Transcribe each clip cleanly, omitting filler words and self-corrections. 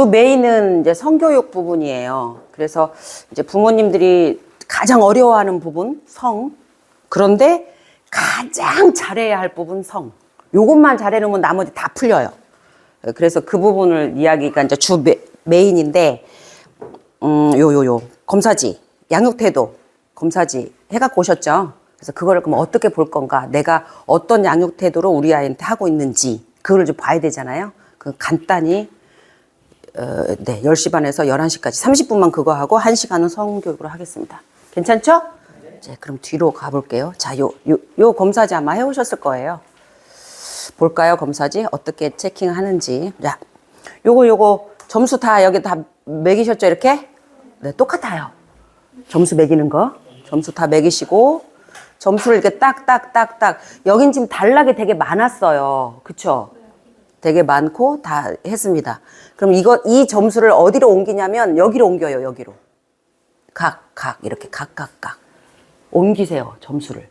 주 메인은 이제 성교육 부분이에요. 그래서 이제 부모님들이 가장 어려워하는 부분, 성. 그런데 가장 잘해야 할 부분, 성. 요것만 잘해놓으면 나머지 다 풀려요. 그래서 그 부분을 이야기가 이제 주 메인인데, 검사지, 양육태도, 검사지 해갖고 오셨죠? 그래서 그거를 그럼 어떻게 볼 건가? 내가 어떤 양육태도로 우리 아이한테 하고 있는지, 그거를 좀 봐야 되잖아요. 그 간단히, 10시 반에서 11시까지 30분만 그거 하고 1시간은 성교육으로 하겠습니다. 괜찮죠? 네, 그럼 뒤로 가볼게요. 자, 요 검사지 아마 해오셨을 거예요. 볼까요, 검사지? 어떻게 체킹하는지. 자, 요거 점수 다 여기 다 매기셨죠, 이렇게? 네, 똑같아요. 점수 매기는 거. 점수 다 매기시고, 점수를 이렇게 딱딱딱딱. 여긴 지금 단락이 되게 많았어요. 그쵸? 되게 많고 다 했습니다. 그럼 이 점수를 어디로 옮기냐면 여기로 옮겨요, 여기로. 이렇게 각. 옮기세요, 점수를.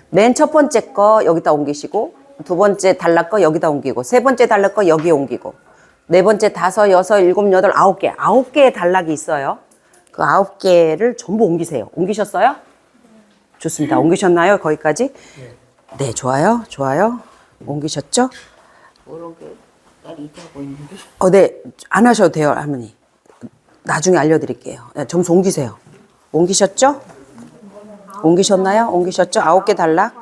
맨 첫 번째 거 여기다 옮기시고, 두 번째 단락 거 여기다 옮기고, 세 번째 단락 거 여기에 옮기고, 네 번째, 다섯, 여섯, 일곱, 여덟, 9개. 9개의 단락이 있어요. 그 9개를 전부 옮기세요. 옮기셨어요? 좋습니다. 옮기셨나요? 거기까지? 네, 좋아요. 옮기셨죠? 모르게 딸이 하고 있는데. 네. 안 하셔도 돼요, 할머니. 나중에 알려드릴게요. 네, 점수 옮기세요. 옮기셨죠? 옮기셨나요? 옮기셨죠? 9개 단락.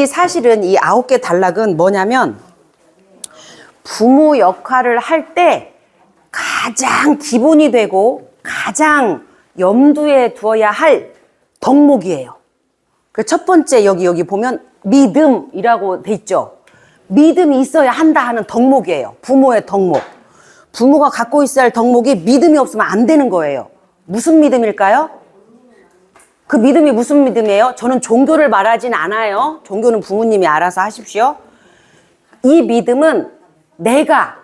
사실은 이 9개 단락은 뭐냐면, 부모 역할을 할 때 가장 기본이 되고 가장 염두에 두어야 할 덕목이에요. 그 첫 번째 여기 보면 믿음이라고 돼 있죠. 믿음이 있어야 한다 하는 덕목이에요. 부모의 덕목. 부모가 갖고 있어야 할 덕목이 믿음이 없으면 안 되는 거예요. 무슨 믿음일까요? 그 믿음이 무슨 믿음이에요? 저는 종교를 말하진 않아요. 종교는 부모님이 알아서 하십시오. 이 믿음은 내가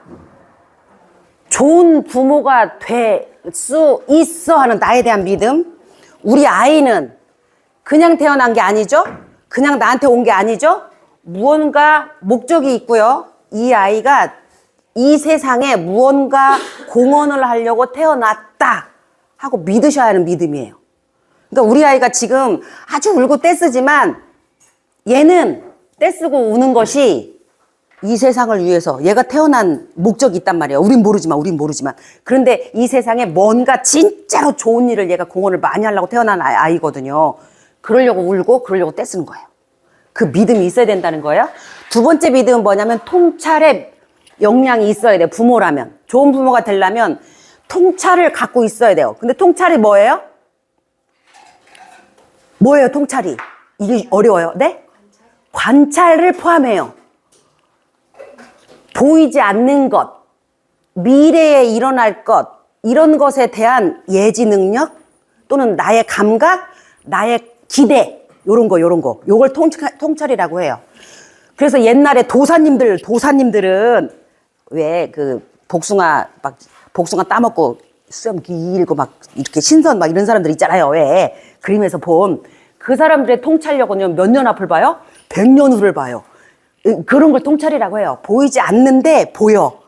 좋은 부모가 될 수 있어 하는 나에 대한 믿음. 우리 아이는 그냥 태어난 게 아니죠. 그냥 나한테 온 게 아니죠. 무언가 목적이 있고요. 이 아이가 이 세상에 무언가 공헌을 하려고 태어났다 하고 믿으셔야 하는 믿음이에요. 그러니까 우리 아이가 지금 아주 울고 떼쓰지만 얘는 떼쓰고 우는 것이 이 세상을 위해서 얘가 태어난 목적이 있단 말이에요. 우린 모르지만. 그런데 이 세상에 뭔가 진짜로 좋은 일을 얘가 공헌을 많이 하려고 태어난 아이거든요. 그러려고 울고 그러려고 떼쓰는 거예요. 그 믿음이 있어야 된다는 거예요. 두 번째 믿음은 뭐냐면 통찰의 역량이 있어야 돼요. 부모라면. 좋은 부모가 되려면 통찰을 갖고 있어야 돼요. 근데 통찰이 뭐예요? 뭐예요, 통찰이? 이게 어려워요. 네? 관찰을 포함해요. 보이지 않는 것, 미래에 일어날 것, 이런 것에 대한 예지 능력 또는 나의 감각, 나의 기대, 요런 거. 요걸 통찰이라고 해요. 그래서 옛날에 도사님들은 왜 그 복숭아 따먹고 수염 길고 막 이렇게 신선 막 이런 사람들 있잖아요. 왜? 그림에서 본 그 사람들의 통찰력은요, 몇 년 앞을 봐요? 100년 후를 봐요. 그런 걸 통찰이라고 해요. 보이지 않는데 보여.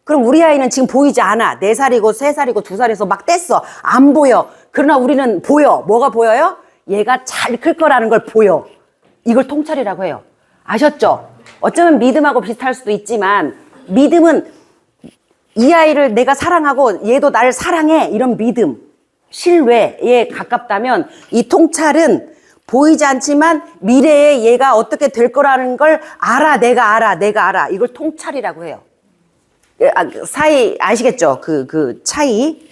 그럼 우리 아이는 지금 보이지 않아. 4살이고 3살이고 2살에서 막 뗐어. 안 보여. 그러나 우리는 보여. 뭐가 보여요? 얘가 잘 클 거라는 걸 보여. 이걸 통찰이라고 해요. 아셨죠? 어쩌면 믿음하고 비슷할 수도 있지만 믿음은 이 아이를 내가 사랑하고 얘도 나를 사랑해. 이런 믿음, 신뢰에 가깝다면 이 통찰은 보이지 않지만 미래에 얘가 어떻게 될 거라는 걸 알아. 내가 알아. 이걸 통찰이라고 해요. 사이 아시겠죠? 그 차이.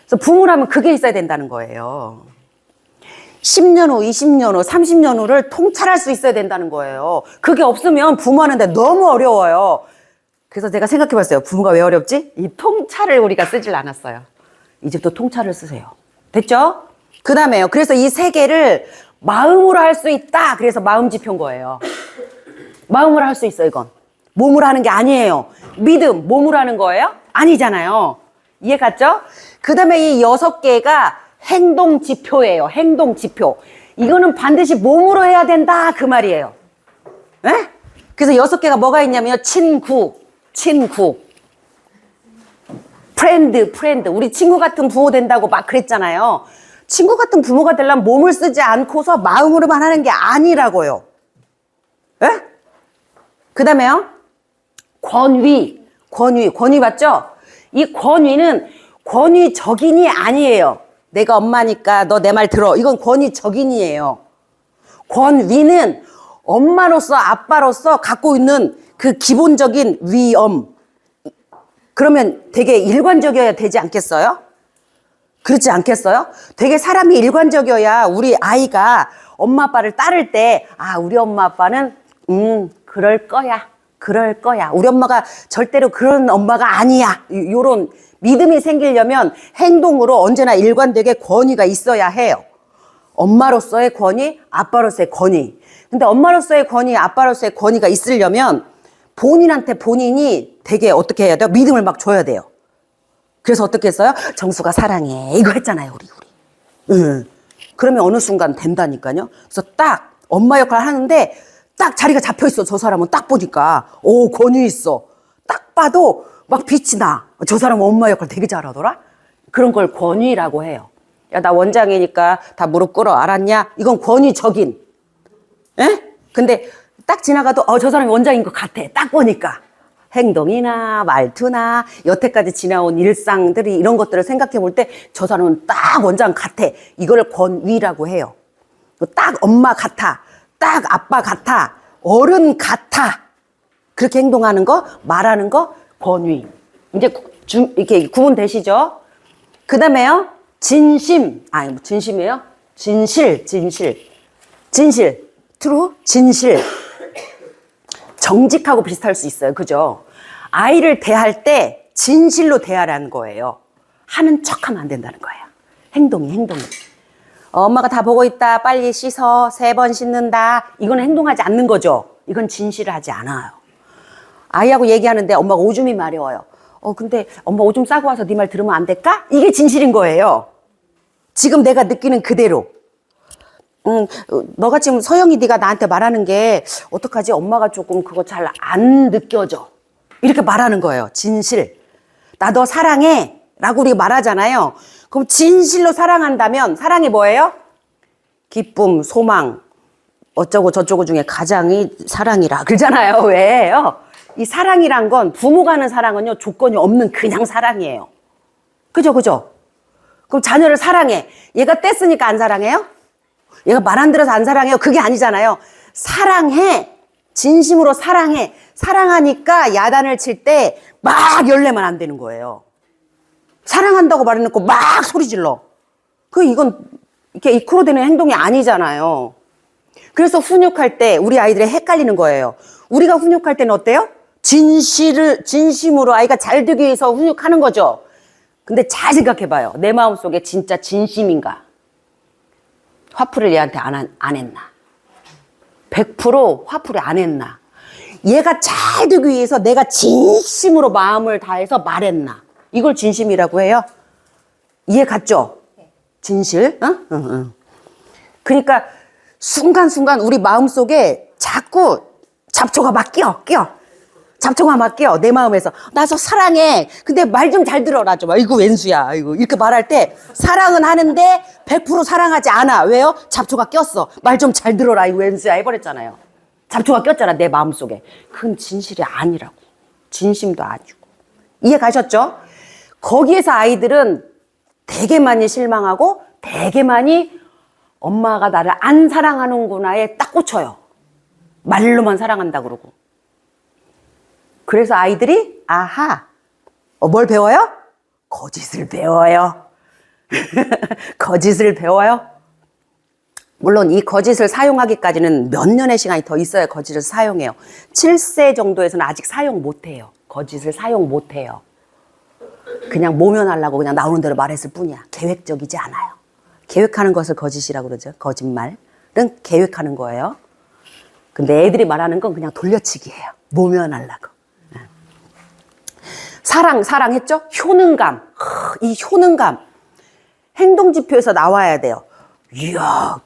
그래서 부모라면 그게 있어야 된다는 거예요. 10년 후, 20년 후, 30년 후를 통찰할 수 있어야 된다는 거예요. 그게 없으면 부모하는데 너무 어려워요. 그래서 제가 생각해 봤어요. 부모가 왜 어렵지? 이 통찰을 우리가 쓰질 않았어요. 이제부터 통찰을 쓰세요. 됐죠? 그 다음에요. 그래서 이 3개를 마음으로 할 수 있다. 그래서 마음 지표인 거예요. 마음으로 할 수 있어, 이건. 몸으로 하는 게 아니에요. 믿음, 몸으로 하는 거예요? 아니잖아요. 이해 갔죠? 그 다음에 이 6개가 행동 지표예요. 행동 지표. 이거는 반드시 몸으로 해야 된다. 그 말이에요. 에? 그래서 6개가 뭐가 있냐면요. 친구. 프렌드. 우리 친구 같은 부모 된다고 막 그랬잖아요. 친구 같은 부모가 되려면 몸을 쓰지 않고서 마음으로만 하는 게 아니라고요. 예? 그 다음에요. 권위 맞죠? 이 권위는 권위적인이 아니에요. 내가 엄마니까 너 내 말 들어. 이건 권위적인이에요. 권위는 엄마로서 아빠로서 갖고 있는 그 기본적인 위엄. 그러면 되게 일관적이어야 되지 않겠어요? 그렇지 않겠어요? 되게 사람이 일관적이어야 우리 아이가 엄마 아빠를 따를 때, 아, 우리 엄마 아빠는 그럴 거야. 우리 엄마가 절대로 그런 엄마가 아니야. 요런 믿음이 생기려면 행동으로 언제나 일관되게 권위가 있어야 해요. 엄마로서의 권위, 아빠로서의 권위. 근데 엄마로서의 권위, 아빠로서의 권위가 있으려면 본인한테 본인이 되게 어떻게 해야 돼요? 믿음을 막 줘야 돼요. 그래서 어떻게 했어요? 정수가 사랑해. 이거 했잖아요, 우리. 그러면 어느 순간 된다니까요. 그래서 딱 엄마 역할을 하는데 딱 자리가 잡혀 있어. 저 사람은 딱 보니까. 오, 권위 있어. 딱 봐도 막 빛이 나. 저 사람은 엄마 역할 되게 잘하더라? 그런 걸 권위라고 해요. 야, 나 원장이니까 다 무릎 꿇어. 알았냐? 이건 권위적인. 에? 근데 딱 지나가도 저 사람이 원장인 것 같아. 딱 보니까. 행동이나 말투나 여태까지 지나온 일상들이 이런 것들을 생각해 볼 때 저 사람은 딱 원장 같아. 이걸 권위라고 해요. 딱 엄마 같아. 딱 아빠 같아. 어른 같아. 그렇게 행동하는 거, 말하는 거, 권위. 이제 이렇게 구분되시죠? 그 다음에요. 진심이에요? 진실. true? 진실. 정직하고 비슷할 수 있어요. 그죠? 아이를 대할 때 진실로 대하라는 거예요. 하는 척하면 안 된다는 거예요. 행동이. 엄마가 다 보고 있다. 빨리 씻어. 3번 씻는다. 이건 행동하지 않는 거죠. 이건 진실을 하지 않아요. 아이하고 얘기하는데 엄마가 오줌이 마려워요. 근데 엄마 오줌 싸고 와서 네 말 들으면 안 될까? 이게 진실인 거예요. 지금 내가 느끼는 그대로. 너가 지금 서영이 네가 나한테 말하는 게 어떡하지? 엄마가 조금 그거 잘 안 느껴져. 이렇게 말하는 거예요. 진실. 나 너 사랑해. 라고 우리가 말하잖아요. 그럼 진실로 사랑한다면 사랑이 뭐예요? 기쁨, 소망, 어쩌고 저쩌고 중에 가장이 사랑이라 그러잖아요. 왜요? 이 사랑이란 건 부모가 하는 사랑은요. 조건이 없는 그냥 사랑이에요. 그죠? 그럼 자녀를 사랑해. 얘가 뗐으니까 안 사랑해요? 얘가 말 안 들어서 안 사랑해요? 그게 아니잖아요. 사랑해. 진심으로 사랑해. 사랑하니까 야단을 칠 때 막 열내면 안 되는 거예요. 사랑한다고 말해놓고 막 소리 질러. 이건 이렇게 이코로 되는 행동이 아니잖아요. 그래서 훈육할 때 우리 아이들이 헷갈리는 거예요. 우리가 훈육할 때는 어때요? 진심으로 아이가 잘 되기 위해서 훈육하는 거죠. 근데 잘 생각해봐요. 내 마음속에 진짜 진심인가? 화풀이를 얘한테 안 했나? 100% 화풀이 안 했나? 얘가 잘 되기 위해서 내가 진심으로 마음을 다해서 말했나? 이걸 진심이라고 해요. 이해 갔죠? 진실. 응. 그러니까 순간순간 우리 마음속에 자꾸 잡초가 막 끼어. 잡초가 막 끼어. 내 마음에서. 나 저 사랑해. 근데 말 좀 잘 들어라 좀. 이거 웬수야. 이거 이렇게 말할 때 사랑은 하는데 100% 사랑하지 않아. 왜요? 잡초가 꼈어. 말 좀 잘 들어라. 이거 웬수야 해버렸잖아요. 잡초가 꼈잖아. 내 마음속에. 그건 진실이 아니라고. 진심도 아니고. 이해 가셨죠? 거기에서 아이들은 되게 많이 실망하고 되게 많이 엄마가 나를 안 사랑하는구나에 딱 꽂혀요. 말로만 사랑한다 그러고. 그래서 아이들이 뭘 배워요? 거짓을 배워요. 거짓을 배워요. 물론 이 거짓을 사용하기까지는 몇 년의 시간이 더 있어야 거짓을 사용해요. 7세 정도에서는 아직 사용 못해요. 거짓을 사용 못해요. 그냥 모면하려고 그냥 나오는 대로 말했을 뿐이야. 계획적이지 않아요. 계획하는 것을 거짓이라고 그러죠. 거짓말은 계획하는 거예요. 근데 애들이 말하는 건 그냥 돌려치기예요. 모면하려고. 사랑 했죠? 효능감. 이 효능감. 행동지표에서 나와야 돼요. 이야,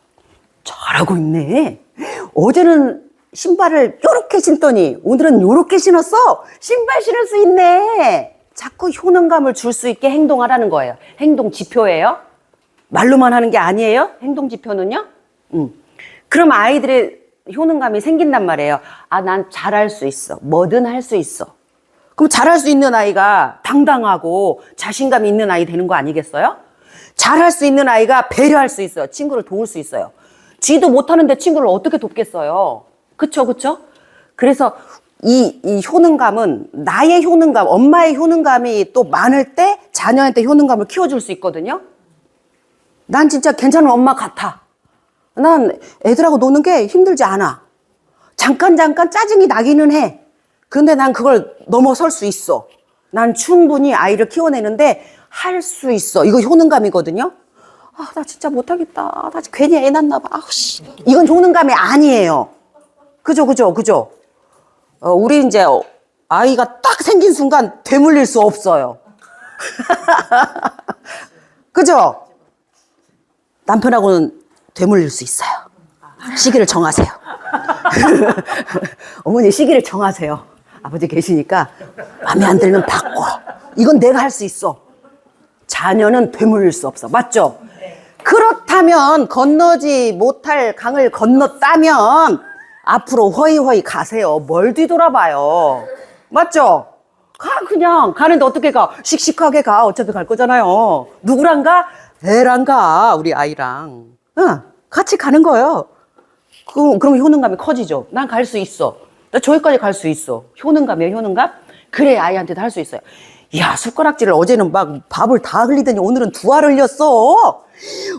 잘하고 있네. 어제는 신발을 요렇게 신더니 오늘은 요렇게 신었어. 신발 신을 수 있네. 자꾸 효능감을 줄 수 있게 행동하라는 거예요. 행동 지표예요. 말로만 하는 게 아니에요. 행동 지표는요. 그럼 아이들의 효능감이 생긴단 말이에요. 아, 난 잘할 수 있어. 뭐든 할 수 있어. 그럼 잘할 수 있는 아이가 당당하고 자신감이 있는 아이 되는 거 아니겠어요? 잘할 수 있는 아이가 배려할 수 있어요. 친구를 도울 수 있어요. 지도 못하는데 친구를 어떻게 돕겠어요? 그쵸, 그쵸? 그래서 이 효능감은 나의 효능감, 엄마의 효능감이 또 많을 때 자녀한테 효능감을 키워줄 수 있거든요. 난 진짜 괜찮은 엄마 같아. 난 애들하고 노는 게 힘들지 않아. 잠깐 짜증이 나기는 해. 근데 난 그걸 넘어설 수 있어. 난 충분히 아이를 키워내는데 할 수 있어. 이거 효능감이거든요. 아, 나 진짜 못하겠다. 나 괜히 애 낳나 봐. 아우, 씨. 이건 효능감이 아니에요. 그죠? 우리 이제 아이가 딱 생긴 순간 되물릴 수 없어요. 그죠? 남편하고는 되물릴 수 있어요. 시기를 정하세요. 어머니 시기를 정하세요. 아버지 계시니까 마음에 안 들면 바꿔. 이건 내가 할 수 있어. 자녀는 되물릴 수 없어. 맞죠? 그렇다면 건너지 못할 강을 건넜다면 앞으로 허이허이 가세요. 뭘 뒤돌아봐요. 맞죠? 그냥 가는데 어떻게 가? 씩씩하게 가. 어차피 갈 거잖아요. 누구랑 가? 애랑 가. 우리 아이랑. 응, 같이 가는 거예요. 그럼 효능감이 커지죠. 난 갈 수 있어. 나 저기까지 갈 수 있어. 효능감이에요, 효능감? 그래, 아이한테도 할 수 있어요. 야, 숟가락질을 어제는 막 밥을 다 흘리더니 오늘은 두 알 흘렸어.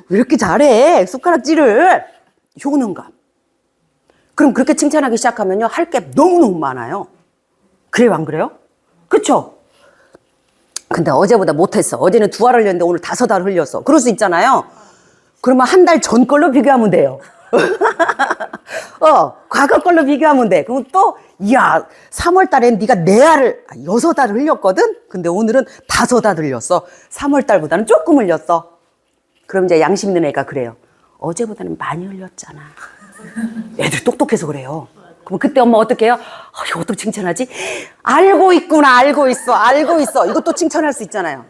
왜 이렇게 잘해? 숟가락질을. 효능감. 그럼 그렇게 칭찬하기 시작하면요, 할 게 너무너무 많아요. 그래요, 안 그래요? 그쵸? 근데 어제보다 못했어. 어제는 두 알 흘렸는데 오늘 5알 흘렸어. 그럴 수 있잖아요. 그러면 한 달 전 걸로 비교하면 돼요. 과거 걸로 비교하면 돼. 그럼 또, 야, 3월 달엔 네가 4알을, 6알을 흘렸거든? 근데 오늘은 5알 흘렸어. 3월 달보다는 조금 흘렸어. 그럼 이제 양심 있는 애가 그래요. 어제보다는 많이 흘렸잖아. 애들 똑똑해서 그래요. 그럼 그때 엄마 어떻게 해요? 이거 어떻게 칭찬하지? 알고 있구나, 알고 있어. 이것도 칭찬할 수 있잖아요.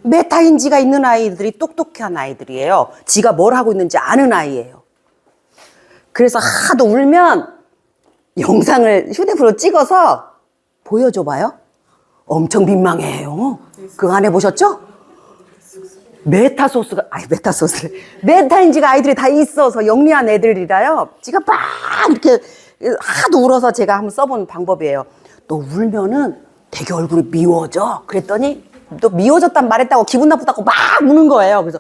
메타인지가 있는 아이들이 똑똑한 아이들이에요. 지가 뭘 하고 있는지 아는 아이예요. 그래서 하도 울면 영상을 휴대폰으로 찍어서 보여줘봐요. 엄청 민망해요. 그거 안 해보셨죠? 메타인지가 아이들이 다 있어서 영리한 애들이라요. 지가 막 이렇게 하도 울어서 제가 한번 써본 방법이에요. 또 울면은 되게 얼굴이 미워져. 그랬더니 또 미워졌단 말했다고 기분 나쁘다고 막 우는 거예요. 그래서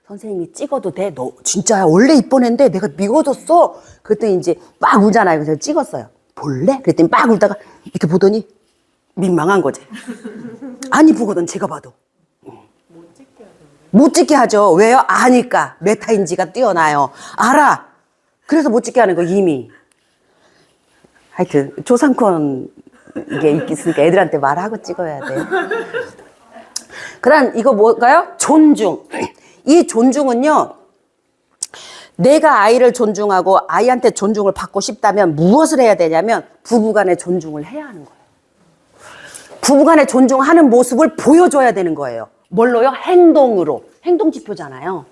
선생님이 찍어도 돼? 너 진짜 원래 이쁜 애인데 내가 미워졌어? 그랬더니 이제 막 울잖아요. 그래서 찍었어요. 볼래? 그랬더니 막 울다가 이렇게 보더니 민망한 거지. 안 이쁘거든, 제가 봐도. 못 찍게 하죠. 왜요? 아니까. 메타인지가 뛰어나요. 알아. 그래서 못 찍게 하는 거, 이미. 하여튼 조상권 이게 있으니까 애들한테 말하고 찍어야 돼요. 그다음 이거 뭘까요? 존중. 이 존중은요, 내가 아이를 존중하고 아이한테 존중을 받고 싶다면 무엇을 해야 되냐면 부부간의 존중을 해야 하는 거예요. 부부간의 존중하는 모습을 보여줘야 되는 거예요. 뭘로요? 행동으로. 행동 지표잖아요.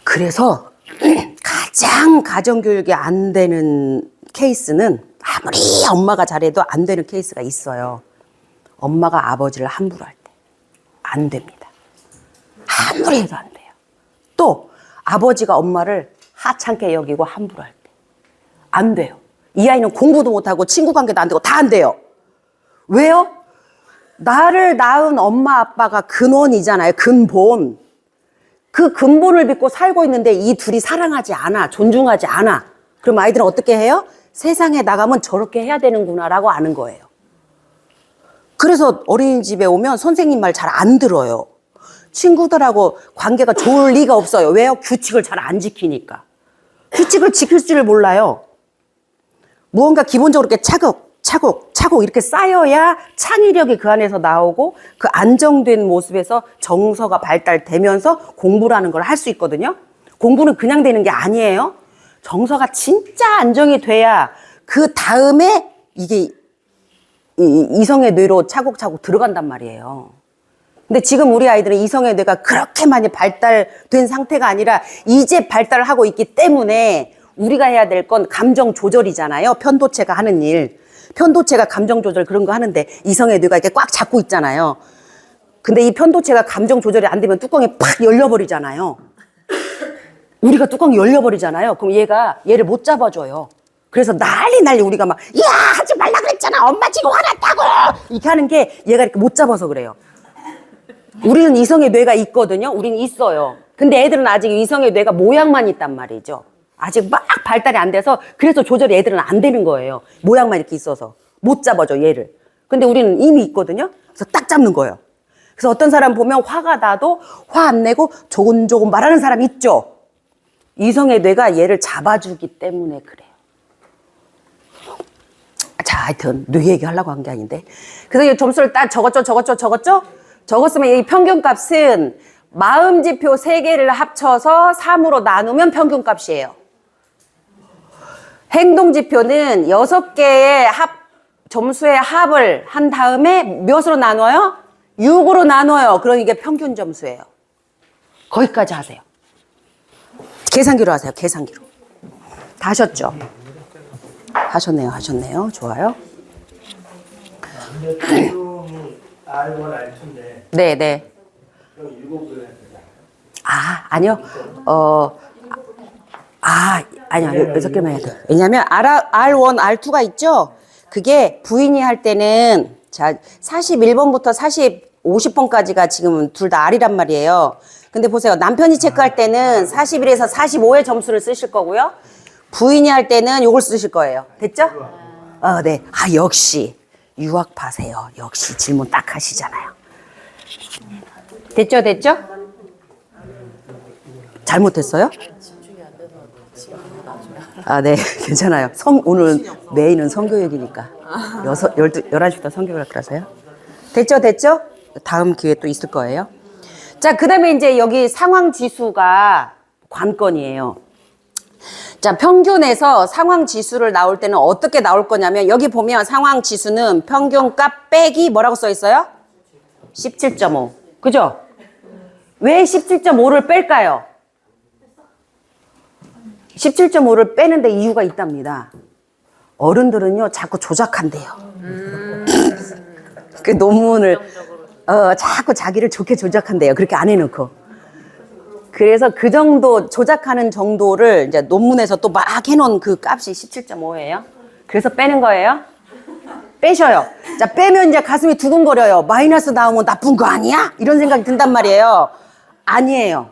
그래서 가장 가정교육이 안 되는 케이스는 아무리 엄마가 잘해도 안 되는 케이스가 있어요. 엄마가 아버지를 함부로 할 때. 안 됩니다. 아무리 해도 안 돼요. 또 아버지가 엄마를 하찮게 여기고 함부로 할 때. 안 돼요. 이 아이는 공부도 못하고 친구 관계도 안 되고 다 안 돼요. 왜요? 나를 낳은 엄마 아빠가 근원이잖아요. 근본. 그 근본을 믿고 살고 있는데 이 둘이 사랑하지 않아. 존중하지 않아. 그럼 아이들은 어떻게 해요? 세상에 나가면 저렇게 해야 되는구나라고 아는 거예요. 그래서 어린이집에 오면 선생님 말 잘 안 들어요. 친구들하고 관계가 좋을 리가 없어요. 왜요? 규칙을 잘 안 지키니까. 규칙을 지킬 줄을 몰라요. 무언가 기본적으로 이렇게 차곡차곡 이렇게 쌓여야 창의력이 그 안에서 나오고 그 안정된 모습에서 정서가 발달되면서 공부라는 걸 할 수 있거든요. 공부는 그냥 되는 게 아니에요. 정서가 진짜 안정이 돼야 그 다음에 이게 이성의 뇌로 차곡차곡 들어간단 말이에요. 근데 지금 우리 아이들은 이성의 뇌가 그렇게 많이 발달된 상태가 아니라 이제 발달을 하고 있기 때문에 우리가 해야 될 건 감정 조절이잖아요. 편도체가 하는 일. 편도체가 감정 조절 그런 거 하는데 이성의 뇌가 이렇게 꽉 잡고 있잖아요. 근데 이 편도체가 감정 조절이 안 되면 뚜껑이 팍 열려버리잖아요. 우리가 뚜껑이 열려버리잖아요. 그럼 얘를 못 잡아줘요. 그래서 난리 우리가 막, 야, 하지 말라 그랬잖아. 엄마 지금 화났다고. 이렇게 하는 게 얘가 이렇게 못 잡아서 그래요. 우리는 이성의 뇌가 있거든요. 우리는 있어요. 근데 애들은 아직 이성의 뇌가 모양만 있단 말이죠. 아직 막 발달이 안 돼서 그래서 조절이 애들은 안 되는 거예요. 모양만 이렇게 있어서. 못 잡아줘, 얘를. 근데 우리는 이미 있거든요. 그래서 딱 잡는 거예요. 그래서 어떤 사람 보면 화가 나도 화 안 내고 조곤조곤 말하는 사람 있죠. 이성의 뇌가 얘를 잡아주기 때문에 그래요. 자, 하여튼 뇌 얘기하려고 한 게 아닌데. 그래서 이 점수를 딱 적었죠. 적었으면 이 평균값은 마음지표 3개를 합쳐서 3으로 나누면 평균값이에요. 행동지표는 6개의 점수의 합을 한 다음에 몇으로 나눠요? 6으로 나눠요. 그럼 이게 평균 점수예요. 거기까지 하세요. 계산기로 하세요. 계산기로. 다 하셨죠? 하셨네요. 좋아요. 근데 R1, R2인데 네. 그럼 7개를 해야 되잖아요. 아니요. 아니요. 6개만 해야 돼요. 왜냐면 R1, R2가 있죠? 그게 부인이 할 때는, 자, 41번부터 50번까지가 지금 둘 다 R이란 말이에요. 근데 보세요. 남편이 체크할 때는 41에서 45의 점수를 쓰실 거고요. 부인이 할 때는 요걸 쓰실 거예요. 됐죠? 네. 역시. 유학파세요. 역시 질문 딱 하시잖아요. 됐죠? 잘못했어요? 네. 괜찮아요. 오늘 메인은 성교육이니까. 11시부터 성교육을 그러세요. 됐죠? 다음 기회 또 있을 거예요. 자, 그 다음에 이제 여기 상황 지수가 관건이에요. 자, 평균에서 상황 지수를 나올 때는 어떻게 나올 거냐면, 여기 보면 상황 지수는 평균값 빼기 뭐라고 써 있어요? 17.5. 그죠? 왜 17.5를 뺄까요? 17.5를 빼는데 이유가 있답니다. 어른들은요, 자꾸 조작한대요. 그 논문을, 자꾸 자기를 좋게 조작한대요. 그렇게 안 해놓고. 그래서 그 정도, 조작하는 정도를 이제 논문에서 또 막 해놓은 그 값이 17.5예요. 그래서 빼는 거예요. 빼셔요. 자, 빼면 이제 가슴이 두근거려요. 마이너스 나오면 나쁜 거 아니야? 이런 생각이 든단 말이에요. 아니에요.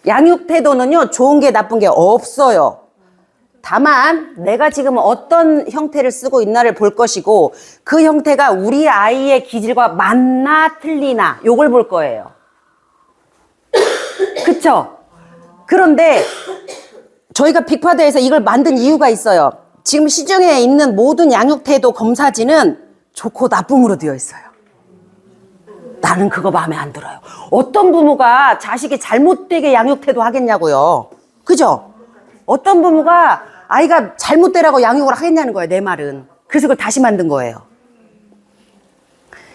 양육 태도는요, 좋은 게 나쁜 게 없어요. 다만 내가 지금 어떤 형태를 쓰고 있나를 볼 것이고, 그 형태가 우리 아이의 기질과 맞나 틀리나 요걸 볼 거예요. 그쵸? 그런데 저희가 빅파더에서 이걸 만든 이유가 있어요. 지금 시중에 있는 모든 양육 태도 검사지는 좋고 나쁨으로 되어 있어요. 나는 그거 마음에 안 들어요. 어떤 부모가 자식이 잘못되게 양육 태도 하겠냐고요. 그죠? 어떤 부모가 아이가 잘못되라고 양육을 하겠냐는 거예요, 내 말은. 그래서 그걸 다시 만든 거예요.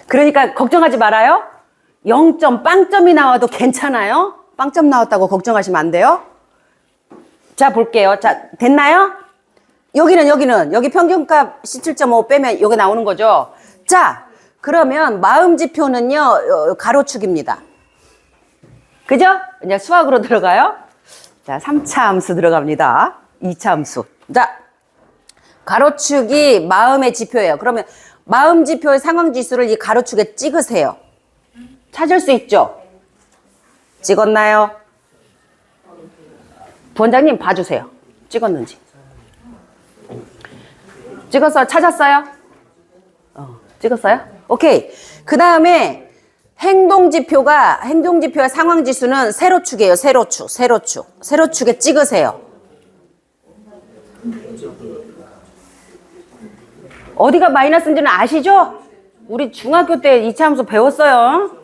그러니까 걱정하지 말아요. 0점, 빵점이 나와도 괜찮아요. 빵점 나왔다고 걱정하시면 안 돼요. 자, 볼게요. 자, 됐나요? 여기 평균값 17.5 빼면 여기 나오는 거죠. 자, 그러면 마음 지표는요, 가로축입니다. 그죠? 이제 수학으로 들어가요. 자, 3차 함수 들어갑니다. 2차 함수. 자, 가로축이 마음의 지표예요. 그러면 마음 지표의 상황 지수를 이 가로축에 찍으세요. 찾을 수 있죠? 찍었나요? 부원장님 봐주세요. 찍었는지. 찍었어요? 찾았어요? 찍었어요? 오케이. 그 다음에 행동지표의 상황지수는 세로축이에요. 세로축에 찍으세요. 어디가 마이너스인지는 아시죠? 우리 중학교 때 2차 함수 배웠어요.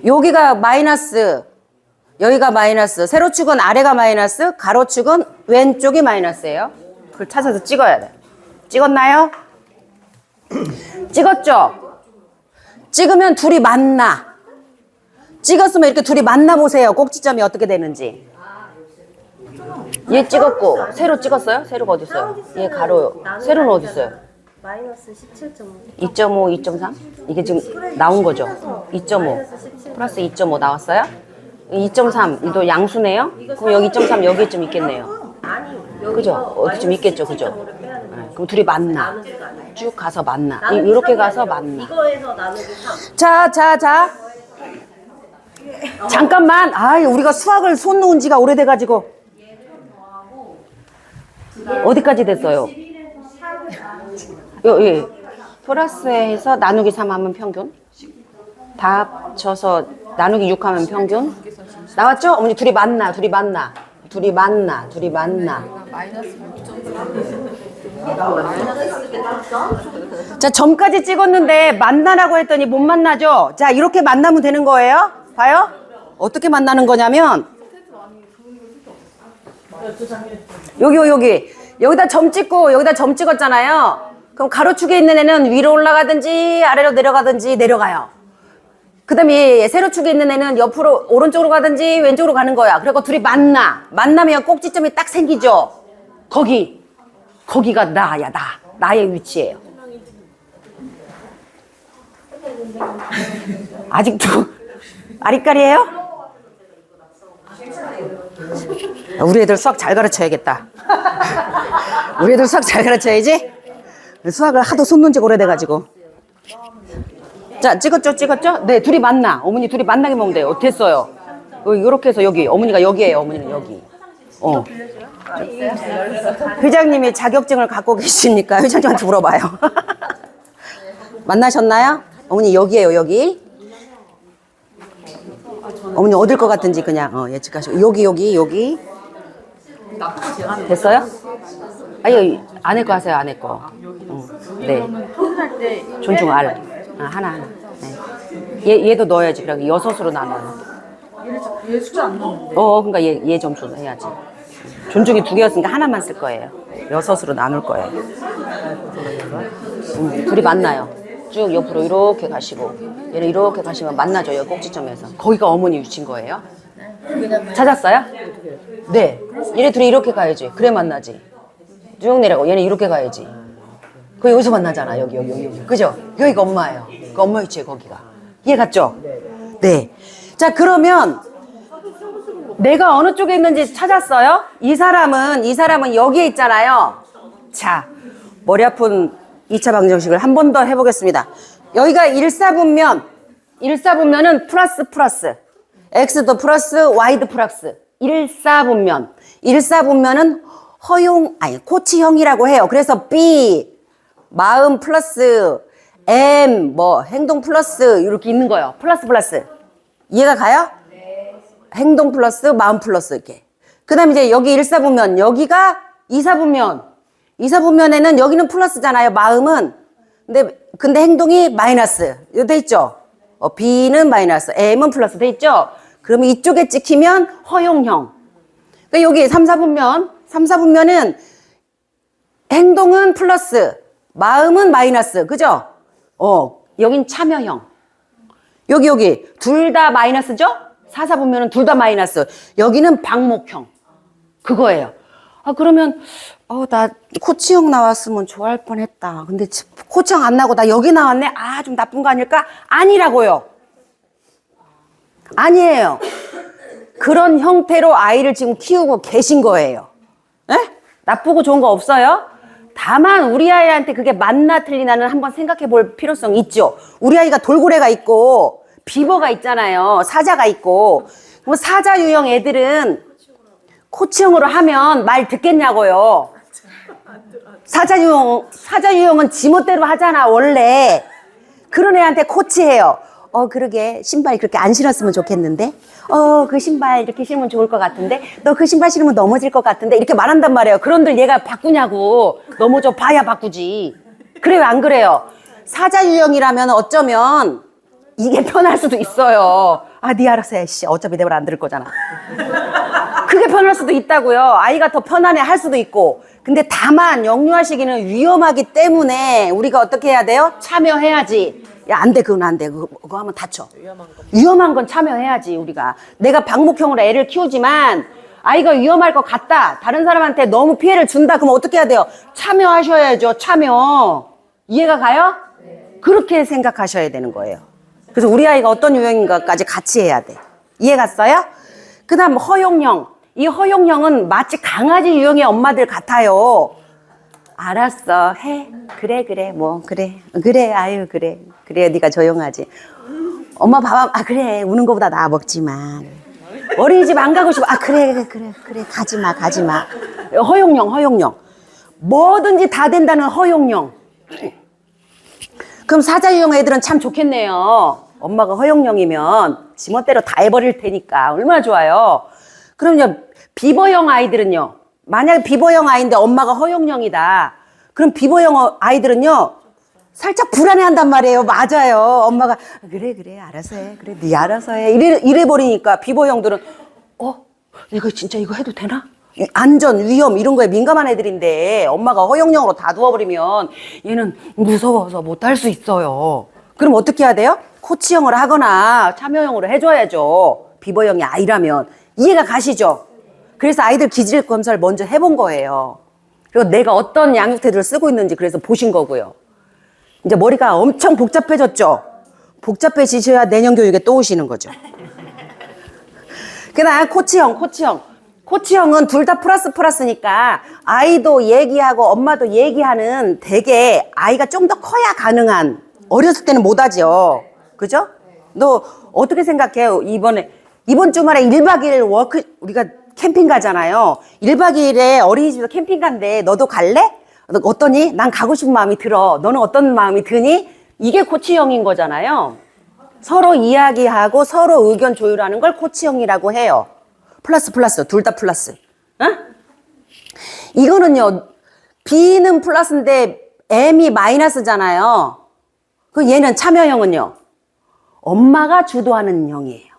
여기가 마이너스, 여기가 마이너스, 세로축은 아래가 마이너스, 가로축은 왼쪽이 마이너스예요. 그걸 찾아서 찍어야 돼. 찍었나요? 찍었죠? 찍으면 둘이 만나. 찍었으면 이렇게 둘이 만나보세요. 꼭지점이 어떻게 되는지. 얘 찍었고 세로 찍었어요? 세로가 어디 있어요? 얘 가로. 세로는 어디 있어요? 마이너스 17.5. 2.5, 2.3? 이게 지금 나온 거죠? 2.5 플러스 2.5 나왔어요? 2.3 이도 양수네요? 그럼 여기 2.3 여기쯤 있겠네요. 아니, 그죠? 어디쯤 있겠죠, 그죠? 네, 그럼 둘이 만나. 쭉 가서 만나. 이렇게 가서 만나. 이거에서 나누기 3. 자. 잠깐만. 아이, 우리가 수학을 손 놓은 지가 오래돼가지고. 어디까지 됐어요? 예. 플러스해서 나누기 3 하면 평균? 다 합쳐서 나누기 6 하면 평균? 나왔죠? 어머니 둘이 만나. 자, 점까지 찍었는데 만나라고 했더니 못 만나죠? 자, 이렇게 만나면 되는 거예요? 봐요? 어떻게 만나는 거냐면 여기다 점 찍고 여기다 점 찍었잖아요. 그럼 가로축에 있는 애는 위로 올라가든지 아래로 내려가든지 내려가요. 그 다음에 세로축에 있는 애는 옆으로 오른쪽으로 가든지 왼쪽으로 가는 거야. 그리고 둘이 만나면 꼭지점이 딱 생기죠. 거기가 나의 위치예요. 아직도 아리까리예요? 우리 애들 수학 잘 가르쳐야겠다. 우리 애들 수학 잘 가르쳐야지. 수학을 하도 손 놓은 지 오래돼가지고. 자, 찍었죠? 네, 둘이 만나. 어머니 둘이 만나게 보면 돼요. 됐어요. 요렇게 해서 여기. 어머니가 여기에요. 어머니는 여기. 회장님이 자격증을 갖고 계시니까 회장님한테 물어봐요. 만나셨나요? 어머니 여기에요, 여기. 어머니 어딜 것 같은지 그냥 예측하시고. 여기. 됐어요? 아니, 안에 거 하세요, 안에 거. 네. 존중 알. 하나. 네. 얘도 넣어야지. 그래, 6으로 나눠요. 얘 숫자 안 나오는데. 그러니까 얘 점수 해야지. 존중이 2개였으니까 하나만 쓸 거예요. 6으로 나눌 거예요. 둘이 만나요. 쭉 옆으로 이렇게 가시고 얘는 이렇게 가시면 만나죠. 여기 꼭지점에서. 거기가 어머니 위치인 거예요. 찾았어요? 네. 얘네 둘이 이렇게 가야지. 그래 만나지. 쭉 내려가고 얘는 이렇게 가야지. 그 여기서 만나잖아. 여기. 그죠? 여기가 엄마예요. 그 엄마 위치에 거기가. 이해 갔죠? 네. 자, 그러면 내가 어느 쪽에 있는지 찾았어요? 이 사람은 여기에 있잖아요. 자, 머리 아픈 2차 방정식을 한 번 더 해보겠습니다. 여기가 일사분면은 플러스. x도 플러스, y도 플러스. 일사분면은 코치형이라고 해요. 그래서 b, 마음 플러스, m, 행동 플러스, 이렇게 있는 거예요. 플러스. 이해가 가요? 행동 플러스, 마음 플러스, 이렇게. 그 다음에 이제 여기 일사분면, 여기가 이사분면에는 여기는 플러스잖아요, 마음은. 근데 행동이 마이너스. 이거 돼 있죠? B는 마이너스, M은 플러스 돼 있죠? 그러면 이쪽에 찍히면 허용형. 그러니까 여기 3, 4분면은 행동은 플러스, 마음은 마이너스. 그죠? 여긴 참여형. 여기. 둘 다 마이너스죠? 4, 4분면은 둘 다 마이너스. 여기는 방목형. 그거예요. 그러면, 나 코치형 나왔으면 좋아할 뻔 했다. 근데 코치형 안 나고 나 여기 나왔네? 좀 나쁜 거 아닐까? 아니라고요. 아니에요. 그런 형태로 아이를 지금 키우고 계신 거예요. 에? 나쁘고 좋은 거 없어요? 다만 우리 아이한테 그게 맞나 틀리나는 한번 생각해 볼 필요성이 있죠. 우리 아이가 돌고래가 있고 비버가 있잖아요. 사자가 있고. 그럼 사자 유형 애들은 코치형으로 하면 말 듣겠냐고요. 사자 유형은 지멋대로 하잖아, 원래. 그런 애한테 코치해요. 그러게 신발 그렇게 안 신었으면 좋겠는데. 그 신발 이렇게 신으면 좋을 것 같은데. 너 그 신발 신으면 넘어질 것 같은데. 이렇게 말한단 말이에요. 그런들 얘가 바꾸냐고. 넘어져 봐야 바꾸지. 그래요, 안 그래요? 사자 유형이라면 어쩌면 이게 편할 수도 있어요. 네 알아서 해. 어차피 내 말 안 들을 거잖아. 그게 편할 수도 있다고요. 아이가 더 편안해 할 수도 있고. 근데 다만 영유아 시기는 위험하기 때문에 우리가 어떻게 해야 돼요? 참여해야지. 야, 안 돼, 그건 안 돼. 그거 하면 다쳐. 위험한 건 참여해야지, 우리가. 내가 방목형으로 애를 키우지만 아이가 위험할 것 같다. 다른 사람한테 너무 피해를 준다. 그럼 어떻게 해야 돼요? 참여하셔야죠, 참여. 이해가 가요? 그렇게 생각하셔야 되는 거예요. 그래서 우리 아이가 어떤 유형인가까지 같이 해야 돼. 이해 갔어요? 그 다음 허용형. 이 허용형은 마치 강아지 유형의 엄마들 같아요. 알았어, 해. 그래, 뭐, 그래. 아유, 그래. 그래, 네가 조용하지. 엄마 밥, 그래. 우는 거보다 나아, 먹지 마. 어린이집 안 가고 싶어. 그래. 가지 마. 허용형. 뭐든지 다 된다는 허용형. 그럼 사자 유형 애들은 참 좋겠네요. 엄마가 허용형이면 지멋대로 다 해버릴 테니까. 얼마나 좋아요. 그럼요, 비버형 아이들은요. 만약에 비버형 아이인데 엄마가 허용형이다. 그럼 비버형 아이들은요. 살짝 불안해한단 말이에요. 맞아요. 엄마가 그래 알아서 해. 그래 네 알아서 해. 이래버리니까 비버형들은 이거 진짜 이거 해도 되나? 안전, 위험 이런 거에 민감한 애들인데 엄마가 허용형으로 다 두어버리면 얘는 무서워서 못할 수 있어요. 그럼 어떻게 해야 돼요? 코치형으로 하거나 참여형으로 해줘야죠. 비버형이 아이라면. 이해가 가시죠? 그래서 아이들 기질 검사를 먼저 해본 거예요. 그리고 내가 어떤 양육태도를 쓰고 있는지 그래서 보신 거고요. 이제 머리가 엄청 복잡해졌죠? 복잡해지셔야 내년 교육에 또 오시는 거죠. 그 다음 코치형은 둘 다 플러스니까 아이도 얘기하고 엄마도 얘기하는 되게 아이가 좀 더 커야 가능한, 어렸을 때는 못하죠. 그죠? 너 어떻게 생각해요? 이번 주말에 1박 2일 우리가 캠핑 가잖아요. 1박 2일에 어린이집에서 캠핑 간대. 너도 갈래? 너 어떠니? 난 가고 싶은 마음이 들어. 너는 어떤 마음이 드니? 이게 코치형인 거잖아요. 서로 이야기하고 서로 의견 조율하는 걸 코치형이라고 해요. 플러스, 둘 다 플러스. 응? 이거는요, B는 플러스인데 M이 마이너스잖아요. 그 얘는 참여형은요, 엄마가 주도하는 형이에요.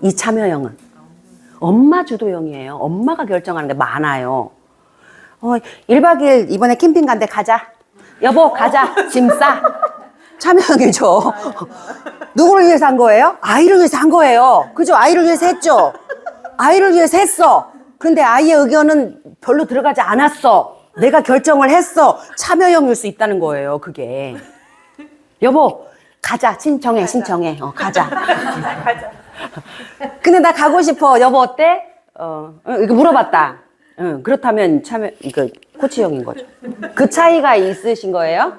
이 참여형은. 엄마 주도형이에요. 엄마가 결정하는 게 많아요. 1박 2일 이번에 캠핑 간대 가자. 여보, 가자. 짐 싸. 참여형이죠. 누구를 위해서 한 거예요? 아이를 위해서 한 거예요. 그죠? 아이를 위해서 했죠? 아이를 위해서 했어. 근데 아이의 의견은 별로 들어가지 않았어. 내가 결정을 했어. 참여형일 수 있다는 거예요, 그게. 여보, 가자. 신청해. 가자. 근데 나 가고 싶어. 여보, 어때? 이거 물어봤다. 그렇다면 이거 코치형인 거죠. 그 차이가 있으신 거예요?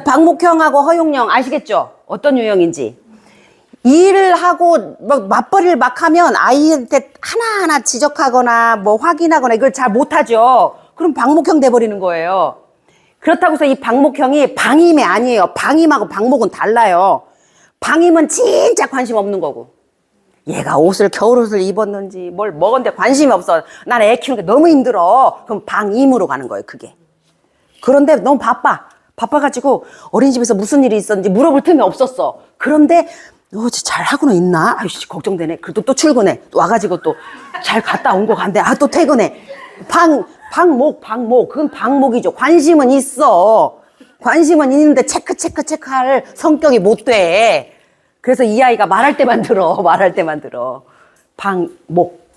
방목형하고 허용형 아시겠죠? 어떤 유형인지. 일을 하고 맞벌이를 막 하면 아이한테 하나하나 지적하거나 뭐 확인하거나 이걸 잘 못하죠. 그럼 방목형 돼버리는 거예요. 그렇다고 해서 이 방목형이 방임이 아니에요. 방임하고 방목은 달라요. 방임은 진짜 관심 없는 거고, 얘가 겨울옷을 입었는지 뭘 먹었는데 관심이 없어. 난 애 키우는 게 너무 힘들어. 그럼 방임으로 가는 거예요, 그게. 그런데 너무 바빠가지고 어린이집에서 무슨 일이 있었는지 물어볼 틈이 없었어. 그런데 잘 하고는 있나? 아이씨, 걱정되네. 그래도 또 출근해. 또 와가지고 또 잘 갔다 온 거 간대. 또 퇴근해. 방목. 그건 방목이죠. 관심은 있어. 관심은 있는데 체크할 성격이 못 돼. 그래서 이 아이가 말할 때만 들어. 방목.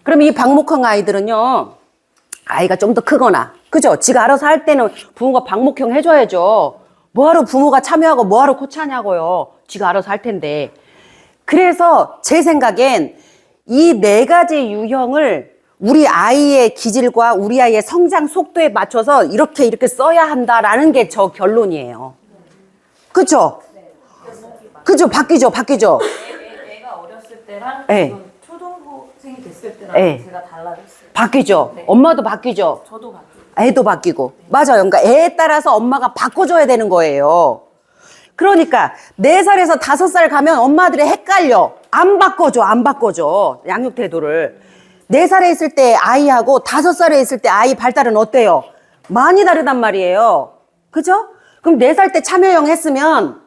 그럼 이 방목형 아이들은요, 아이가 좀 더 크거나, 그죠? 지가 알아서 할 때는 부모가 방목형 해줘야죠. 뭐하러 부모가 참여하고 뭐하러 코치하냐고요. 지가 알아서 할 텐데. 그래서 제 생각엔 이 4가지 유형을 우리 아이의 기질과 우리 아이의 성장 속도에 맞춰서 이렇게 써야 한다라는 게 저 결론이에요. 그죠? 그죠? 바뀌죠. 애가 어렸을 때랑 네. 지금 초등부생이 됐을 때랑 네. 제가 달라졌어요. 바뀌죠. 네. 엄마도 바뀌죠. 저도 바뀌어요. 애도 바뀌고. 맞아요. 그러니까 애에 따라서 엄마가 바꿔줘야 되는 거예요. 그러니까 4살에서 5살 가면 엄마들이 헷갈려. 안 바꿔줘. 양육 태도를. 4살에 있을 때 아이하고 5살에 있을 때 아이 발달은 어때요? 많이 다르단 말이에요. 그죠? 그럼 4살 때 참여형 했으면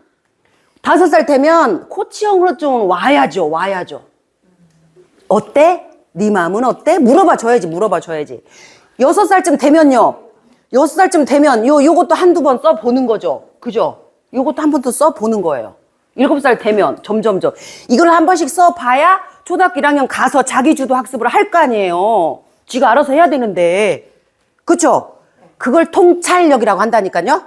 5살 되면 코치형으로 좀 와야죠. 어때? 네 마음은 어때? 물어봐 줘야지. 6살쯤 되면요. 6살쯤 되면 요것도 한두 번 써보는 거죠. 그죠? 요것도 한 번 더 써보는 거예요. 7살 되면 점점점. 이걸 한 번씩 써봐야 초등학교 1학년 가서 자기주도 학습을 할 거 아니에요. 지가 알아서 해야 되는데. 그쵸? 그걸 통찰력이라고 한다니까요.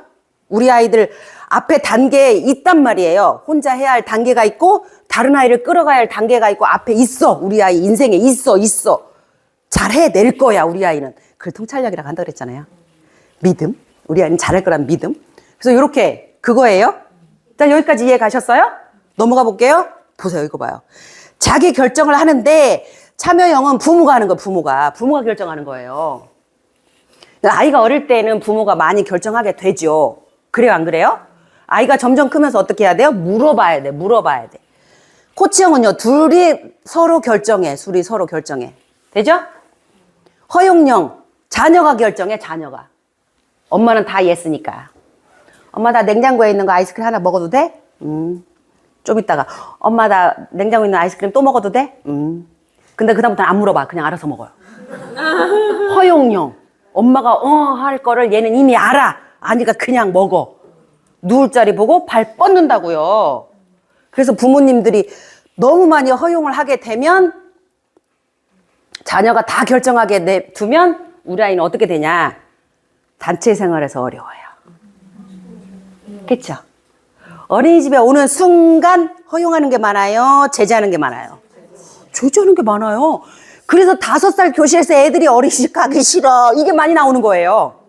우리 아이들 앞에 단계에 있단 말이에요. 혼자 해야 할 단계가 있고 다른 아이를 끌어가야 할 단계가 있고 앞에 있어. 우리 아이 인생에 있어. 잘 해낼 거야 우리 아이는. 그걸 통찰력이라고 한다고 그랬잖아요. 믿음. 우리 아이는 잘할 거란 믿음. 그래서 이렇게 그거예요. 자, 여기까지 이해 가셨어요? 넘어가 볼게요. 보세요. 이거 봐요. 자기 결정을 하는데 참여형은 부모가 하는 거예요. 부모가 결정하는 거예요. 아이가 어릴 때는 부모가 많이 결정하게 되죠. 그래요, 안 그래요? 아이가 점점 크면서 어떻게 해야 돼요? 물어봐야 돼. 코치형은요, 둘이 서로 결정해. 되죠? 허용형, 자녀가 결정해, 자녀가. 엄마는 다 예스니까. 엄마 나 냉장고에 있는 거 아이스크림 하나 먹어도 돼? 좀 이따가. 엄마 나 냉장고에 있는 아이스크림 또 먹어도 돼? 근데 그다음부터는 안 물어봐. 그냥 알아서 먹어요. 허용형. 엄마가 할 거를 얘는 이미 알아. 아니까 그냥 먹어. 누울 자리 보고 발 뻗는다고요. 그래서 부모님들이 너무 많이 허용을 하게 되면 자녀가 다 결정하게 내두면 우리 아이는 어떻게 되냐? 단체 생활에서 어려워요. 그쵸? 어린이집에 오는 순간 허용하는 게 많아요? 제재하는 게 많아요? 제재하는 게 많아요. 그래서 5살 교실에서 애들이 어린이집 가기 싫어. 이게 많이 나오는 거예요.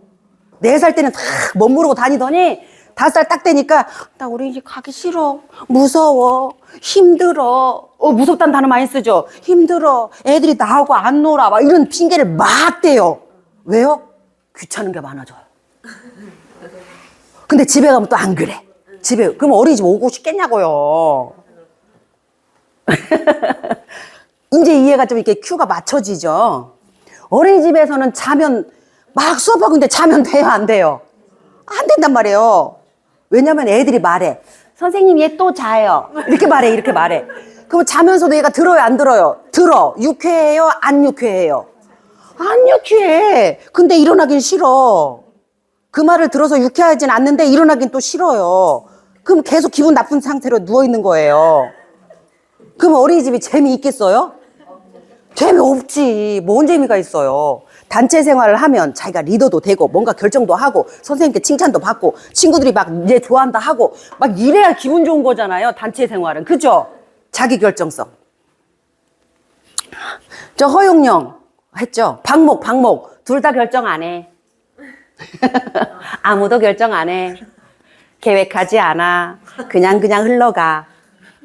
4살 때는 다 멋모르고 다니더니 5살 딱 되니까 나 어린이집 가기 싫어. 무서워. 힘들어. 무섭다는 단어 많이 쓰죠. 힘들어. 애들이 나하고 안 놀아. 막 이런 핑계를 막 대요. 왜요? 귀찮은 게 많아져요. 근데 집에 가면 또 안 그래. 그럼 어린이집 오고 싶겠냐고요. 이제 이해가 좀 이렇게 큐가 맞춰지죠. 어린이집에서는 자면 막 수업하고 있는데 자면 돼요, 안 돼요? 안 된단 말이에요. 왜냐면 애들이 말해. 선생님 얘 또 자요. 이렇게 말해. 그럼 자면서도 얘가 들어요, 안 들어요? 들어. 유쾌해요, 안 유쾌해요? 안 유쾌해. 근데 일어나긴 싫어. 그 말을 들어서 유쾌하진 않는데 일어나긴 또 싫어요. 그럼 계속 기분 나쁜 상태로 누워있는 거예요. 그럼 어린이집이 재미있겠어요? 재미없지. 뭔 재미가 있어요. 단체 생활을 하면 자기가 리더도 되고 뭔가 결정도 하고 선생님께 칭찬도 받고 친구들이 막 얘 좋아한다 하고 막 이래야 기분 좋은 거잖아요. 단체 생활은. 그죠? 자기 결정성. 저 허용령 했죠? 방목 둘 다 결정 안 해. 아무도 결정 안 해. 계획하지 않아. 그냥 흘러가.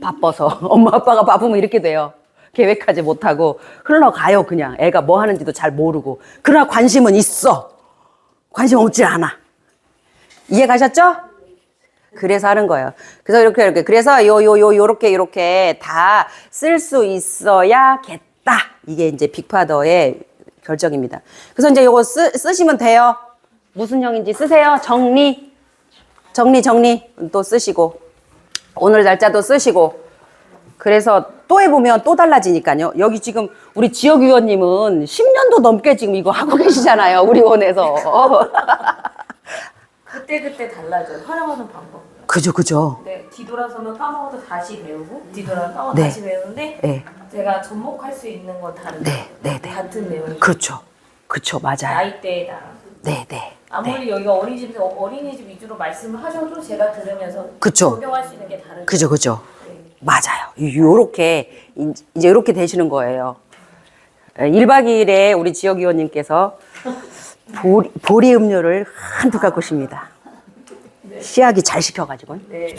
바빠서. 엄마 아빠가 바쁘면 이렇게 돼요. 계획하지 못하고 흘러가요. 그냥 애가 뭐 하는지도 잘 모르고. 그러나 관심은 있어. 관심 없지 않아. 이해 가셨죠? 그래서 하는 거예요. 그래서 이렇게 그래서 요렇게 다 쓸 수 있어야겠다. 이게 이제 빅파더의 결정입니다. 그래서 이제 요거 쓰시면 돼요. 무슨 형인지 쓰세요. 정리 또 쓰시고 오늘 날짜도 쓰시고. 그래서 또 해보면 또 달라지니까요. 여기 지금 우리 지역위원님은 10년도 넘게 지금 이거 하고 계시잖아요. 우리 원에서. 그때 달라져요. 활용하는 방법. 그죠. 네, 뒤돌아서면 까먹어도 다시 배우고 뒤돌아서 까먹어도 네. 다시 배우는데 네. 제가 접목할 수 있는 건 다른데 네. 같은 내용. 그렇죠. 맞아요. 나이대에 따라. 네. 아무리 여기가 어린이집 위주로 말씀을 하셔도 제가 들으면서 그쵸. 적용할 수 있는 게 다르죠. 그죠. 네. 맞아요. 요렇게 이제 요렇게 되시는 거예요. 1박 2일에 우리 지역위원님께서 보리 음료를 한두 갖고 오십니다. 씨앗이 잘 시켜가지고. 네.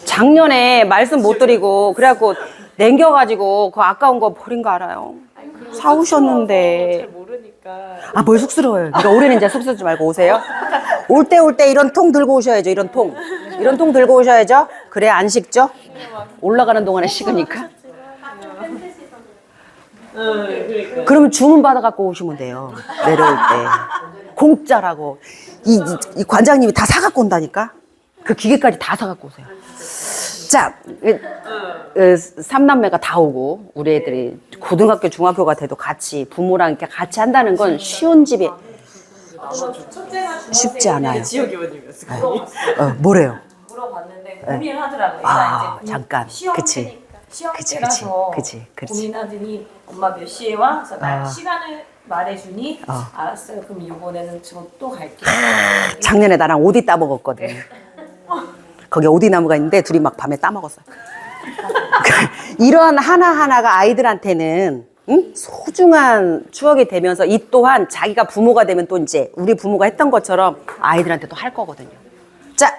작년에 말씀 못 드리고 그래갖고 남겨가지고 그 아까운 거 버린 거 알아요. 사오셨는데. 아, 뭘 쑥스러워요. 그러니까 올해는 이제 쑥스러우지 말고 오세요. 올 때 이런 통 들고 오셔야죠. 이런 통 들고 오셔야죠. 그래야 안 식죠. 올라가는 동안에 식으니까. 그러면 주문 받아 갖고 오시면 돼요. 내려올 때 공짜라고. 이 관장님이 다 사갖고 온다니까. 그 기계까지 다 사갖고 오세요. 자, 삼남매가 다 오고 우리 애들이 고등학교, 중학교가 돼도 같이 부모랑 이렇게 같이 한다는 건 쉬운 집이 쉽지 않아요. 뭐래요? 물어봤는데 고민하더라고요. 아, 이제 잠깐. 시험 그치. 때니까 시험 때라서 그치. 고민하더니 엄마 몇 시에 와? 그래서 나 아. 시간을 말해주니 알았어요. 그럼 이번에는 저 또 갈게요. 작년에 나랑 오디 따먹었거든. 거기 오디 나무가 있는데 둘이 막 밤에 따먹었어요. 이런 하나하나가 아이들한테는 소중한 추억이 되면서 이 또한 자기가 부모가 되면 또 이제 우리 부모가 했던 것처럼 아이들한테도 할 거거든요. 자,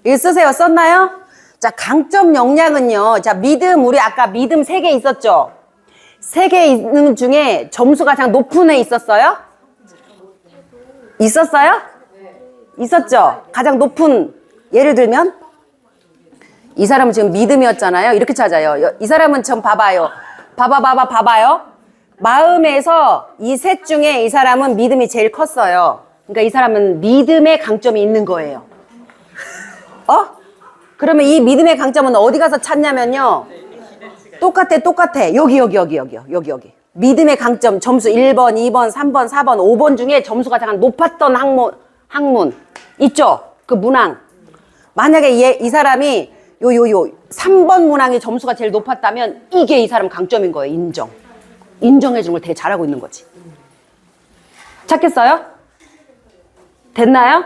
이거 쓰세요. 썼나요? 자, 강점 역량은요. 자, 믿음, 우리 아까 믿음 3개 있었죠? 3개 있는 중에 점수가 가장 높은 애 있었어요? 있었어요? 있었죠? 가장 높은, 예를 들면? 이 사람은 지금 믿음이었잖아요. 이렇게 찾아요. 이 사람은 좀 봐봐요. 봐봐요. 마음에서 이 셋 중에 이 사람은 믿음이 제일 컸어요. 그러니까 이 사람은 믿음의 강점이 있는 거예요. 그러면 이 믿음의 강점은 어디 가서 찾냐면요. 똑같아. 여기. 믿음의 강점 점수 1번, 2번, 3번, 4번, 5번 중에 점수가 가장 높았던 학문 있죠? 그 문항. 만약에 이 사람이 요 3번 문항의 점수가 제일 높았다면 이게 이 사람 강점인 거예요. 인정해 주는 걸 되게 잘하고 있는 거지. 찾겠어요? 됐나요?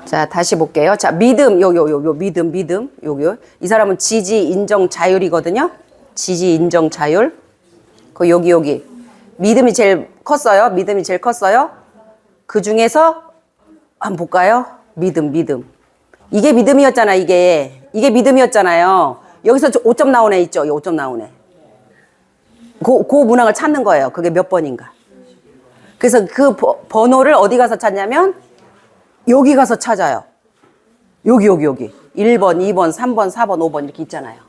자, 다시 볼게요. 자, 믿음, 믿음, 여기. 이 사람은 지지, 인정, 자율이거든요. 지지, 인정, 자율. 여기. 믿음이 제일 컸어요. 그 중에서 한번 볼까요? 믿음. 이게 믿음이었잖아, 이게 믿음이었잖아요. 여기서 5점 나온 애 있죠? 5점 나온 애. 그 문항을 찾는 거예요. 그게 몇 번인가. 그래서 그 번호를 어디 가서 찾냐면 여기 가서 찾아요. 여기. 1번, 2번, 3번, 4번, 5번 이렇게 있잖아요.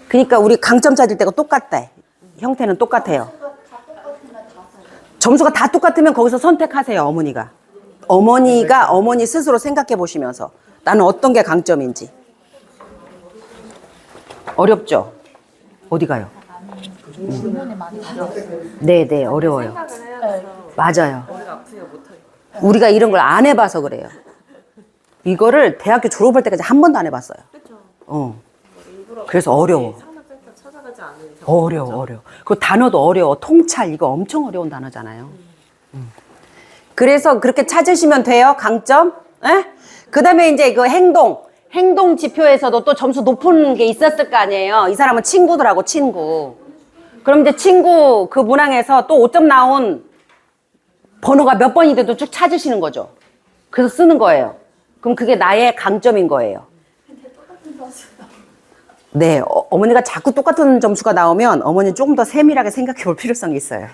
그러니까 우리 강점 찾을 때가 똑같다. 형태는 똑같아요. 점수가 다 똑같으면 거기서 선택하세요, 어머니가. 어머니 스스로 생각해 보시면서 나는 어떤 게 강점인지. 어렵죠? 어디 가요? 네, 어려워요. 맞아요. 우리가 이런 걸 안 해봐서 그래요. 이거를 대학교 졸업할 때까지 한 번도 안 해봤어요. 그래서 어려워. 어려워. 그 단어도 어려워. 통찰 이거 엄청 어려운 단어잖아요. 그래서 그렇게 찾으시면 돼요. 강점. 그 다음에 이제 그 행동 지표에서도 또 점수 높은 게 있었을 거 아니에요. 이 사람은 친구들하고 친구. 그럼 이제 친구 그 문항에서 또 5점 나온 번호가 몇 번이돼도 쭉 찾으시는 거죠. 그래서 쓰는 거예요. 그럼 그게 나의 강점인 거예요. 네, 어머니가 자꾸 똑같은 점수가 나오면 어머니는 조금 더 세밀하게 생각해 볼 필요성이 있어요.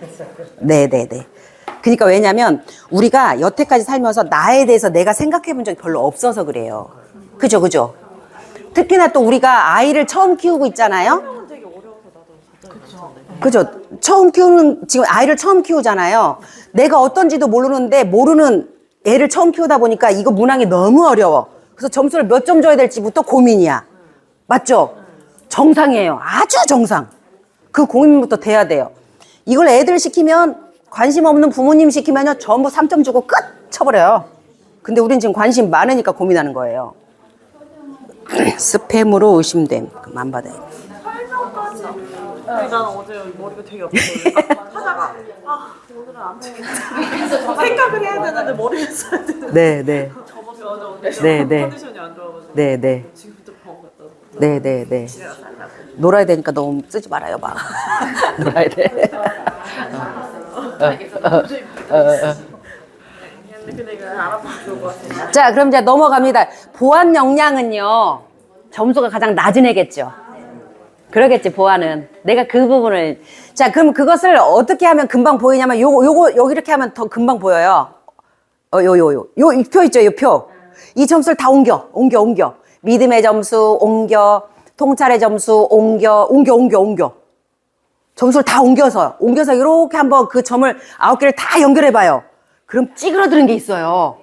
네. 그러니까 왜냐면 우리가 여태까지 살면서 나에 대해서 내가 생각해 본 적이 별로 없어서 그래요. 그죠? 특히나 또 우리가 아이를 처음 키우고 있잖아요. 그죠? 지금 아이를 처음 키우잖아요. 내가 어떤지도 모르는 애를 처음 키우다 보니까 이거 문항이 너무 어려워. 그래서 점수를 몇 점 줘야 될지부터 고민이야. 맞죠? 정상이에요. 아주 정상. 그 고민부터 돼야 돼요. 이걸 애들 시키면 관심 없는 부모님 시키면요 전부 3점 주고 끝 쳐버려요. 근데 우린 지금 관심 많으니까 고민하는 거예요. 스팸으로 의심됨. 그럼 안 받아요. 나는 어제 머리가 되게 아팠거든요. 하다가 오늘은 안 되겠다. 생각을 해야 되는데 머리를 써야 되는데. 네. 접었어요. 컨디션이 안 좋아가지고. 네. 지금부터 병원 갔다 왔어요. 네. 놀아야 되니까 너무 쓰지 말아요, 막. 놀아야 돼. 근데 이거 알아보면 좋을 것 같아요. 자, 그럼 이제 넘어갑니다. 보안 역량은요, 점수가 가장 낮은 애겠죠. 그러겠지, 보안은. 내가 그 부분을. 자, 그럼 그것을 어떻게 하면 금방 보이냐면, 요거 이렇게 하면 더 금방 보여요. 이 표 있죠, 이 표. 이 점수를 다 옮겨. 믿음의 점수, 옮겨. 통찰의 점수, 옮겨. 점수를 다 옮겨서 이렇게 한번 그 점을 9개를 다 연결해봐요. 그럼 찌그러드는 게 있어요.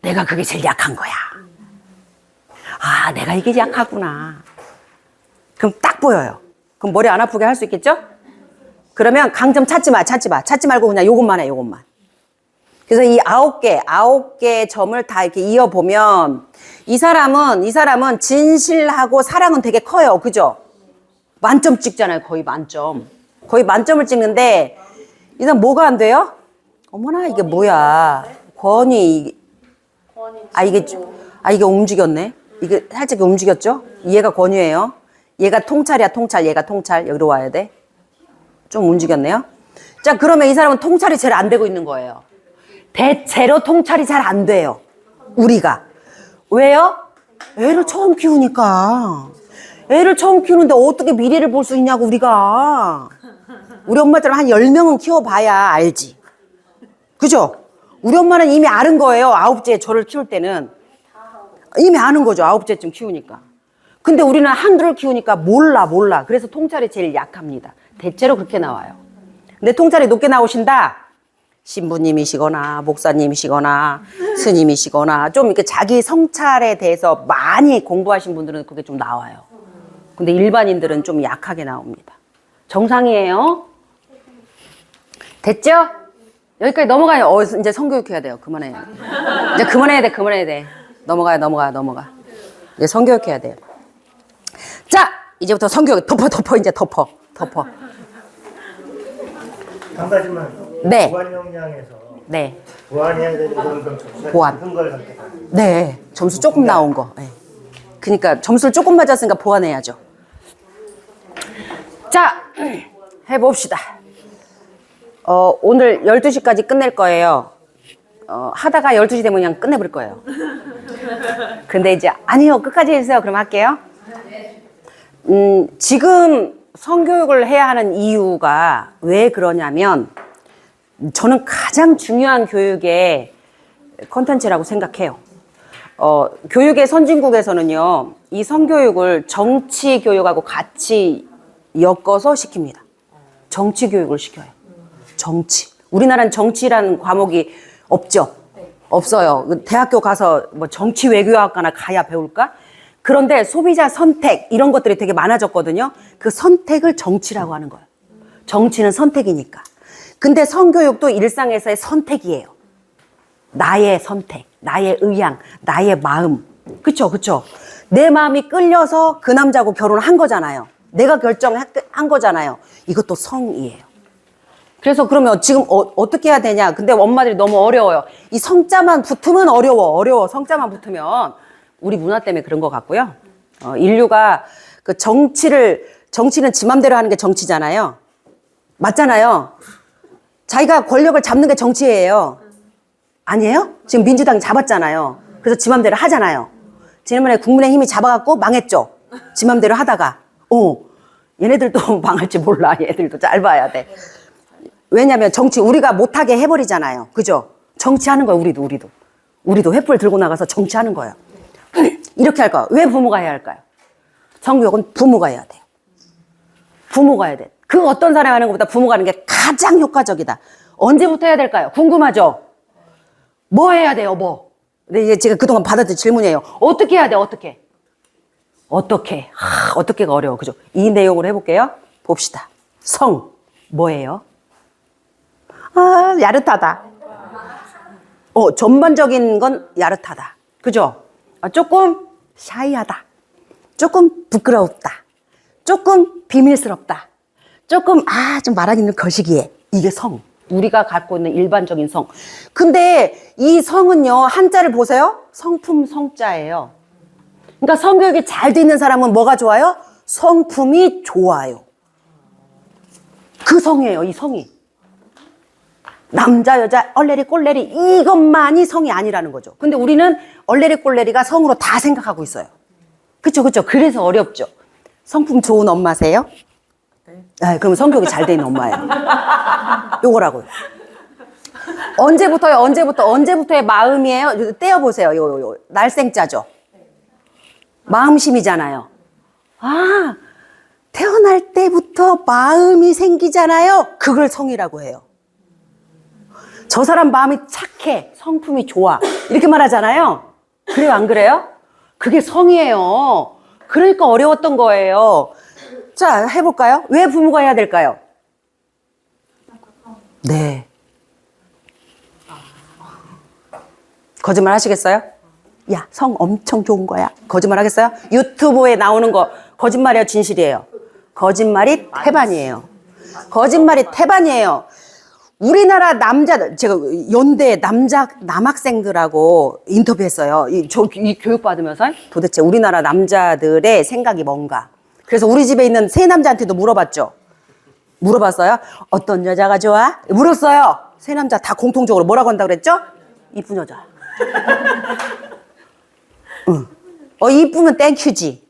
내가 그게 제일 약한 거야. 아, 내가 이게 약하구나. 그럼 딱 보여요. 그럼 머리 안 아프게 할 수 있겠죠? 그러면 강점 찾지 말고 그냥 요것만 해, 요것만. 그래서 이 9개 점을 다 이렇게 이어보면 이 사람은 진실하고 사랑은 되게 커요. 그죠? 만점 찍잖아요. 거의 만점. 거의 만점을 찍는데 이 사람 뭐가 안 돼요? 어머나, 이게 뭐야. 권위. 이게 움직였네. 이게 살짝 움직였죠? 얘가 권위예요. 얘가 통찰이야, 통찰. 얘가 통찰. 여기로 와야 돼. 좀 움직였네요. 자, 그러면 이 사람은 통찰이 제일 안 되고 있는 거예요. 대체로 통찰이 잘 안 돼요. 우리가. 왜요? 애를 처음 키우니까. 애를 처음 키우는데 어떻게 미래를 볼 수 있냐고, 우리가. 우리 엄마처럼 한 10명은 키워봐야 알지. 그죠? 우리 엄마는 이미 아는 거예요. 9째 저를 키울 때는. 이미 아는 거죠. 9째쯤 키우니까. 근데 우리는 한둘을 키우니까 몰라. 그래서 통찰이 제일 약합니다. 대체로 그렇게 나와요. 근데 통찰이 높게 나오신다? 신부님이시거나 목사님이시거나 스님이시거나 좀 이렇게 자기 성찰에 대해서 많이 공부하신 분들은 그게 좀 나와요. 근데 일반인들은 좀 약하게 나옵니다. 정상이에요. 됐죠? 여기까지 넘어가요. 이제 성교육해야 돼요. 그만해요. 이제 그만해야 돼. 넘어가. 이제 성교육해야 돼요. 자, 이제부터 성교육 덮어. 한 가지만. 네. 보안 역량에서 네. 보완해야 되는 그런 점수가 보완. 큰 걸 선택하는. 네. 점수 조금 나온 거. 네. 그러니까 점수를 조금 맞았으니까 보완해야죠. 자, 해봅시다. 오늘 12시까지 끝낼 거예요. 하다가 12시 되면 그냥 끝내버릴 거예요. 근데 이제 아니요, 끝까지 해주세요. 그럼 할게요. 지금 성교육을 해야 하는 이유가 왜 그러냐면 저는 가장 중요한 교육의 콘텐츠라고 생각해요. 교육의 선진국에서는요, 이 성교육을 정치 교육하고 같이 엮어서 시킵니다. 정치 교육을 시켜요. 정치. 우리나라는 정치라는 과목이 없죠. 없어요. 대학교 가서 뭐 정치 외교학과나 가야 배울까? 그런데 소비자 선택 이런 것들이 되게 많아졌거든요. 그 선택을 정치라고 하는 거예요. 정치는 선택이니까. 근데 성교육도 일상에서의 선택이에요. 나의 선택, 나의 의향, 나의 마음. 그쵸? 내 마음이 끌려서 그 남자하고 결혼한 거잖아요. 내가 결정한 거잖아요. 이것도 성이에요. 그래서 그러면 지금 어떻게 해야 되냐? 근데 엄마들이 너무 어려워요. 이 성자만 붙으면 어려워. 성자만 붙으면. 우리 문화 때문에 그런 것 같고요. 인류가 그 정치는 지 맘대로 하는 게 정치잖아요. 맞잖아요. 자기가 권력을 잡는 게 정치예요. 아니에요? 지금 민주당이 잡았잖아요. 그래서 지 맘대로 하잖아요. 지난번에 국민의힘이 잡아갖고 망했죠. 지 맘대로 하다가. 얘네들도 망할지 몰라. 얘들도 짧아야 돼. 왜냐면 정치 우리가 못하게 해버리잖아요. 그죠? 정치하는 거예요. 우리도 횃불 들고 나가서 정치하는 거예요. 이렇게 할 거야. 왜 부모가 해야 할까요? 성교육은 부모가 해야 돼요. 부모가 해야 돼. 그 어떤 사람이 하는 것보다 부모가 하는 게 가장 효과적이다. 언제부터 해야 될까요? 궁금하죠? 뭐 해야 돼요? 근데 이게 제가 그동안 받았던 질문이에요. 어떻게 해야 돼? 어떻게가 어려워. 그죠? 이 내용으로 해볼게요. 봅시다. 성 뭐예요? 야릇하다. 전반적인 건 야릇하다. 그죠? 조금 샤이하다. 조금 부끄럽다. 조금 비밀스럽다. 조금 좀 말하기는 거시기해. 이게 성. 우리가 갖고 있는 일반적인 성. 근데 이 성은요, 한자를 보세요. 성품 성자예요. 그러니까 성교육이 잘 돼 있는 사람은 뭐가 좋아요? 성품이 좋아요. 그 성이에요, 이 성이. 남자, 여자, 얼레리, 꼴레리 이것만이 성이 아니라는 거죠. 근데 우리는 얼레리, 꼴레리가 성으로 다 생각하고 있어요. 그쵸. 그래서 어렵죠. 성품 좋은 엄마세요? 네. 그럼 성격이 잘 돼 있는 엄마예요. 요거라고요. 언제부터의 마음이에요? 떼어보세요. 요 날생자죠. 마음심이잖아요. 태어날 때부터 마음이 생기잖아요. 그걸 성이라고 해요. 저 사람 마음이 착해. 성품이 좋아. 이렇게 말하잖아요. 그래요, 안 그래요? 그게 성이에요. 그러니까 어려웠던 거예요. 자, 해볼까요? 왜 부모가 해야 될까요? 네. 거짓말 하시겠어요? 야, 성 엄청 좋은 거야. 거짓말 하겠어요? 유튜브에 나오는 거 거짓말이에요, 진실이에요? 거짓말이 태반이에요. 거짓말이 태반이에요. 우리나라 남자들, 제가 연대 남학생들하고 인터뷰했어요. 이 교육 받으면서 도대체 우리나라 남자들의 생각이 뭔가. 그래서 우리 집에 있는 세 남자한테도 물어봤죠. 물어봤어요. 어떤 여자가 좋아? 물었어요. 세 남자 다 공통적으로 뭐라고 한다고 그랬죠? 이쁜 여자. 응. 이쁘면 땡큐지.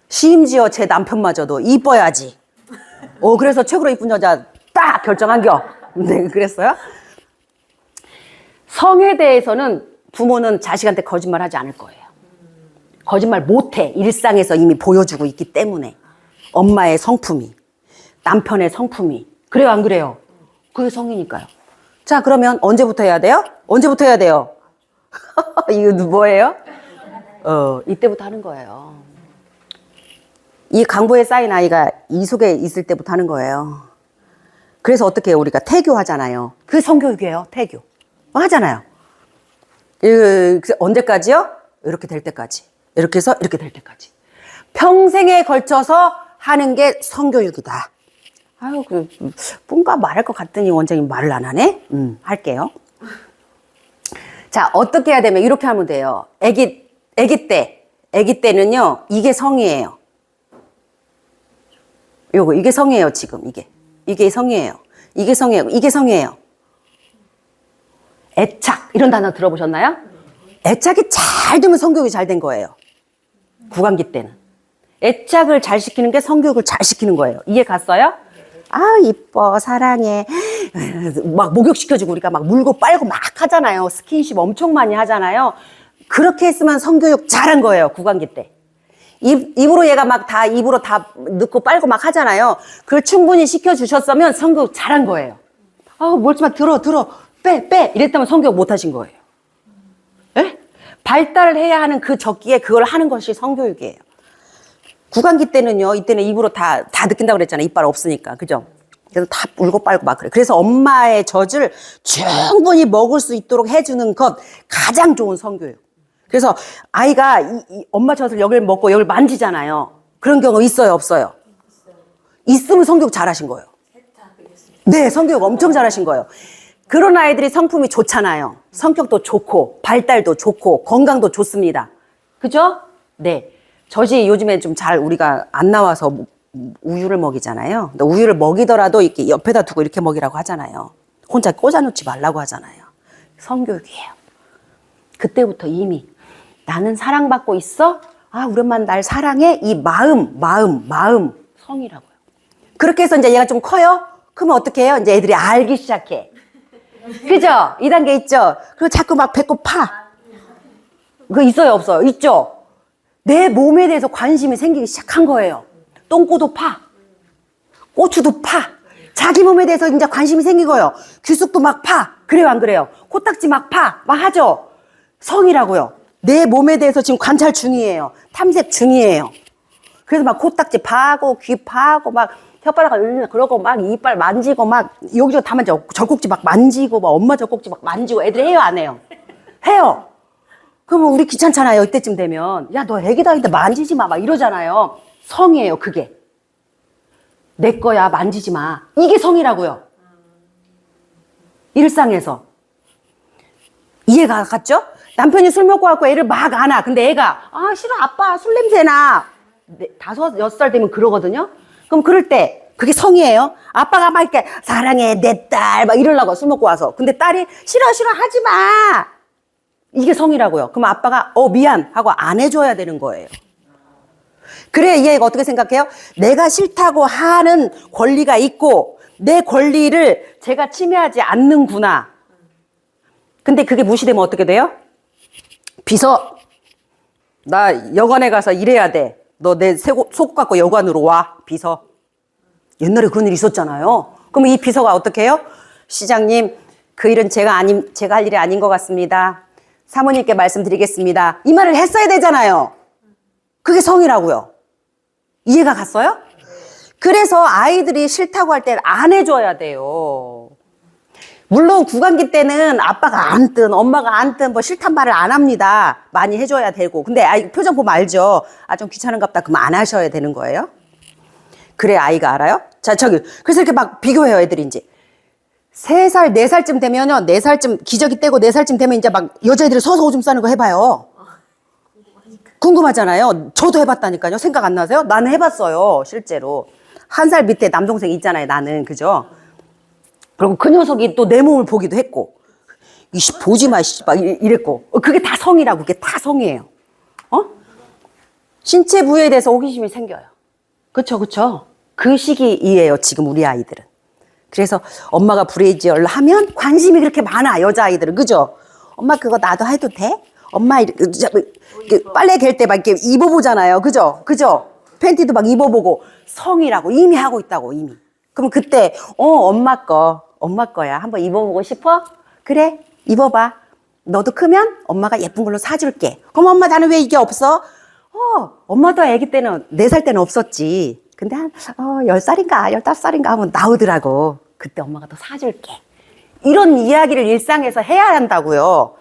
심지어 제 남편마저도 이뻐야지. 그래서 최고로 이쁜 여자 딱 결정한겨. 네, 그랬어요. 성에 대해서는 부모는 자식한테 거짓말하지 않을 거예요. 거짓말 못해. 일상에서 이미 보여주고 있기 때문에. 엄마의 성품이, 남편의 성품이. 그래요, 안 그래요? 그게 성이니까요. 자, 그러면 언제부터 해야 돼요? 언제부터 해야 돼요? 이거 뭐예요? 이때부터 하는 거예요. 이 강보에 쌓인 아이가 이 속에 있을 때부터 하는 거예요. 그래서 어떻게 해요? 우리가 태교 하잖아요. 그게 성교육이에요. 태교. 하잖아요. 언제까지요? 이렇게 될 때까지. 이렇게 해서 이렇게 될 때까지. 평생에 걸쳐서 하는 게 성교육이다. 아유, 뭔가 말할 것 같더니 원장님 말을 안 하네? 할게요. 자, 어떻게 해야 되면 이렇게 하면 돼요. 아기 때는요, 이게 성이에요. 이게 성이에요, 지금, 이게 성이에요. 이게 성이에요. 이게 성이에요. 애착, 이런 단어 들어보셨나요? 애착이 잘 되면 성교육이 잘 된 거예요. 구강기 때는. 애착을 잘 시키는 게 성교육을 잘 시키는 거예요. 이해 갔어요? 아, 이뻐, 사랑해. 막 목욕시켜주고 우리가 막 물고 빨고 막 하잖아요. 스킨십 엄청 많이 하잖아요. 그렇게 했으면 성교육 잘한 거예요, 구강기 때. 입으로 얘가 막 다 입으로 다 넣고 빨고 막 하잖아요. 그걸 충분히 시켜주셨으면 성교육 잘한 거예요. 멀지마, 들어, 빼. 이랬다면 성교육 못 하신 거예요. 에? 발달을 해야 하는 그 적기에 그걸 하는 것이 성교육이에요. 구강기 때는요, 이때는 입으로 다 느낀다고 그랬잖아요. 이빨 없으니까. 그죠? 그래서 다 울고 빨고 막 그래. 그래서 엄마의 젖을 충분히 먹을 수 있도록 해주는 것 가장 좋은 성교육. 그래서 아이가 엄마 젖을 여기를 먹고 여기를 만지잖아요. 그런 경우 있어요, 없어요? 있으면 성교육 잘하신 거예요. 네, 성교육 엄청 잘하신 거예요. 그런 아이들이 성품이 좋잖아요. 성격도 좋고 발달도 좋고 건강도 좋습니다. 그죠? 네. 젖이 요즘에 좀 잘 우리가 안 나와서 우유를 먹이잖아요. 근데 우유를 먹이더라도 이렇게 옆에다 두고 이렇게 먹이라고 하잖아요. 혼자 꽂아놓지 말라고 하잖아요. 성교육이에요. 그때부터 이미 나는 사랑받고 있어? 우리 엄마 날 사랑해? 이 마음 성이라고요. 그렇게 해서 이제 얘가 좀 커요? 그러면 어떻게 해요? 이제 애들이 알기 시작해. 그죠? 2단계 있죠? 그리고 자꾸 막 배꼽 파. 그거 있어요, 없어요? 있죠? 내 몸에 대해서 관심이 생기기 시작한 거예요. 똥꼬도 파. 고추도 파. 자기 몸에 대해서 이제 관심이 생기고요. 귀숙도 막 파. 그래요, 안 그래요? 코딱지 막 파. 막 하죠? 성이라고요. 내 몸에 대해서 지금 관찰 중이에요. 탐색 중이에요. 그래서 막 코딱지 파고, 귀 파고, 막 혓바닥 그러고 막 이빨 만지고 막 여기저기 다 만져. 젖꼭지 막 만지고, 막 엄마 젖꼭지 막 만지고. 애들 해요, 안 해요? 해요. 그러면 우리 귀찮잖아요. 이때쯤 되면. 야, 너 애기다 했는데 만지지 마. 막 이러잖아요. 성이에요, 그게. 내 거야, 만지지 마. 이게 성이라고요. 일상에서. 이해가 갔죠? 남편이 술 먹고 갖고 애를 막 안아. 근데 애가, 싫어, 아빠, 술 냄새나. 5, 6살 되면 그러거든요? 그럼 그럴 때, 그게 성이에요. 아빠가 막 이렇게, 사랑해, 내 딸, 막 이러려고 술 먹고 와서. 근데 딸이, 싫어, 하지 마. 이게 성이라고요. 그럼 아빠가 미안 하고 안 해줘야 되는 거예요. 그래, 이 애가 어떻게 생각해요? 내가 싫다고 하는 권리가 있고 내 권리를 제가 침해하지 않는구나. 근데 그게 무시되면 어떻게 돼요? 비서, 나 여관에 가서 일해야 돼. 너 내 속옷 갖고 여관으로 와. 비서. 옛날에 그런 일 있었잖아요. 그럼 이 비서가 어떻게 해요? 시장님, 그 일은 제가 할 일이 아닌 것 같습니다. 사모님께 말씀드리겠습니다. 이 말을 했어야 되잖아요. 그게 성이라고요. 이해가 갔어요? 그래서 아이들이 싫다고 할 때는 안 해줘야 돼요. 물론 구강기 때는 아빠가 앉든 엄마가 앉든 뭐 싫단 말을 안 합니다. 많이 해줘야 되고. 근데 아이 표정 보면 알죠? 아, 좀 귀찮은갑다. 그럼 안 하셔야 되는 거예요. 그래 아이가 알아요? 자, 그래서 이렇게 막 비교해요, 애들이 이제. 3살, 4살쯤 되면요. 4살쯤 기저귀 떼고 4살쯤 되면 이제 막 여자애들이 서서 오줌 싸는 거 해봐요. 궁금하잖아요. 저도 해봤다니까요. 생각 안 나세요? 나는 해봤어요, 실제로. 1살 밑에 남동생 있잖아요, 나는. 그죠? 그리고 그 녀석이 또 내 몸을 보기도 했고. 이씨, 보지 마, 씨. 막 이랬고. 그게 다 성이라고. 그게 다 성이에요. 어? 신체 부위에 대해서 호기심이 생겨요. 그쵸, 그쵸? 그 시기이에요, 지금 우리 아이들은. 그래서 엄마가 브레이지얼 하면 관심이 그렇게 많아, 여자아이들은. 그죠? 엄마 그거 나도 해도 돼? 엄마 빨래 갤 때 막 이렇게 입어보잖아요. 그죠? 그죠? 팬티도 막 입어보고 성이라고 이미 하고 있다고, 이미. 그럼 그때 엄마 거야. 한번 입어보고 싶어? 그래, 입어봐. 너도 크면 엄마가 예쁜 걸로 사줄게. 그럼 엄마 나는 왜 이게 없어? 엄마도 아기 때는 4살 때는 없었지. 근데 한 10살인가 15살인가 하면 나오더라고. 그때 엄마가 더 사줄게. 이런 이야기를 일상에서 해야 한다고요.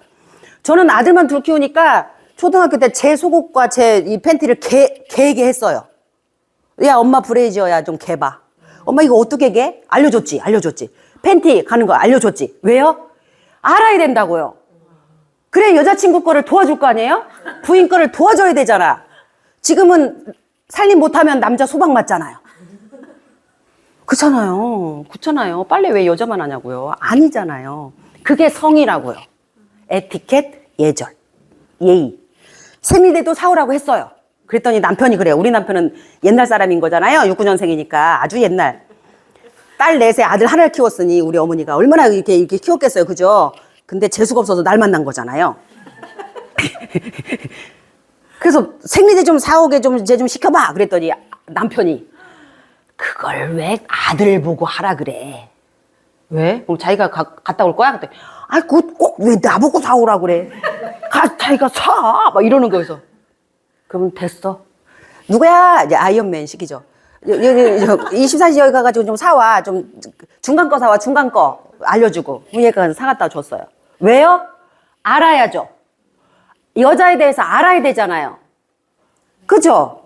저는 아들만 둘 키우니까 초등학교 때 제 속옷과 제 이 팬티를 개게 했어요. 야, 엄마 브레이지어야 좀 개봐. 엄마 이거 어떻게 개? 알려줬지. 팬티 가는 거 알려줬지. 왜요? 알아야 된다고요. 그래 여자친구 거를 도와줄 거 아니에요? 부인 거를 도와줘야 되잖아. 지금은 살림 못하면 남자 소방 맞잖아요. 그렇잖아요. 빨래 왜 여자만 하냐고요. 아니잖아요. 그게 성이라고요. 에티켓, 예절, 예의. 생리대도 사오라고 했어요. 그랬더니 남편이 그래요. 우리 남편은 옛날 사람인 거잖아요. 69년생이니까 아주 옛날. 딸 넷에 아들 하나를 키웠으니 우리 어머니가 얼마나 이렇게 키웠겠어요. 그죠? 근데 재수가 없어서 날 만난 거잖아요. 그래서 생리대 좀 사오게 이제 좀 시켜봐. 그랬더니 남편이 그걸 왜 아들 보고 하라 그래? 왜? 그럼 자기가 갔다 올 거야? 그랬더니 꼭 왜 나보고 사오라 그래? 자기가 사! 막 이러는 거여서. 그러면 됐어. 누구야? 이제 아이언맨 식이죠. 24시 여기 가가지고 좀 사와. 좀 중간 거 사와. 중간 거 알려주고. 얘가 사갔다 줬어요. 왜요? 알아야죠. 여자에 대해서 알아야 되잖아요. 그죠?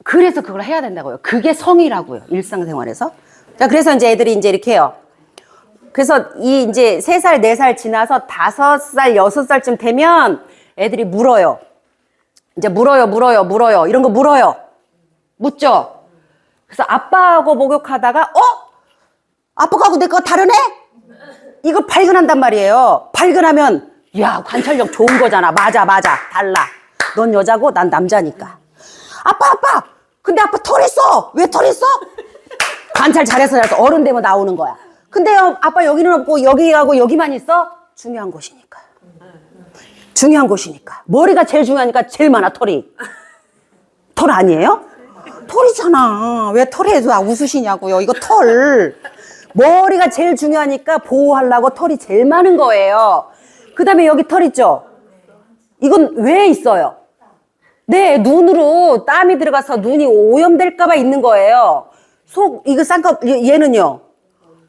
그래서 그걸 해야 된다고요. 그게 성이라고요. 일상생활에서. 자, 그래서 이제 애들이 이제 이렇게 해요. 그래서 이제 3살, 4살 지나서 5살, 6살쯤 되면 애들이 물어요. 이제 물어요. 이런 거 물어요. 묻죠? 그래서 아빠하고 목욕하다가, 아빠하고 내 거 다르네? 이거 발견한단 말이에요. 발견하면, 야, 관찰력 좋은 거잖아. 맞아. 달라. 넌 여자고 난 남자니까. 아빠. 근데 아빠 털 있어. 왜 털 있어? 관찰 잘해서 어른 되면 나오는 거야. 근데요, 아빠 여기는 없고 여기하고 여기만 있어? 중요한 곳이니까. 머리가 제일 중요하니까 제일 많아, 털이. 털 아니에요? 털이잖아. 왜 털에 웃으시냐고요. 이거 털. 머리가 제일 중요하니까 보호하려고 털이 제일 많은 거예요. 그 다음에 여기 털 있죠? 이건 왜 있어요? 네, 눈으로 땀이 들어가서 눈이 오염될까봐 있는 거예요. 이거 얘는요?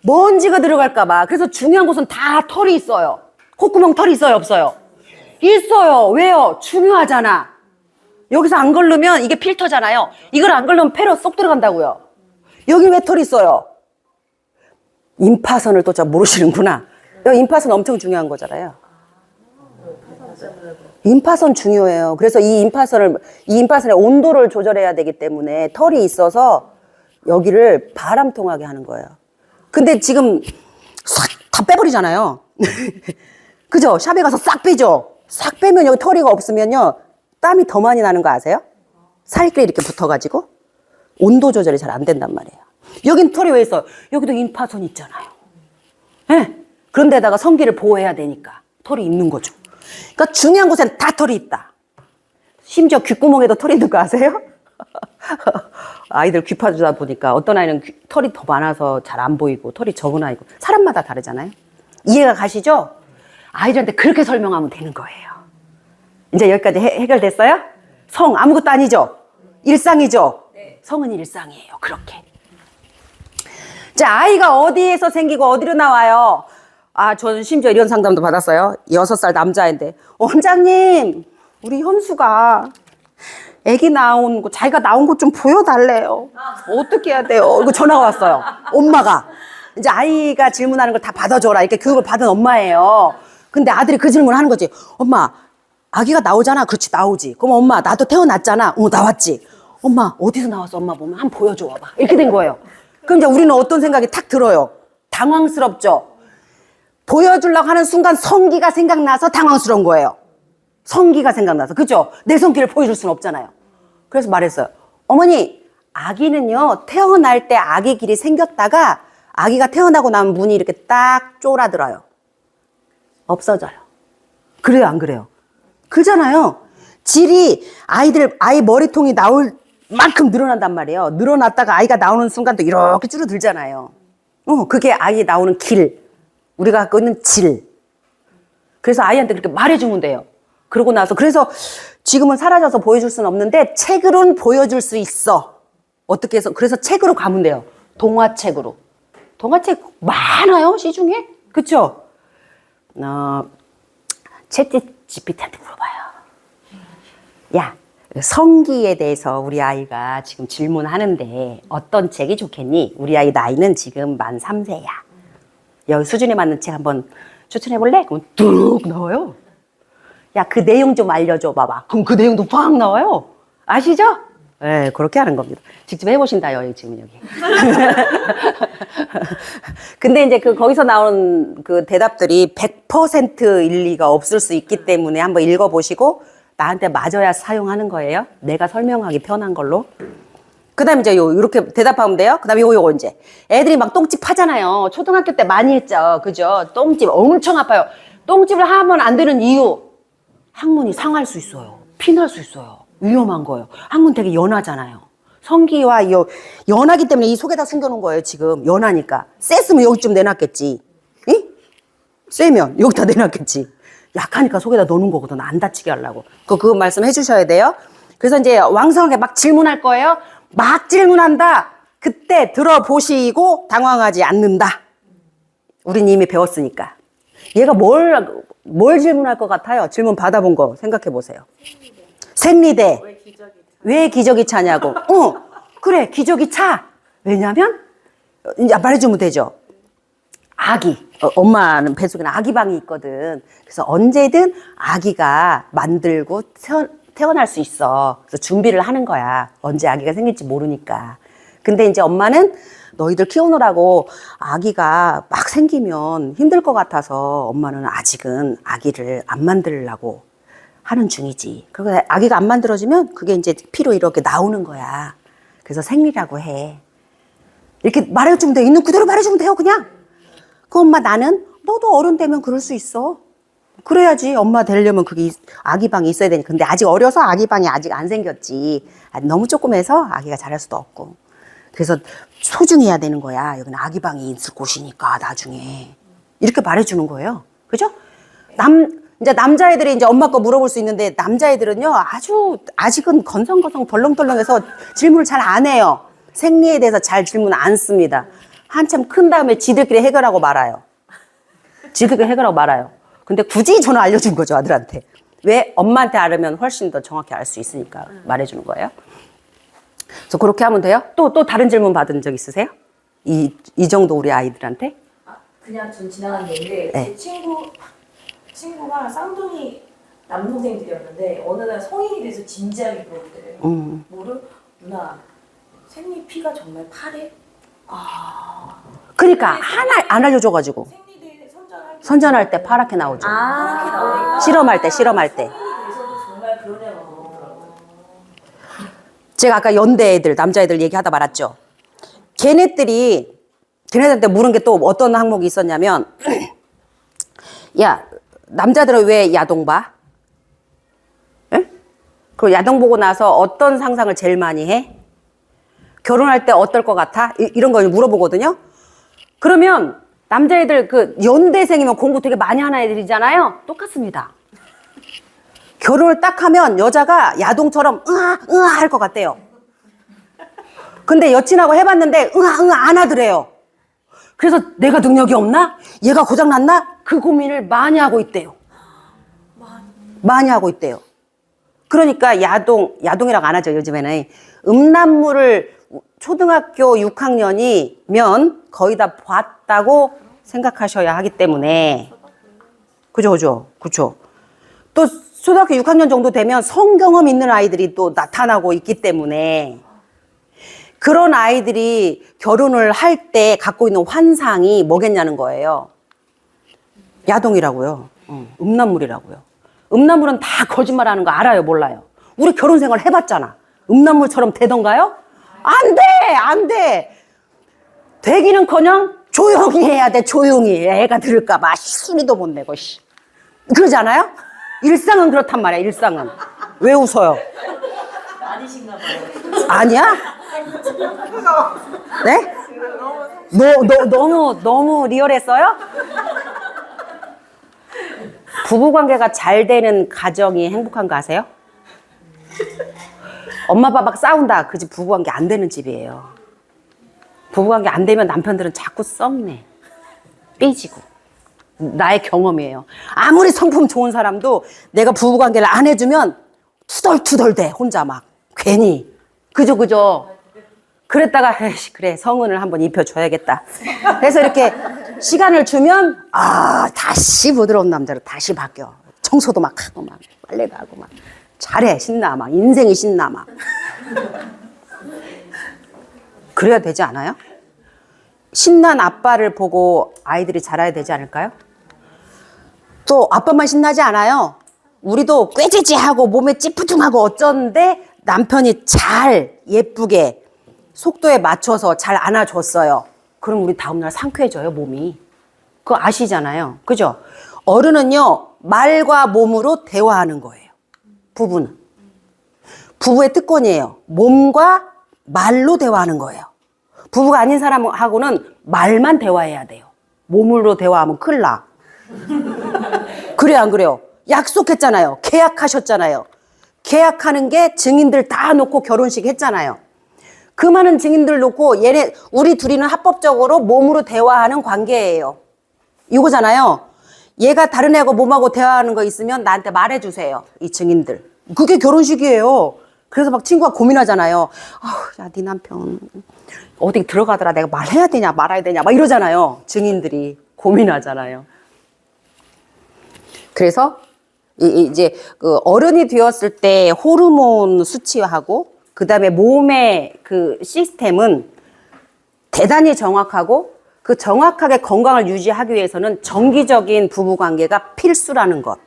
먼지가 들어갈까봐. 그래서 중요한 곳은 다 털이 있어요. 콧구멍 털이 있어요, 없어요? 있어요. 왜요? 중요하잖아. 여기서 안 걸르면 이게 필터잖아요. 이걸 안 걸르면 폐로 쏙 들어간다고요. 여기 왜 털이 있어요? 임파선을 또 잘 모르시는구나. 여기 임파선 엄청 중요한 거잖아요. 임파선 중요해요. 그래서 이 임파선의 온도를 조절해야 되기 때문에 털이 있어서 여기를 바람 통하게 하는 거예요. 근데 지금 싹 다 빼버리잖아요. 그죠? 샵에 가서 싹 빼죠? 싹 빼면 여기 털이가 없으면요. 땀이 더 많이 나는 거 아세요? 살끼리 이렇게 붙어가지고 온도 조절이 잘 안 된단 말이에요. 여긴 털이 왜 있어요? 여기도 임파선 있잖아요. 네? 그런데다가 성기를 보호해야 되니까 털이 있는 거죠. 그러니까 중요한 곳에는 다 털이 있다. 심지어 귓구멍에도 털이 있는 거 아세요? 아이들 귀 파주다 보니까 어떤 아이는 털이 더 많아서 잘 안 보이고 털이 적은 아이고 사람마다 다르잖아요. 이해가 가시죠? 아이들한테 그렇게 설명하면 되는 거예요. 이제 여기까지 해결됐어요? 성 아무것도 아니죠? 일상이죠? 성은 일상이에요. 그렇게. 자, 아이가 어디에서 생기고 어디로 나와요? 아, 저는 심지어 이런 상담도 받았어요. 6살 남자인데, 원장님, 우리 현수가 애기 나온 거, 자기가 나온 거 좀 보여달래요. 어떻게 해야 돼요? 이거 전화가 왔어요. 엄마가. 이제 아이가 질문하는 걸 다 받아줘라. 이렇게 교육을 받은 엄마예요. 근데 아들이 그 질문을 하는 거지. 엄마, 아기가 나오잖아. 그렇지, 나오지. 그럼 엄마, 나도 태어났잖아. 나왔지. 엄마, 어디서 나왔어? 엄마 보면 한번 보여줘 봐봐. 이렇게 된 거예요. 그럼 이제 우리는 어떤 생각이 탁 들어요? 당황스럽죠? 보여주려고 하는 순간 성기가 생각나서 당황스러운 거예요. 성기가 생각나서. 그죠? 내 성기를 보여줄 수는 없잖아요. 그래서 말했어요. 어머니, 아기는요, 태어날 때 아기 길이 생겼다가 아기가 태어나고 나면 문이 이렇게 딱 쪼라들어요. 없어져요. 그래요, 안 그래요? 그러잖아요. 질이 아이 머리통이 나올 만큼 늘어난단 말이에요. 늘어났다가 아이가 나오는 순간도 이렇게 줄어들잖아요. 그게 아이 나오는 길. 우리가 갖고 있는 질. 그래서 아이한테 그렇게 말해주면 돼요. 그러고 나서, 그래서 지금은 사라져서 보여줄 수는 없는데 책으로는 보여줄 수 있어. 어떻게 해서? 그래서 책으로 가면 돼요. 동화책으로. 동화책 많아요, 시중에. 그쵸? 챗GPT한테 물어봐요. 야, 성기에 대해서 우리 아이가 지금 질문하는데 어떤 책이 좋겠니? 우리 아이 나이는 지금 만 3세야. 여기 수준에 맞는 책 한번 추천해 볼래? 그럼 뚝 나와요. 야, 그 내용 좀 알려줘 봐봐. 그럼 그 내용도 팍 나와요. 아시죠? 네, 그렇게 하는 겁니다. 직접 해보신다요, 지금 여기. 근데 이제 거기서 나오는 그 대답들이 100% 일리가 없을 수 있기 때문에 한번 읽어보시고 나한테 맞아야 사용하는 거예요. 내가 설명하기 편한 걸로. 그 다음에 이제 요렇게 대답하면 돼요. 그 다음에 요거 이제. 애들이 막 똥집 하잖아요. 초등학교 때 많이 했죠. 그죠? 똥집 엄청 아파요. 똥집을 하면 안 되는 이유. 항문이 상할 수 있어요. 피날 수 있어요. 위험한 거예요. 항문 되게 연하잖아요. 성기와 연하기 때문에 이 속에다 숨겨놓은 거예요, 지금. 연하니까. 셌으면 여기쯤 내놨겠지. 응? 세면 여기다 내놨겠지. 약하니까 속에다 넣는 거거든. 안 다치게 하려고. 그거 말씀해 주셔야 돼요. 그래서 이제 왕성하게 막 질문할 거예요. 막 질문한다. 그때 들어보시고 당황하지 않는다. 우린 이미 배웠으니까. 얘가 뭘 질문할 것 같아요? 질문 받아본 거 생각해 보세요. 생리대. 왜 기저귀 차냐고. 그래, 기저귀 차. 왜냐면, 이제 말해주면 되죠. 아기. 엄마는 뱃속에는 아기방이 있거든. 그래서 언제든 아기가 만들고 태어날 수 있어. 그래서 준비를 하는 거야. 언제 아기가 생길지 모르니까. 근데 이제 엄마는 너희들 키우느라고 아기가 막 생기면 힘들 것 같아서 엄마는 아직은 아기를 안 만들려고 하는 중이지. 그리고 아기가 안 만들어지면 그게 이제 피로 이렇게 나오는 거야. 그래서 생리라고 해. 이렇게 말해주면 돼요. 있는 그대로 말해주면 돼요, 그냥. 그 엄마 나는 너도 어른 되면 그럴 수 있어. 그래야지 엄마 되려면 그게 아기방이 있어야 되니까. 근데 아직 어려서 아기방이 아직 안 생겼지. 너무 조그매서 아기가 자랄 수도 없고. 그래서 소중히 해야 되는 거야. 여기는 아기방이 있을 곳이니까 나중에. 이렇게 말해주는 거예요. 그죠? 이제 남자애들이 이제 엄마 거 물어볼 수 있는데 남자애들은요 아직은 건성건성 덜렁덜렁해서 질문을 잘 안 해요. 생리에 대해서 잘 질문 안 씁니다. 한참 큰 다음에 지들끼리 해결하고 말아요. 지들끼리 해결하고 말아요. 근데 굳이 저는 알려준 거죠, 아들한테. 왜? 엄마한테 알으면 훨씬 더 정확히 알 수 있으니까 말해주는 거예요. 그래서 그렇게 하면 돼요. 또 다른 질문 받은 적 있으세요? 이 정도 우리 아이들한테? 그냥 전 지나간 얘기인데 네. 제 친구가 쌍둥이 남동생들이었는데 어느 날 성인이 돼서 진지하게 물어보더래요. 뭐를? 누나, 생리피가 정말 파래? 그러니까 하나 안 알려줘가지고 생리대 선전할 때 파랗게 나오죠. 파랗게 나오니까 실험할 때 성인이 돼서도 정말 그러냐고 물어보더라고요. 제가 아까 연대 애들, 남자애들 얘기하다 말았죠. 걔네들한테 물은 게 또 어떤 항목이 있었냐면, 야, 남자들은 왜 야동 봐? 응? 그리고 야동 보고 나서 어떤 상상을 제일 많이 해? 결혼할 때 어떨 것 같아? 이런 걸 물어보거든요. 그러면 남자애들 그 연대생이면 공부 되게 많이 하는 애들이잖아요. 똑같습니다. 결혼을 딱 하면 여자가 야동처럼 응아 응아 할 것 같대요. 근데 여친하고 해봤는데 응아 응아 안 하더래요. 그래서 내가 능력이 없나? 얘가 고장났나? 그 고민을 많이 하고 있대요. 많이 하고 있대요. 그러니까 야동이라고 안 하죠, 요즘에는. 음란물을 초등학교 6학년이면 거의 다 봤다고 생각하셔야 하기 때문에. 그죠. 또 초등학교 6학년 정도 되면 성경험 있는 아이들이 또 나타나고 있기 때문에 그런 아이들이 결혼을 할 때 갖고 있는 환상이 뭐겠냐는 거예요. 야동이라고요. 음란물이라고요. 음란물은 다 거짓말하는 거 알아요, 몰라요? 우리 결혼 생활 해봤잖아. 음란물처럼 되던가요? 안 돼. 되기는커녕 조용히 해야 돼, 조용히. 애가 들을까 봐 순위도 못 내고. 그러지 않아요? 일상은 그렇단 말이야, 일상은. 왜 웃어요? 아니신가 봐요. 아니야? 네? 너무 리얼했어요? 부부관계가 잘 되는 가정이 행복한 거 아세요? 엄마 아빠 막 싸운다. 그 집 부부관계 안 되는 집이에요. 부부관계 안 되면 남편들은 자꾸 썩내. 삐지고. 나의 경험이에요. 아무리 성품 좋은 사람도 내가 부부관계를 안 해주면 투덜투덜 대. 혼자 막 괜히. 그죠. 그랬다가 에이씨, 그래 성은을 한번 입혀줘야겠다. 그래서 이렇게 시간을 주면 다시 부드러운 남자로 다시 바뀌어. 청소도 막 하고 막 빨래도 하고 막 잘해. 신나 막 인생이 신나 막. 그래야 되지 않아요? 신난 아빠를 보고 아이들이 자라야 되지 않을까요? 또 아빠만 신나지 않아요. 우리도 꾀지지하고 몸에 찌푸둥하고 어쩐데 남편이 잘 예쁘게 속도에 맞춰서 잘 안아줬어요. 그럼 우리 다음날 상쾌해져요, 몸이. 그거 아시잖아요. 그죠? 어른은요, 말과 몸으로 대화하는 거예요. 부부는. 부부의 특권이에요. 몸과 말로 대화하는 거예요. 부부가 아닌 사람하고는 말만 대화해야 돼요. 몸으로 대화하면 큰일 나. 그래요, 안 그래요? 약속했잖아요. 계약하셨잖아요. 계약하는 게 증인들 다 놓고 결혼식 했잖아요. 그 많은 증인들 놓고 우리 둘이는 합법적으로 몸으로 대화하는 관계예요. 이거잖아요. 얘가 다른 애하고 몸하고 대화하는 거 있으면 나한테 말해주세요. 이 증인들. 그게 결혼식이에요. 그래서 막 친구가 고민하잖아요. 야, 네 남편 어디 들어가더라. 내가 말해야 되냐 말아야 되냐 막 이러잖아요. 증인들이 고민하잖아요. 그래서 이제 그 어른이 되었을 때 호르몬 수치하고 그 다음에 몸의 그 시스템은 대단히 정확하고 그 정확하게 건강을 유지하기 위해서는 정기적인 부부관계가 필수라는 것.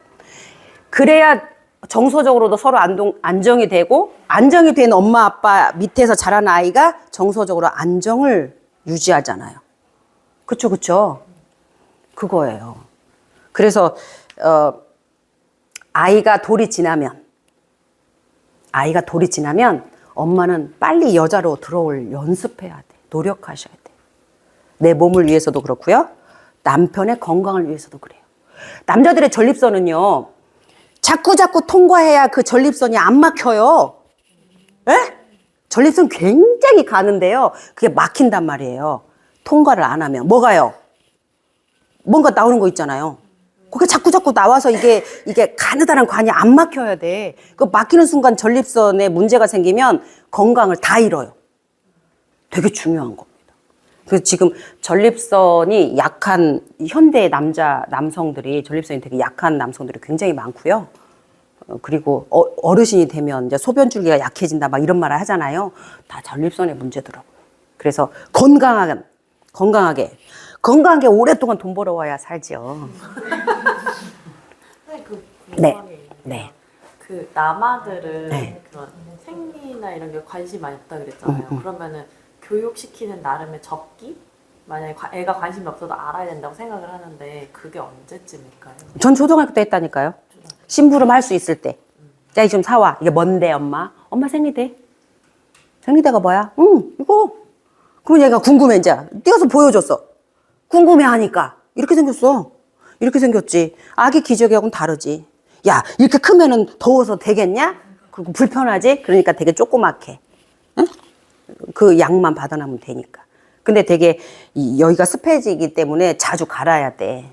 그래야 정서적으로도 서로 안정이 되고 안정이 된 엄마 아빠 밑에서 자란 아이가 정서적으로 안정을 유지하잖아요. 그쵸. 그거예요. 그래서 아이가 돌이 지나면 엄마는 빨리 여자로 들어올 연습해야 돼. 노력하셔야 돼. 내 몸을 위해서도 그렇고요. 남편의 건강을 위해서도 그래요. 남자들의 전립선은요. 자꾸 통과해야 그 전립선이 안 막혀요. 에? 전립선 굉장히 가는데요. 그게 막힌단 말이에요. 통과를 안 하면. 뭐가요? 뭔가 나오는 거 있잖아요. 그게 자꾸 나와서 이게 가느다란 관이 안 막혀야 돼. 그 막히는 순간 전립선에 문제가 생기면 건강을 다 잃어요. 되게 중요한 겁니다. 그래서 지금 전립선이 약한 현대 남성들이 전립선이 되게 약한 남성들이 굉장히 많고요. 그리고 어르신이 되면 이제 소변 줄기가 약해진다 막 이런 말을 하잖아요. 다 전립선의 문제더라고요. 그래서 건강하게 오랫동안 돈 벌어와야 살죠. 네. 그 남아들은 네. 그런 생리나 이런 게 관심 많이 없다 그랬잖아요. 그러면은 교육시키는 나름의 접기? 만약에 애가 관심이 없어도 알아야 된다고 생각을 하는데 그게 언제쯤일까요? 전 초등학교 때 했다니까요. 심부름 할 수 있을 때. 자, 좀 사와. 이게 뭔데, 엄마? 엄마 생리대. 생리대가 뭐야? 이거. 그러면 얘가 궁금해, 이제. 띄어서 보여줬어. 궁금해하니까 이렇게 생겼어. 이렇게 생겼지. 아기 기저귀하고는 다르지. 야, 이렇게 크면은 더워서 되겠냐? 그리고 불편하지? 그러니까 되게 조그맣게. 응? 그 양만 받아나면 되니까. 근데 되게 여기가 습해지기 때문에 자주 갈아야 돼.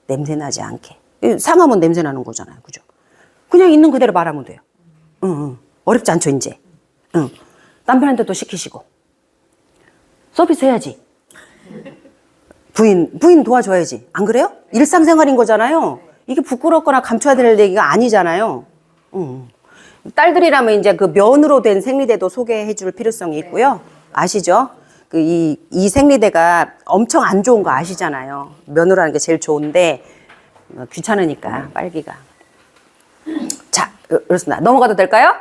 냄새 나지 않게. 상하면 냄새 나는 거잖아요. 그죠? 그냥 있는 그대로 말하면 돼요. 응. 어렵지 않죠, 이제. 응. 남편한테도 시키시고. 서비스 해야지. 부인 도와줘야지. 안 그래요? 일상생활인 거잖아요. 이게 부끄럽거나 감춰야 될 얘기가 아니잖아요. 딸들이라면 이제 그 면으로 된 생리대도 소개해 줄 필요성이 있고요. 아시죠? 이 생리대가 엄청 안 좋은 거 아시잖아요. 면으로 하는 게 제일 좋은데, 귀찮으니까, 빨기가. 자, 그렇습니다. 넘어가도 될까요?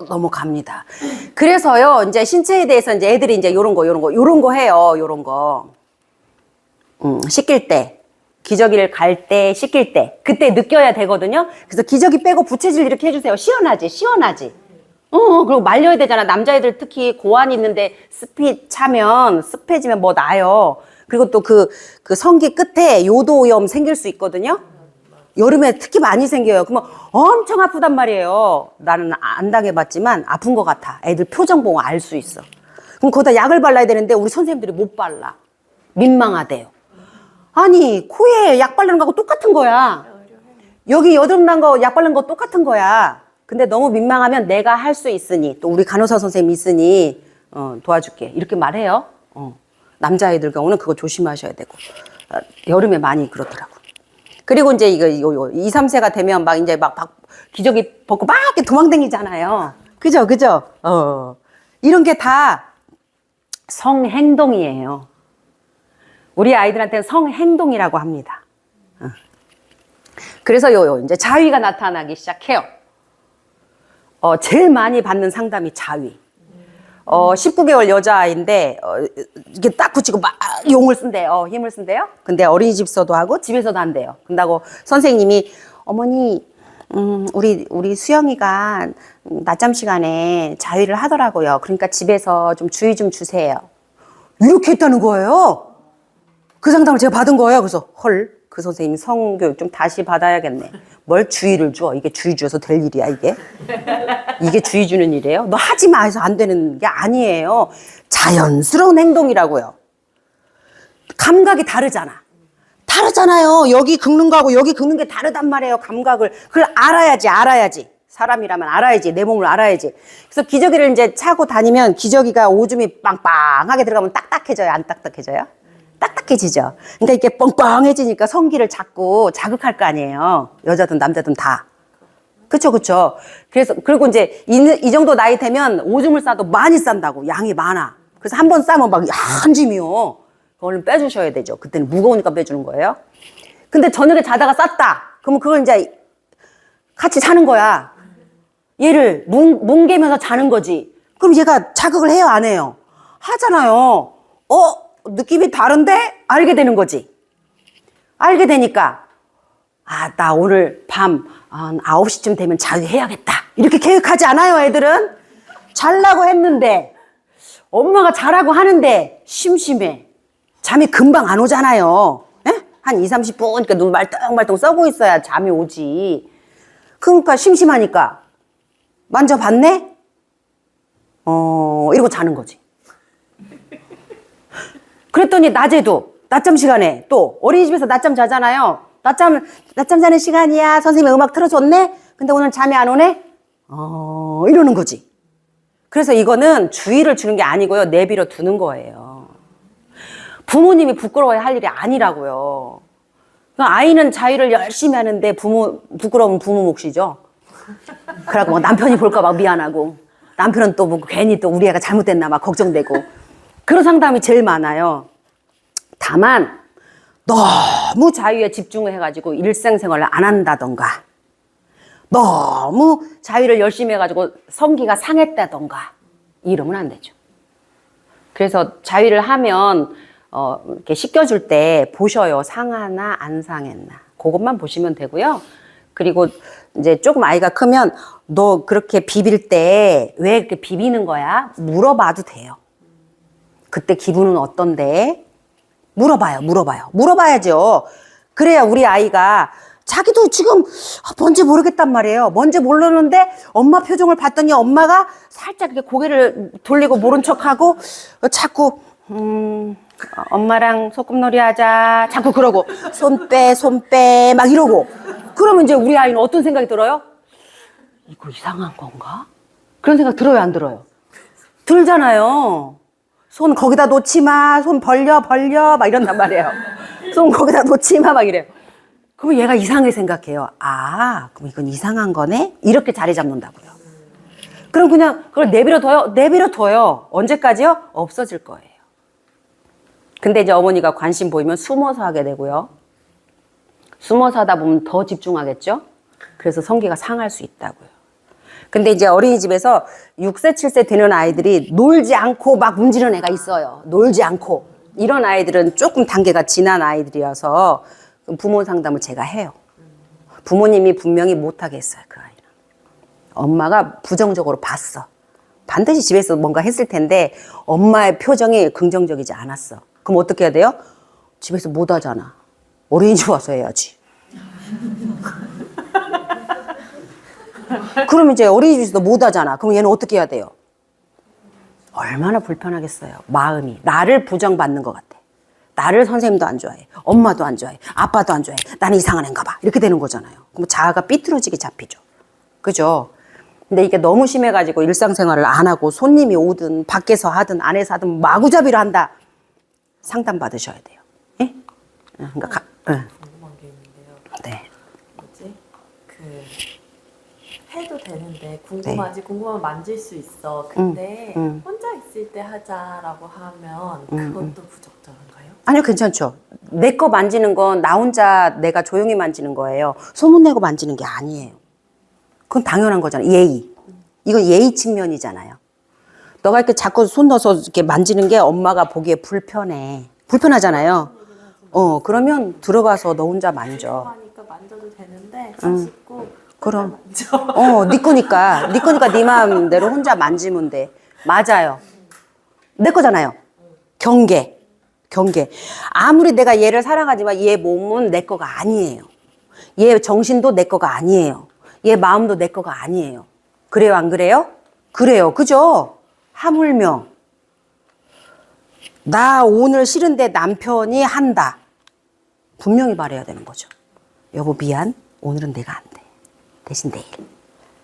넘어갑니다. 그래서요, 이제 신체에 대해서 이제 애들이 이제 요런 거 해요. 요런 거. 씻길 때, 기저귀를 갈 때, 씻길 때, 그때 느껴야 되거든요. 그래서 기저귀 빼고 부채질 이렇게 해주세요. 시원하지. 그리고 말려야 되잖아. 남자애들 특히 고환 있는데 습해지면 뭐 나요. 그리고 또 그 성기 끝에 요도염 생길 수 있거든요. 여름에 특히 많이 생겨요. 그러면 엄청 아프단 말이에요. 나는 안 당해봤지만 아픈 것 같아. 애들 표정 보고 알 수 있어. 그럼 거기다 약을 발라야 되는데 우리 선생님들이 못 발라. 민망하대요. 아니, 코에 약 바르는 거하고 똑같은 거야. 여기 여드름 난 거 약 바르는 거 똑같은 거야. 근데 너무 민망하면 내가 할 수 있으니, 또 우리 간호사 선생님 있으니 도와줄게. 이렇게 말해요. 남자아이들 경우는 그거 조심하셔야 되고. 여름에 많이 그렇더라고. 그리고 이제 이거 2, 3세가 되면 막 이제 막 기저귀 벗고 막 이렇게 도망다니잖아요. 그죠? 이런 게 다 성행동이에요. 우리 아이들한테는 성행동이라고 합니다. 그래서 이제 자위가 나타나기 시작해요. 제일 많이 받는 상담이 자위. 19개월 여자아이인데, 이게 딱 붙이고 막 용을 쓴대요. 힘을 쓴대요. 근데 어린이집에서도 하고 집에서도 한대요. 근다고 선생님이, 어머니, 우리 수영이가 낮잠 시간에 자위를 하더라고요. 그러니까 집에서 좀 주의 좀 주세요. 이렇게 했다는 거예요. 그 상담을 제가 받은 거예요. 그래서 그 선생님 성교육 좀 다시 받아야겠네. 뭘 주의를 줘? 이게 주의 줘서 될 일이야, 이게? 이게 주의 주는 일이에요? 너 하지 마 해서 안 되는 게 아니에요. 자연스러운 행동이라고요. 감각이 다르잖아요. 여기 긁는 거하고 여기 긁는 게 다르단 말이에요, 감각을. 그걸 알아야지. 사람이라면 알아야지. 내 몸을 알아야지. 그래서 기저귀를 이제 차고 다니면 기저귀가 오줌이 빵빵하게 들어가면 딱딱해져요? 안 딱딱해져요? 딱딱해지죠. 그러니까 이렇게 뻥뻥해지니까 성기를 자꾸 자극할 거 아니에요. 여자든 남자든 다. 그쵸. 그래서, 그리고 이제 이 정도 나이 되면 오줌을 싸도 많이 싼다고. 양이 많아. 그래서 한 번 싸면 막 한 짐이요. 그걸 빼주셔야 되죠. 그때는 무거우니까 빼주는 거예요. 근데 저녁에 자다가 쌌다. 그러면 그걸 이제 같이 자는 거야. 얘를 뭉개면서 자는 거지. 그럼 얘가 자극을 해요, 안 해요? 하잖아요. 느낌이 다른데? 알게 되는 거지. 알게 되니까, 나 오늘 밤 9시쯤 되면 자위해야겠다. 이렇게 계획하지 않아요, 애들은? 자려고 했는데, 엄마가 자라고 하는데, 심심해. 잠이 금방 안 오잖아요. 에? 한 2, 30분, 그러니까 눈 말똥말똥 써고 있어야 잠이 오지. 그러니까 심심하니까, 만져봤네? 이러고 자는 거지. 그랬더니 낮에도 낮잠 시간에 또 어린이집에서 낮잠 자잖아요. 낮잠 자는 시간이야. 선생님이 음악 틀어줬네. 근데 오늘 잠이 안 오네. 이러는 거지. 그래서 이거는 주의를 주는 게 아니고요. 내버려 두는 거예요. 부모님이 부끄러워야 할 일이 아니라고요. 그러니까 아이는 자위를 열심히 하는데 부끄러우면 부모 몫이죠. 그래갖고 막 남편이 볼까 봐 미안하고, 남편은 또 뭐 괜히 또 우리 애가 잘못됐나 막 걱정되고. 그런 상담이 제일 많아요. 다만 너무 자유에 집중을 해가지고 일상생활을 안 한다던가, 너무 자유를 열심히 해가지고 성기가 상했다던가, 이러면 안 되죠. 그래서 자유를 하면 이렇게 씻겨줄 때 보셔요. 상하나 안 상했나. 그것만 보시면 되고요. 그리고 이제 조금 아이가 크면 너 그렇게 비빌 때 왜 이렇게 비비는 거야? 물어봐도 돼요. 그때 기분은 어떤데? 물어봐야죠. 그래야 우리 아이가 자기도 지금 뭔지 모르겠단 말이에요. 뭔지 모르는데 엄마 표정을 봤더니 엄마가 살짝 이렇게 고개를 돌리고 모른 척하고 자꾸 엄마랑 소꿉놀이 하자. 자꾸 그러고 손 빼 막 이러고. 그러면 이제 우리 아이는 어떤 생각이 들어요? 이거 이상한 건가? 그런 생각 들어요, 안 들어요? 들잖아요. 손 거기다 놓지 마. 손 벌려 막 이런단 말이에요. 손 거기다 놓지 마 막 이래요. 그럼 얘가 이상하게 생각해요. 아, 그럼 이건 이상한 거네? 이렇게 자리 잡는다고요. 그럼 그냥 그걸 내버려둬요. 언제까지요? 없어질 거예요. 근데 이제 어머니가 관심 보이면 숨어서 하게 되고요. 숨어서 하다 보면 더 집중하겠죠? 그래서 성기가 상할 수 있다고요. 근데 이제 어린이집에서 6세, 7세 되는 아이들이 놀지 않고 막 문지르는 애가 있어요. 놀지 않고. 이런 아이들은 조금 단계가 지난 아이들이어서 부모 상담을 제가 해요. 부모님이 분명히 못하게 했어요, 그 아이는. 엄마가 부정적으로 봤어. 반드시 집에서 뭔가 했을 텐데 엄마의 표정이 긍정적이지 않았어. 그럼 어떻게 해야 돼요? 집에서 못 하잖아. 어린이집 와서 해야지. 그럼 이제 어린이집에서 못 하잖아. 그럼 얘는 어떻게 해야 돼요? 얼마나 불편하겠어요. 마음이. 나를 부정받는 것 같아. 나를 선생님도 안 좋아해. 엄마도 안 좋아해. 아빠도 안 좋아해. 나는 이상한 애인가 봐. 이렇게 되는 거잖아요. 그럼 자아가 삐뚤어지게 잡히죠. 그죠? 근데 이게 너무 심해가지고 일상생활을 안 하고 손님이 오든 밖에서 하든 안에서 하든 마구잡이로 한다. 상담 받으셔야 돼요. 예? 그러니까 궁금한 게 있는데요. 네. 뭐지? 해도 되는데 궁금하면 만질 수 있어. 근데 혼자 있을 때 하자라고 하면 그것도 부적절한가요? 아니요, 괜찮죠. 내 거 만지는 건 나 혼자 내가 조용히 만지는 거예요. 소문내고 만지는 게 아니에요. 그건 당연한 거잖아요. 예의. 이건 예의 측면이잖아요. 너가 이렇게 자꾸 손 넣어서 이렇게 만지는 게 엄마가 보기에 불편해. 불편하잖아요. 그러면 들어가서 너 혼자 만져. 하니까 만져도 되는데 씻고 그럼. 네 거니까 네 마음대로 혼자 만지면 돼. 맞아요. 내 거잖아요. 경계. 아무리 내가 얘를 사랑하지만 얘 몸은 내 거가 아니에요. 얘 정신도 내 거가 아니에요. 얘 마음도 내 거가 아니에요. 그래요, 안 그래요? 그래요. 그죠? 하물며 나 오늘 싫은데 남편이 한다. 분명히 말해야 되는 거죠. 여보 미안. 오늘은 내가 안 돼. 대신 내일.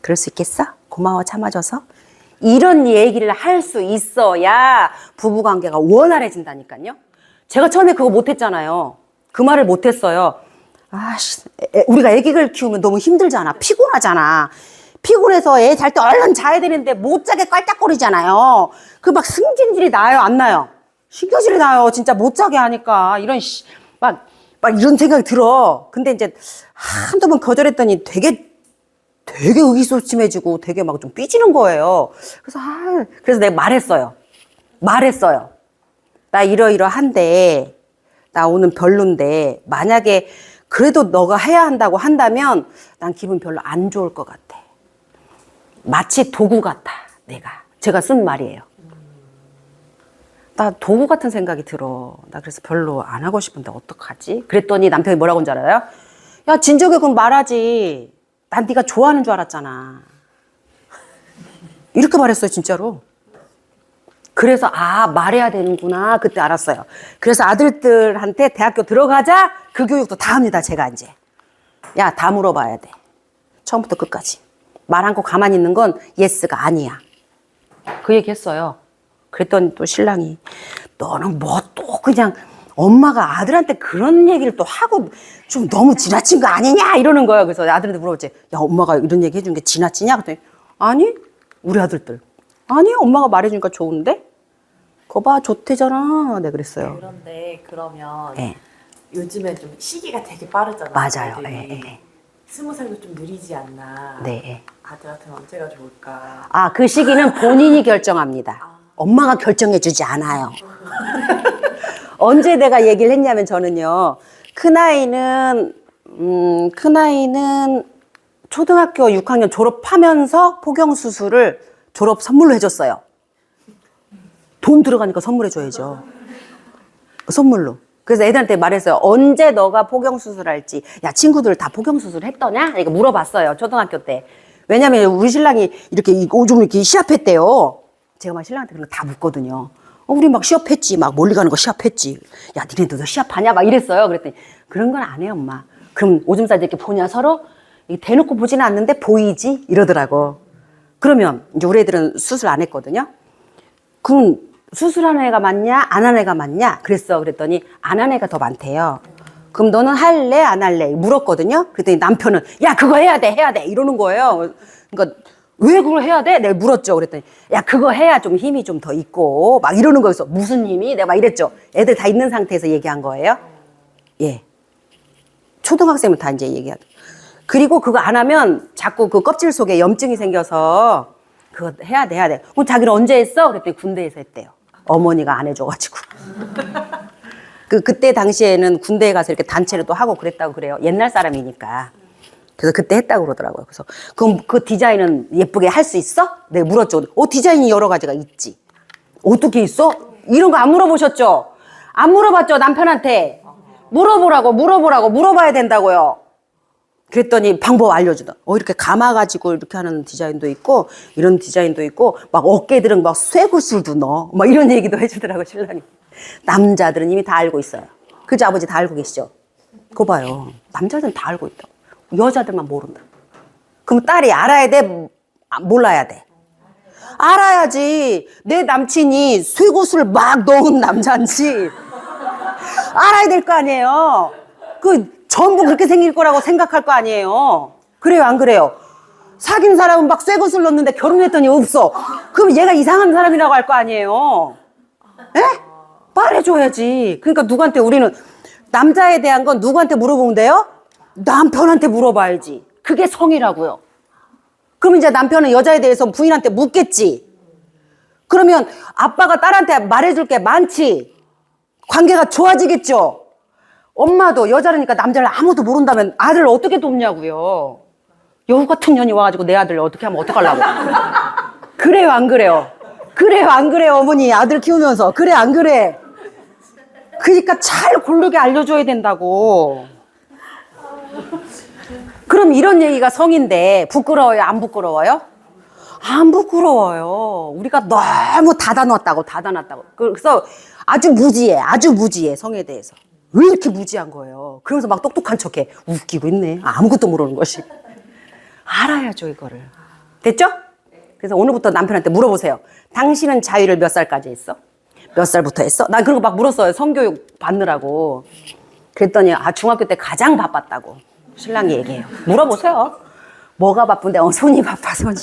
그럴 수 있겠어? 고마워 참아줘서. 이런 얘기를 할 수 있어야 부부관계가 원활해진다니까요. 제가 처음에 그거 못했잖아요. 그 말을 못했어요. 우리가 애기를 키우면 너무 힘들잖아. 피곤하잖아. 피곤해서 애 잘 때 얼른 자야 되는데 못 자게 깔짝거리잖아요. 그 막 승진질이 나요, 안 나요? 신경질이 나요. 진짜 못 자게 하니까. 막 이런 생각이 들어. 근데 이제 한두 번 거절했더니 되게 의기소침해지고 되게 막 좀 삐지는 거예요. 그래서 내가 말했어요. 나 이러이러한데, 나 오늘 별론데, 만약에 그래도 너가 해야 한다고 한다면 난 기분 별로 안 좋을 것 같아. 마치 도구 같아, 제가 쓴 말이에요. 나 도구 같은 생각이 들어. 나 그래서 별로 안 하고 싶은데 어떡하지? 그랬더니 남편이 뭐라고 한 줄 알아요? 야, 진작에 그럼 말하지. 난 네가 좋아하는 줄 알았잖아. 이렇게 말했어요, 진짜로. 그래서 말해야 되는구나. 그때 알았어요. 그래서 아들들한테 대학교 들어가자 그 교육도 다 합니다, 제가 이제. 야, 다 물어봐야 돼. 처음부터 끝까지. 말 않고 가만히 있는 건 예스가 아니야. 그 얘기 했어요. 그랬더니 또 신랑이 너는 뭐 또 그냥 엄마가 아들한테 그런 얘기를 또 하고 좀 너무 지나친 거 아니냐 이러는 거예요. 그래서 아들한테 물어봤지. 야, 엄마가 이런 얘기 해준 게 지나치냐? 그랬더니 아니, 우리 아들들. 아니, 엄마가 말해주니까 좋은데? 거 봐, 좋대잖아. 내가 그랬어요. 그런데 그러면 네. 요즘에 좀 시기가 되게 빠르잖아요. 맞아요. 아이들이. 20살도 좀 느리지 않나. 네. 아들한테는 언제가 좋을까. 그 시기는 본인이 결정합니다. 엄마가 결정해주지 않아요. 언제 내가 얘기를 했냐면 저는요. 큰아이는 초등학교 6학년 졸업하면서 포경수술을 졸업 선물로 해줬어요. 돈 들어가니까 선물해줘야죠. 선물로. 그래서 애들한테 말했어요. 언제 너가 포경수술할지. 야, 친구들 다 포경수술 했더냐? 이렇게 물어봤어요. 초등학교 때. 왜냐면 우리 신랑이 이렇게 오줌 이렇게 시합했대요. 제가 막 신랑한테 그런 거 다 묻거든요. 우리 막 시합했지. 막 멀리 가는 거 시합했지. 야, 니네들도 시합하냐? 막 이랬어요. 그랬더니 그런 건 안 해, 엄마. 그럼 오줌 싸지 이렇게 보냐, 서로? 대놓고 보지는 않는데 보이지? 이러더라고. 그러면 이제 우리 애들은 수술 안 했거든요. 그럼 수술한 애가 많냐? 안 한 애가 많냐? 그랬어. 그랬더니 안 한 애가 더 많대요. 그럼 너는 할래? 안 할래? 물었거든요. 그랬더니 남편은 야, 그거 해야 돼, 해야 돼. 이러는 거예요. 그러니까 왜 그걸 해야 돼? 내가 물었죠. 그랬더니 야, 그거 해야 좀 힘이 좀 더 있고 막 이러는 거였어. 무슨 힘이? 내가 막 이랬죠. 애들 다 있는 상태에서 얘기한 거예요. 예. 초등학생은 다 이제 얘기하죠. 그리고 그거 안 하면 자꾸 그 껍질 속에 염증이 생겨서 그거 해야 돼, 해야 돼. 그럼 자기는 언제 했어? 그랬더니 군대에서 했대요. 어머니가 안 해줘가지고. 그때 당시에는 군대에 가서 이렇게 단체로 또 하고 그랬다고 그래요. 옛날 사람이니까. 그래서 그때 했다고 그러더라고요. 그래서 그럼 그 디자인은 예쁘게 할 수 있어? 내가 물었죠. 디자인이 여러 가지가 있지. 어떻게 있어? 이런 거 안 물어보셨죠? 안 물어봤죠, 남편한테. 물어봐야 된다고요. 그랬더니 방법 알려주다. 이렇게 감아가지고 이렇게 하는 디자인도 있고, 이런 디자인도 있고, 막 어깨들은 막 쇠구슬도 넣어. 막 이런 얘기도 해주더라고, 신랑이. 남자들은 이미 다 알고 있어요. 그죠, 아버지 다 알고 계시죠? 그거 봐요. 남자들은 다 알고 있다고. 여자들만 모른다. 그럼 딸이 알아야 돼? 몰라야 돼? 알아야지. 내 남친이 쇠구슬 막 넣은 남자인지 알아야 될 거 아니에요. 전부 그렇게 생길 거라고 생각할 거 아니에요. 그래요, 안 그래요? 사귄 사람은 막 쇠구슬 넣는데 결혼했더니 없어. 그럼 얘가 이상한 사람이라고 할 거 아니에요. 에? 말해줘야지. 그러니까 누구한테 우리는 남자에 대한 건 누구한테 물어보면 돼요? 남편한테 물어봐야지. 그게 성이라고요. 그럼 이제 남편은 여자에 대해서 부인한테 묻겠지. 그러면 아빠가 딸한테 말해줄 게 많지. 관계가 좋아지겠죠. 엄마도 여자라니까 남자를 아무도 모른다면 아들을 어떻게 돕냐고요. 여우 같은 년이 와가지고 내 아들을 어떻게 하면 어떡하려고. 그래요, 안 그래요? 그래요, 안 그래요, 어머니. 아들 키우면서. 그래, 안 그래? 그러니까 잘 고르게 알려줘야 된다고. 그럼 이런 얘기가 성인데 부끄러워요, 안 부끄러워요? 안 부끄러워요. 우리가 너무 닫아놨다고. 그래서 아주 무지해, 성에 대해서. 왜 이렇게 무지한 거예요? 그러면서 막 똑똑한 척해. 웃기고 있네. 아무것도 모르는 것이. 알아야죠, 이거를. 됐죠? 그래서 오늘부터 남편한테 물어보세요. 당신은 자유를 몇 살까지 했어? 몇 살부터 했어? 난 그런 거 막 물었어요. 성교육 받느라고. 그랬더니 중학교 때 가장 바빴다고 신랑이 얘기해요. 물어보세요. 뭐가 바쁜데? 손이 바빠, 손이.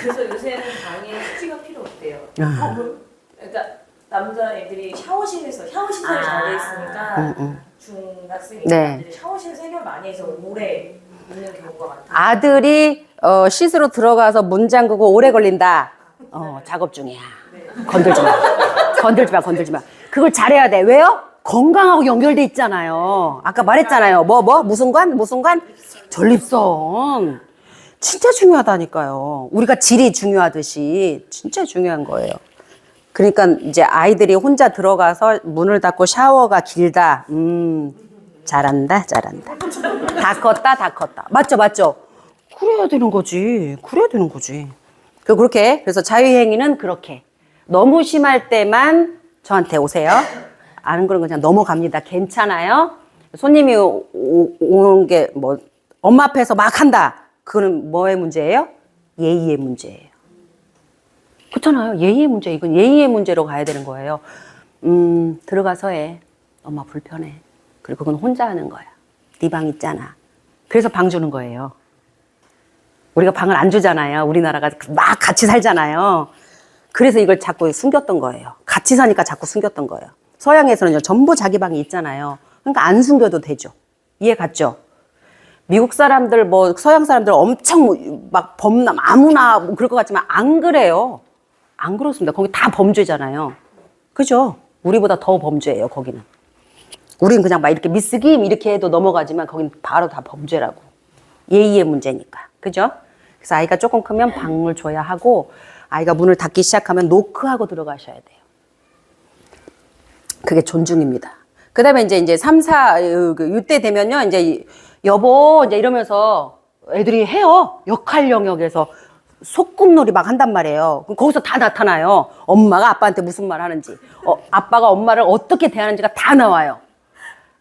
그래서 요새는 방에 휴지가 필요 없대요. 그러니까 남자 애들이 샤워실에서 샤워 시설이 잘 돼 있으니까 중학생이 네. 샤워실에서 해결 많이 해서 오래 있는 경우가 많다. 아들이 씻으러 들어가서 문 잠그고 오래 걸린다. 작업 중이야. 건들지 마. 건들지 마. 그걸 잘해야 돼. 왜요? 건강하고 연결돼 있잖아요. 아까 말했잖아요. 무슨 관? 전립선. 진짜 중요하다니까요. 우리가 질이 중요하듯이 진짜 중요한 거예요. 그러니까 이제 아이들이 혼자 들어가서 문을 닫고 샤워가 길다. 잘한다. 다 컸다. 맞죠? 그래야 되는 거지. 그렇게. 그래서 자유행위는 그렇게. 너무 심할 때만 저한테 오세요. 안 그런 거 그냥 넘어갑니다. 괜찮아요? 손님이 오는 게 엄마 앞에서 막 한다. 그거는 뭐의 문제예요? 예의의 문제예요. 그렇잖아요. 예의의 문제. 이건 예의의 문제로 가야 되는 거예요. 들어가서 해. 엄마 불편해. 그리고 그건 혼자 하는 거야. 네 방 있잖아. 그래서 방 주는 거예요. 우리가 방을 안 주잖아요. 우리나라가 막 같이 살잖아요. 그래서 이걸 자꾸 숨겼던 거예요. 같이 사니까 자꾸 숨겼던 거예요. 서양에서는 전부 자기 방이 있잖아요. 그러니까 안 숨겨도 되죠. 이해 갔죠? 미국 사람들, 서양 사람들 엄청 막 범람, 아무나 그럴 것 같지만 안 그래요. 안 그렇습니다. 거기 다 범죄잖아요. 그죠? 우리보다 더 범죄예요, 거기는. 우리는 그냥 막 이렇게 미스김 이렇게 해도 넘어가지만 거긴 바로 다 범죄라고. 예의의 문제니까. 그죠? 그래서 아이가 조금 크면 방을 줘야 하고, 아이가 문을 닫기 시작하면 노크하고 들어가셔야 돼요. 그게 존중입니다. 그 다음에 이제 3, 4, 이때 되면요, 이제 여보, 이제 이러면서 애들이 해요. 역할 영역에서 소꿉놀이 막 한단 말이에요. 그럼 거기서 다 나타나요. 엄마가 아빠한테 무슨 말 하는지, 아빠가 엄마를 어떻게 대하는지가 다 나와요.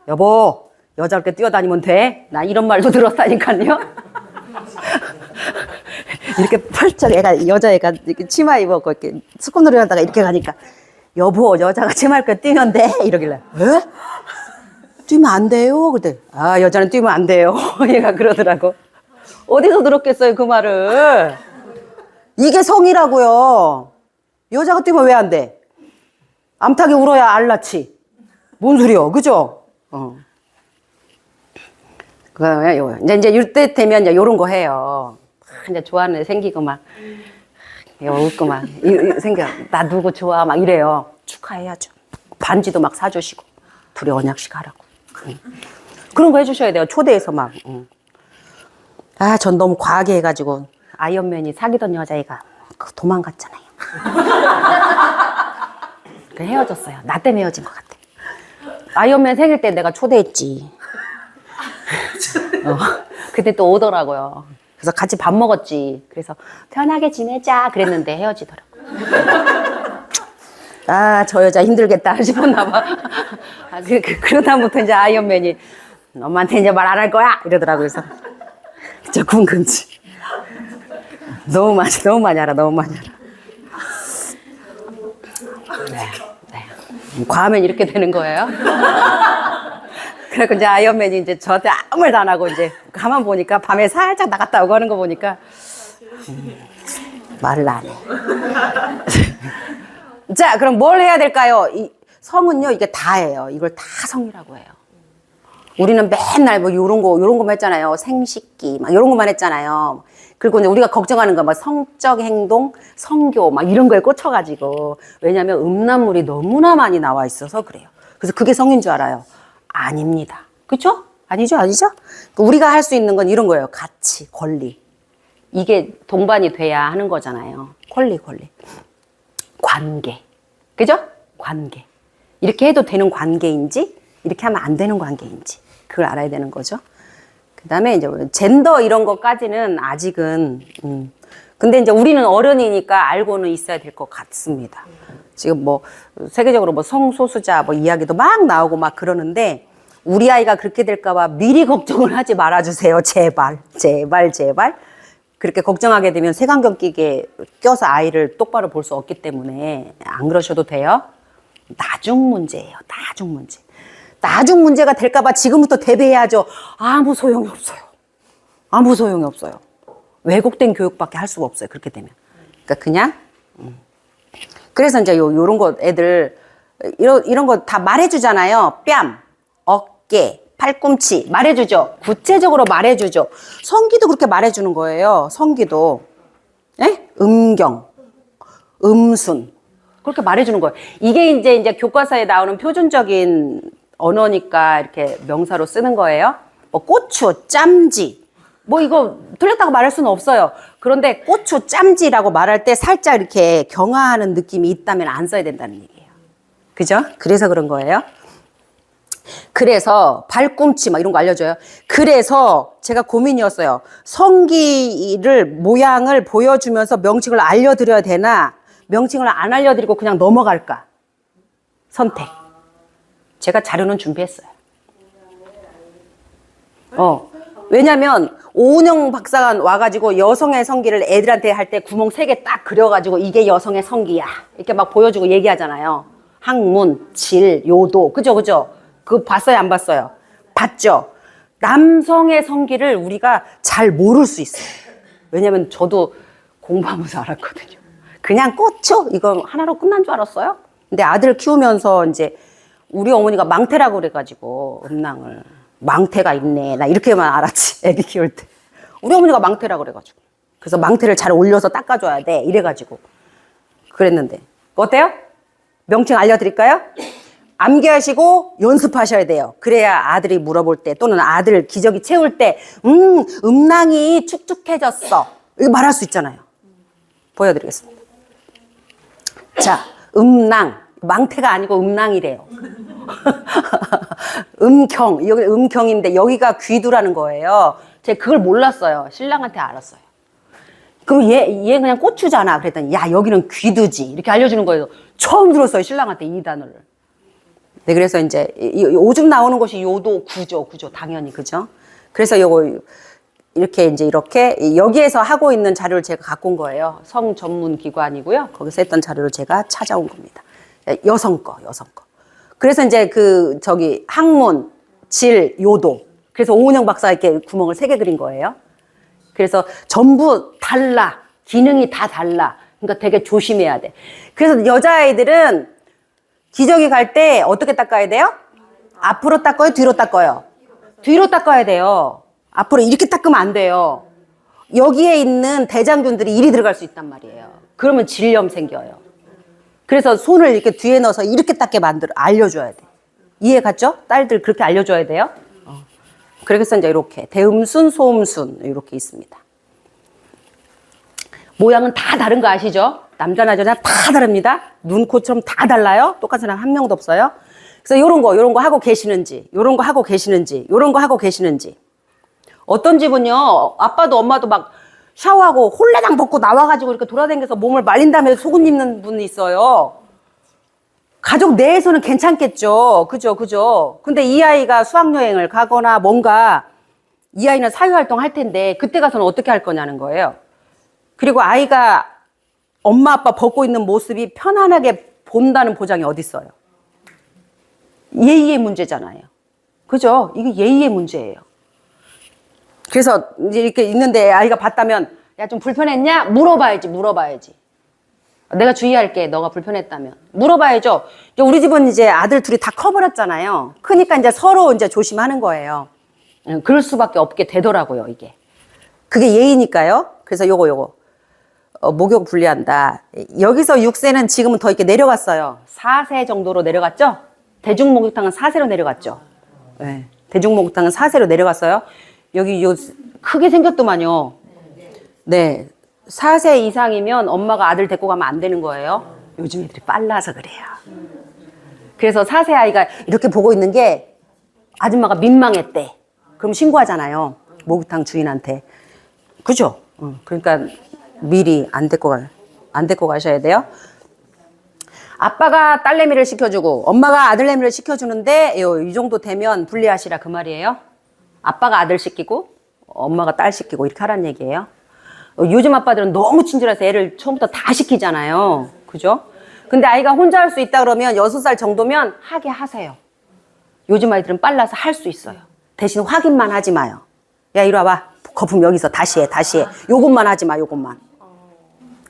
여보, 여자 그렇게 뛰어다니면 돼? 나 이런 말도 들었다니까요. 이렇게 펄쩍 여자애가 이렇게 치마 입었고 이렇게 소꿉놀이 하다가 이렇게 가니까 여보, 여자가 치마 입고 뛰면 돼? 이러길래 에? 뛰면 안 돼요? 그때 아, 여자는 뛰면 안 돼요. 얘가 그러더라고. 어디서 들었겠어요 그 말을. 이게 성이라고요. 여자가 뛰면 왜 안 돼? 암탉이 울어야 알낳지. 뭔 소리요, 그죠? 그다음에 이제 이때 되면 이제 요런 거 해요. 이제 좋아하는 애 생기고 막 웃고 막 생겨. 나 누구 좋아 막 이래요. 축하해야죠. 반지도 막 사주시고 둘이 언약식 하라고. 그런 거 해주셔야 돼요. 초대해서 막. 아, 전 너무 과하게 해가지고 아이언맨이 사귀던 여자애가 도망갔잖아요. 그 헤어졌어요. 나 때문에 헤어진 것 같아. 아이언맨 생일 때 내가 초대했지. 그때 또 오더라고요. 그래서 같이 밥 먹었지. 그래서 편하게 지내자 그랬는데 헤어지더라고. 아, 저 여자 힘들겠다 싶었나 봐. 아, 그러다부터 이제 아이언맨이 엄마한테 이제 말 안 할 거야 이러더라고. 그래서 저 궁금지. 너무 많이 알아. 네. 과하면 이렇게 되는 거예요. 그래서 이제 아이언맨이 이제 저한테 아무 말도 안 하고 이제 가만 보니까 밤에 살짝 나갔다 오고 하는 거 보니까 말을 안 해. 자, 그럼 뭘 해야 될까요? 이 성은요, 이게 다예요. 이걸 다 성이라고 해요. 우리는 맨날 뭐 요런 거만 했잖아요. 생식기 막 요런 거만 했잖아요. 그리고 이제 우리가 걱정하는 거 막 성적 행동, 성교 막 이런 거에 꽂혀가지고. 왜냐면 음란물이 너무나 많이 나와 있어서 그래요. 그래서 그게 성인 줄 알아요. 아닙니다. 그쵸? 아니죠? 우리가 할 수 있는 건 이런 거예요. 가치, 권리. 이게 동반이 돼야 하는 거잖아요. 권리. 관계. 그죠? 관계. 이렇게 해도 되는 관계인지, 이렇게 하면 안 되는 관계인지, 그걸 알아야 되는 거죠. 그 다음에 이제 젠더 이런 것까지는 아직은, 근데 이제 우리는 어른이니까 알고는 있어야 될 것 같습니다. 지금 뭐, 세계적으로 뭐 성소수자 뭐 이야기도 막 나오고 막 그러는데, 우리 아이가 그렇게 될까봐 미리 걱정을 하지 말아주세요. 제발. 그렇게 걱정하게 되면 색안경 끼게 껴서 아이를 똑바로 볼 수 없기 때문에 안 그러셔도 돼요. 나중 문제예요. 나중 문제가 될까봐 지금부터 대비해야죠. 아무 소용이 없어요. 왜곡된 교육밖에 할 수가 없어요. 그렇게 되면. 그러니까 그냥 그래서 이제 요런 거 애들 이런 거 다 말해주잖아요. 뺨, 어깨, 팔꿈치 말해주죠. 구체적으로 말해주죠. 성기도 그렇게 말해주는 거예요. 성기도. 예? 음경, 음순. 그렇게 말해주는 거예요. 이게 이제 교과서에 나오는 표준적인 언어니까 이렇게 명사로 쓰는 거예요. 뭐 고추, 짬지. 뭐 이거 틀렸다고 말할 수는 없어요. 그런데 고추, 짬지라고 말할 때 살짝 이렇게 경화하는 느낌이 있다면 안 써야 된다는 얘기예요. 그죠? 그래서 그런 거예요. 그래서 발꿈치 막 이런 거 알려줘요. 그래서 제가 고민이었어요. 성기를 모양을 보여주면서 명칭을 알려드려야 되나 명칭을 안 알려드리고 그냥 넘어갈까? 선택. 제가 자료는 준비했어요. 왜냐면 오은영 박사가 와가지고 여성의 성기를 애들한테 할 때 구멍 3개 딱 그려가지고 이게 여성의 성기야 이렇게 막 보여주고 얘기하잖아요. 학문, 질, 요도. 그죠? 그거 봤어요? 안 봤어요? 봤죠? 남성의 성기를 우리가 잘 모를 수 있어요. 왜냐면 저도 공부하면서 알았거든요. 그냥 고추 이거 하나로 끝난 줄 알았어요. 근데 아들 키우면서 이제 우리 어머니가 망태라고 그래가지고 음낭을 망태가 있네 나 이렇게만 알았지. 애기 키울 때 우리 어머니가 망태라고 그래가지고 그래서 망태를 잘 올려서 닦아줘야 돼 이래가지고 그랬는데 어때요? 명칭 알려드릴까요? 암기하시고 연습하셔야 돼요. 그래야 아들이 물어볼 때 또는 아들 기저귀 채울 때 음낭이 축축해졌어 이거 말할 수 있잖아요. 보여드리겠습니다. 자, 음낭 망태가 아니고 음낭이래요. 여기 음경인데 여기가 귀두라는 거예요. 제가 그걸 몰랐어요. 신랑한테 알았어요. 그럼 얘 그냥 고추잖아. 그랬더니 야 여기는 귀두지 이렇게 알려주는 거예요. 처음 들었어요 신랑한테 이 단어를. 네 그래서 이제 오줌 나오는 것이 요도 구조 당연히 그죠. 그래서 요거 이렇게 여기에서 하고 있는 자료를 제가 갖고 온 거예요. 성 전문 기관이고요. 거기서 했던 자료를 제가 찾아온 겁니다. 여성 거. 그래서 이제 학문, 질, 요도. 그래서 오은영 박사가 이렇게 구멍을 3개 그린 거예요. 그래서 전부 달라. 기능이 다 달라. 그러니까 되게 조심해야 돼. 그래서 여자아이들은 기저귀 갈 때 어떻게 닦아야 돼요? 앞으로 닦아요? 뒤로 닦아요? 뒤로 닦아야 돼요. 앞으로 이렇게 닦으면 안 돼요. 여기에 있는 대장균들이 이리 들어갈 수 있단 말이에요. 그러면 질염 생겨요. 그래서 손을 이렇게 뒤에 넣어서 이렇게 닦게 알려줘야 돼. 이해 갔죠? 딸들 그렇게 알려줘야 돼요. 그래서 이제 이렇게 대음순, 소음순 이렇게 있습니다. 모양은 다 다른 거 아시죠? 남자나 여자 다 다릅니다. 눈, 코처럼 다 달라요. 똑같은 사람 한 명도 없어요. 그래서 요런 거 하고 계시는지, 요런 거 하고 계시는지, 요런 거 하고 계시는지. 어떤 집은요, 아빠도 엄마도 막 샤워하고 홀레당 벗고 나와가지고 이렇게 돌아다니면서 몸을 말린 다음에 속옷 입는 분이 있어요. 가족 내에서는 괜찮겠죠. 그죠. 근데 이 아이가 수학여행을 가거나 뭔가 이 아이는 사회활동 할 텐데 그때 가서는 어떻게 할 거냐는 거예요. 그리고 아이가 엄마 아빠 벗고 있는 모습이 편안하게 본다는 보장이 어디 있어요. 예의의 문제잖아요. 그죠? 이게 예의의 문제예요. 그래서 이제 이렇게 있는데 아이가 봤다면 야 좀 불편했냐? 물어봐야지. 내가 주의할게. 너가 불편했다면 물어봐야죠. 우리 집은 이제 아들 둘이 다 커버렸잖아요. 그러니까 이제 서로 이제 조심하는 거예요. 그럴 수밖에 없게 되더라고요. 이게 그게 예의니까요. 그래서 요거 목욕 분리한다. 여기서 6세는 지금은 더 이렇게 내려갔어요. 4세 정도로 내려갔죠. 대중목욕탕은 4세로 내려갔죠. 네. 대중목욕탕은 4세로 내려갔어요. 여기 크게 생겼더만요. 네. 4세 이상이면 엄마가 아들 데리고 가면 안 되는 거예요. 요즘 애들이 빨라서 그래요. 그래서 4세 아이가 이렇게 보고 있는 게 아줌마가 민망했대. 그럼 신고하잖아요. 목욕탕 주인한테. 그죠? 그러니까 미리 안 데리고 가셔야 돼요. 아빠가 딸내미를 시켜주고 엄마가 아들내미를 시켜주는데 이 정도 되면 분리하시라 그 말이에요. 아빠가 아들 시키고 엄마가 딸 시키고 이렇게 하라는 얘기예요. 요즘 아빠들은 너무 친절해서 애를 처음부터 다 시키잖아요. 그죠? 근데 아이가 혼자 할 수 있다 그러면 6살 정도면 하게 하세요. 요즘 아이들은 빨라서 할 수 있어요. 대신 확인만 하지 마요. 야 이리 와봐. 거품 여기서 다시 해. 요것만 하지 마. 요것만.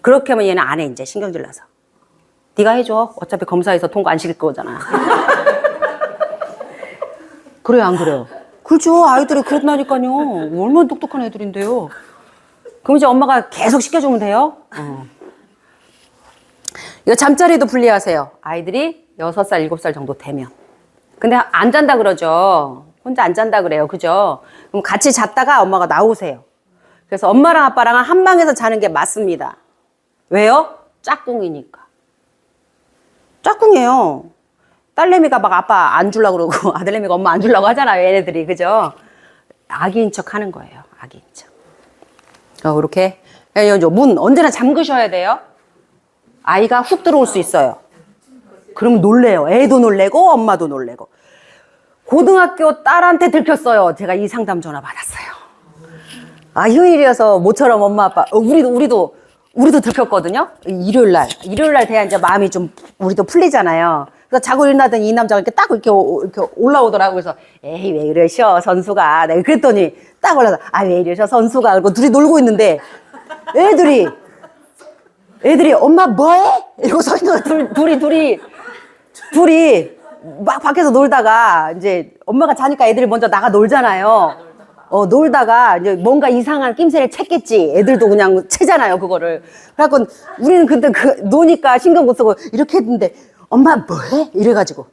그렇게 하면 얘는 안 해. 이제 신경질 나서. 네가 해줘. 어차피 검사에서 통과 안 시킬 거잖아. 그래요 안 그래요? 그렇죠. 아이들이 그렇다니까요. 얼마나 똑똑한 애들인데요. 그럼 이제 엄마가 계속 시켜주면 돼요. 이거 잠자리도 분리하세요. 아이들이 6살, 7살 정도 되면. 근데 안 잔다 그러죠. 혼자 안 잔다 그래요. 그죠? 그럼 같이 잤다가 엄마가 나오세요. 그래서 엄마랑 아빠랑 한 방에서 자는 게 맞습니다. 왜요? 짝꿍이니까. 짝꿍이에요. 딸내미가 막 아빠 안 주려고 그러고 아들내미가 엄마 안 주려고 하잖아요. 얘네들이. 그죠? 아기인 척 하는 거예요. 아기인 척. 이렇게. 문 언제나 잠그셔야 돼요. 아이가 훅 들어올 수 있어요. 그럼 놀래요. 애도 놀래고 엄마도 놀래고. 고등학교 딸한테 들켰어요. 제가 이 상담 전화 받았어요. 휴일이어서 모처럼 엄마 아빠 우리도 들켰거든요. 일요일 날 돼야 이제 마음이 좀 우리도 풀리잖아요. 그래서 자고 일어나더니 이 남자가 이렇게 딱 이렇게 올라오더라고요. 그래서 에이 왜 이러셔 선수가. 내가 그랬더니 딱 올라서 왜 이러셔 선수가. 그리고 둘이 놀고 있는데 애들이 엄마 뭐해? 이러고 서 있는 거야. 둘이 막 밖에서 놀다가 이제 엄마가 자니까 애들이 먼저 나가 놀잖아요. 놀다가 이제 뭔가 이상한 낌새를 챘겠지. 애들도 그냥 채잖아요, 그거를. 그래갖고 우리는 근데 노니까 신경 못 쓰고 이렇게 했는데 엄마 뭐해? 이래가지고.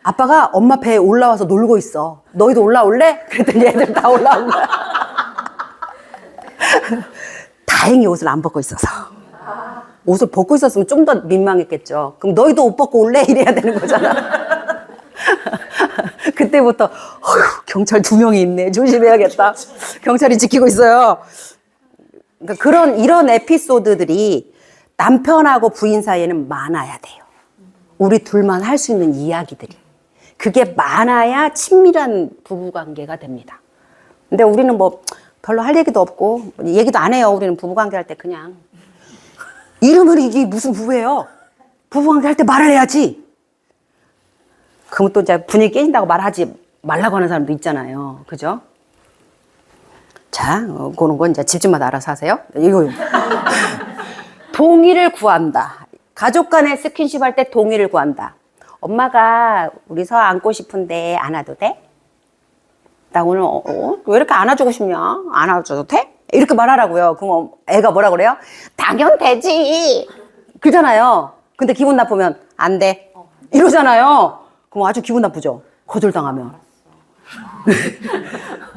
아빠가 엄마 배에 올라와서 놀고 있어. 너희도 올라올래? 그랬더니 애들 다 올라온 거야. 다행히 옷을 안 벗고 있어서. 옷을 벗고 있었으면 좀 더 민망했겠죠. 그럼 너희도 옷 벗고 올래? 이래야 되는 거잖아. 그때부터 어휴, 경찰 2명이 있네. 조심해야겠다. 경찰이 지키고 있어요. 그러니까 이런 에피소드들이 남편하고 부인 사이에는 많아야 돼요. 우리 둘만 할 수 있는 이야기들이. 그게 많아야 친밀한 부부관계가 됩니다. 근데 우리는 뭐 별로 할 얘기도 없고 얘기도 안 해요. 우리는 부부관계 할 때 그냥. 이러면 이게 무슨 부부예요? 부부관계 할 때 말을 해야지. 그럼 또 이제 분위기 깨진다고 말하지 말라고 하는 사람도 있잖아요. 그죠? 자, 그런 건 이제 집집마다 알아서 하세요. 이거. 동의를 구한다. 가족 간에 스킨십 할 때 동의를 구한다. 엄마가 우리 서 안고 싶은데 안아도 돼? 나 오늘 왜 이렇게 안아주고 싶냐? 안아줘도 돼? 이렇게 말하라고요. 그럼 애가 뭐라 그래요? 당연 되지. 그러잖아요. 근데 기분 나쁘면 안 돼. 이러잖아요. 그럼 아주 기분 나쁘죠. 거절당하면.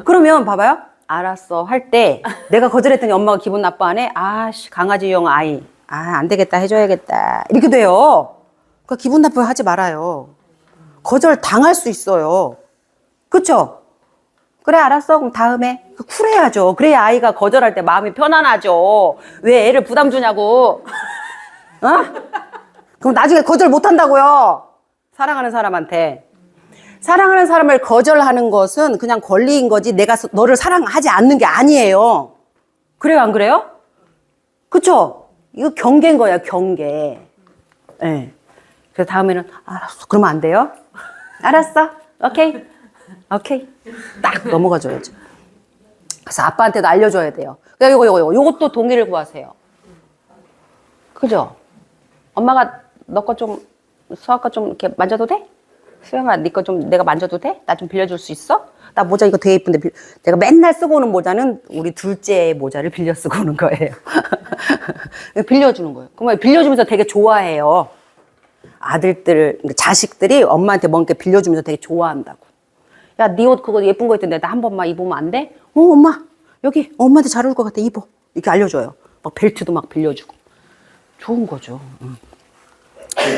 그러면 봐봐요. 알았어 할 때 내가 거절했더니 엄마가 기분 나빠하네. 아씨 강아지용 아이. 안 되겠다 해줘야겠다. 이렇게 돼요. 그러니까 기분 나쁘게 하지 말아요. 거절 당할 수 있어요. 그쵸? 그래 알았어 그럼 다음에 쿨해야죠. 그래야 아이가 거절할 때 마음이 편안하죠. 왜 애를 부담 주냐고. 어? 그럼 나중에 거절 못 한다고요. 사랑하는 사람한테. 사랑하는 사람을 거절하는 것은 그냥 권리인 거지 내가 너를 사랑하지 않는 게 아니에요. 그래요 안 그래요? 그쵸? 이거 경계인 거야 경계. 네. 그래서 다음에는 알았어 그러면 안 돼요? 알았어 오케이 딱 넘어가줘야죠. 그래서 아빠한테도 알려줘야 돼요. 요것도 동의를 구하세요. 그죠? 엄마가 너 거 좀 수아 거 좀 이렇게 만져도 돼? 수영아 네 거 좀 내가 만져도 돼? 나 좀 빌려줄 수 있어? 나 모자 이거 되게 예쁜데 내가 맨날 쓰고 오는 모자는 우리 둘째의 모자를 빌려 쓰고 오는 거예요. 빌려주는 거예요. 그러면 빌려주면서 되게 좋아해요. 아들들, 자식들이 엄마한테 뭔가 빌려주면서 되게 좋아한다고. 야, 네 옷 그거 예쁜 거 있던데 나 한 번만 입으면 안 돼? 엄마 여기 엄마한테 잘 어울릴 것 같아 입어. 이렇게 알려줘요. 막 벨트도 막 빌려주고. 좋은 거죠.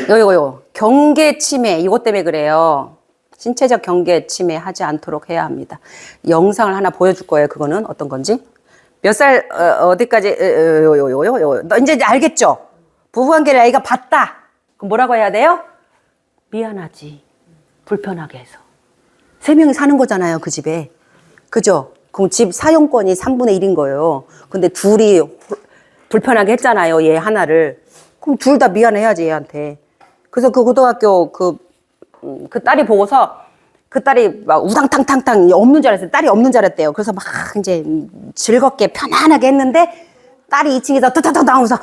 요거 경계 침해 이것 때문에 그래요. 신체적 경계 침해 하지 않도록 해야 합니다. 영상을 하나 보여줄 거예요. 그거는 어떤 건지. 몇 살 어디까지 너 이제 알겠죠? 부부관계를 아이가 봤다. 그럼 뭐라고 해야 돼요? 미안하지. 불편하게 해서. 3명이 사는 거잖아요. 그 집에. 그죠? 그럼 집 사용권이 3분의 1인 거예요. 근데 둘이 불편하게 했잖아요. 얘 하나를. 그럼 둘 다 미안해야지 얘한테. 그래서 그 고등학교 그 딸이 보고서 그 딸이 막 우당탕탕탕 없는 줄 알았어요. 딸이 없는 줄 알았대요. 그래서 막 이제 즐겁게 편안하게 했는데 딸이 2층에서 뜨뜨뜨 나오면서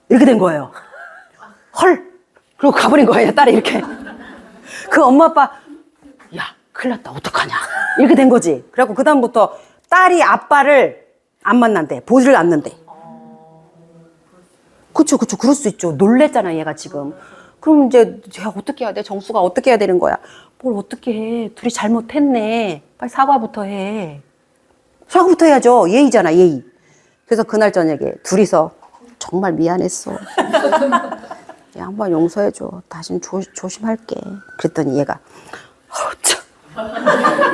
이렇게 된 거예요. 헐. 그리고 가버린 거예요. 딸이 이렇게. 그 엄마 아빠 야 큰일 났다 어떡하냐 이렇게 된 거지. 그래갖고 그 다음부터 딸이 아빠를 안 만난대. 보지를 않는데. 그쵸 그럴 수 있죠. 놀랬잖아 얘가 지금. 그럼 이제 야 어떻게 해야 돼? 정수가 어떻게 해야 되는 거야? 뭘 어떻게 해? 둘이 잘못했네. 빨리 사과부터 해. 사과부터 해야죠. 예의잖아 예의. 그래서 그날 저녁에 둘이서 정말 미안했어. 야 한번 용서해줘. 다시는 조심할게. 그랬더니 얘가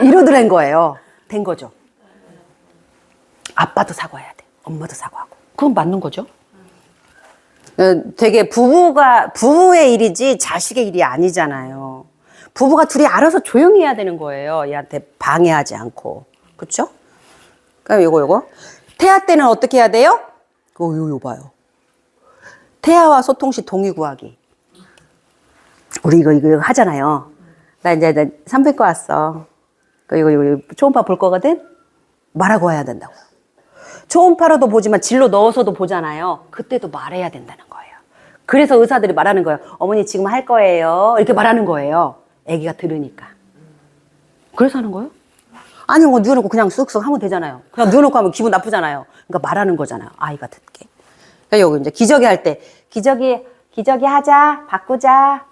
이러더란 거예요. 된 거죠. 아빠도 사과해야 돼. 엄마도 사과하고. 그건 맞는 거죠. 되게 부부의 일이지 자식의 일이 아니잖아요. 부부가 둘이 알아서 조용히 해야 되는 거예요. 얘한테 방해하지 않고. 그쵸? 그럼 요거. 태아 때는 어떻게 해야 돼요? 요 봐요. 태아와 소통 시 동의 구하기. 우리 이거 하잖아요. 나 이제 산부인과 왔어. 이거 초음파 볼 거거든? 말하고 와야 된다고. 초음파로도 보지만 진로 넣어서도 보잖아요. 그때도 말해야 된다는 거예요. 그래서 의사들이 말하는 거예요. 어머니 지금 할 거예요. 이렇게 말하는 거예요. 아기가 들으니까. 그래서 하는 거예요? 아니 뭐 누워놓고 그냥 쓱쓱 하면 되잖아요. 그냥 누워놓고 하면 기분 나쁘잖아요. 그러니까 말하는 거잖아요. 아이가 듣게. 그러니까 여기 이제 기저귀 할 때 기저귀 하자 바꾸자.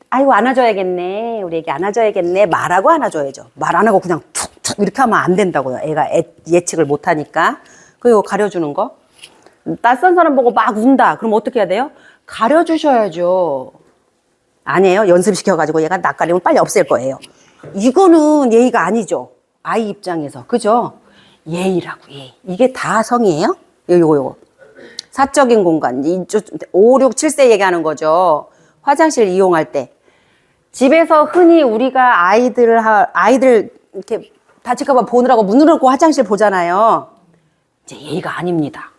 아이고 안아줘야겠네. 우리 애기 안아줘야겠네. 말하고 안아줘야죠. 말 안 하고 그냥 툭툭 이렇게 하면 안 된다고요. 애가 예측을 못 하니까. 그리고 가려주는 거. 낯선 사람 보고 막 운다. 그럼 어떻게 해야 돼요? 가려주셔야죠. 아니에요. 연습시켜가지고 얘가 낯가리면 빨리 없앨 거예요. 이거는 예의가 아니죠. 아이 입장에서. 그죠? 예의라고, 예의. 이게 다 성이에요? 요거. 사적인 공간. 5, 6, 7세 얘기하는 거죠. 화장실 이용할 때. 집에서 흔히 우리가 아이들 이렇게 다칠까봐 보느라고 문 열고 화장실 보잖아요. 이제 예의가 아닙니다.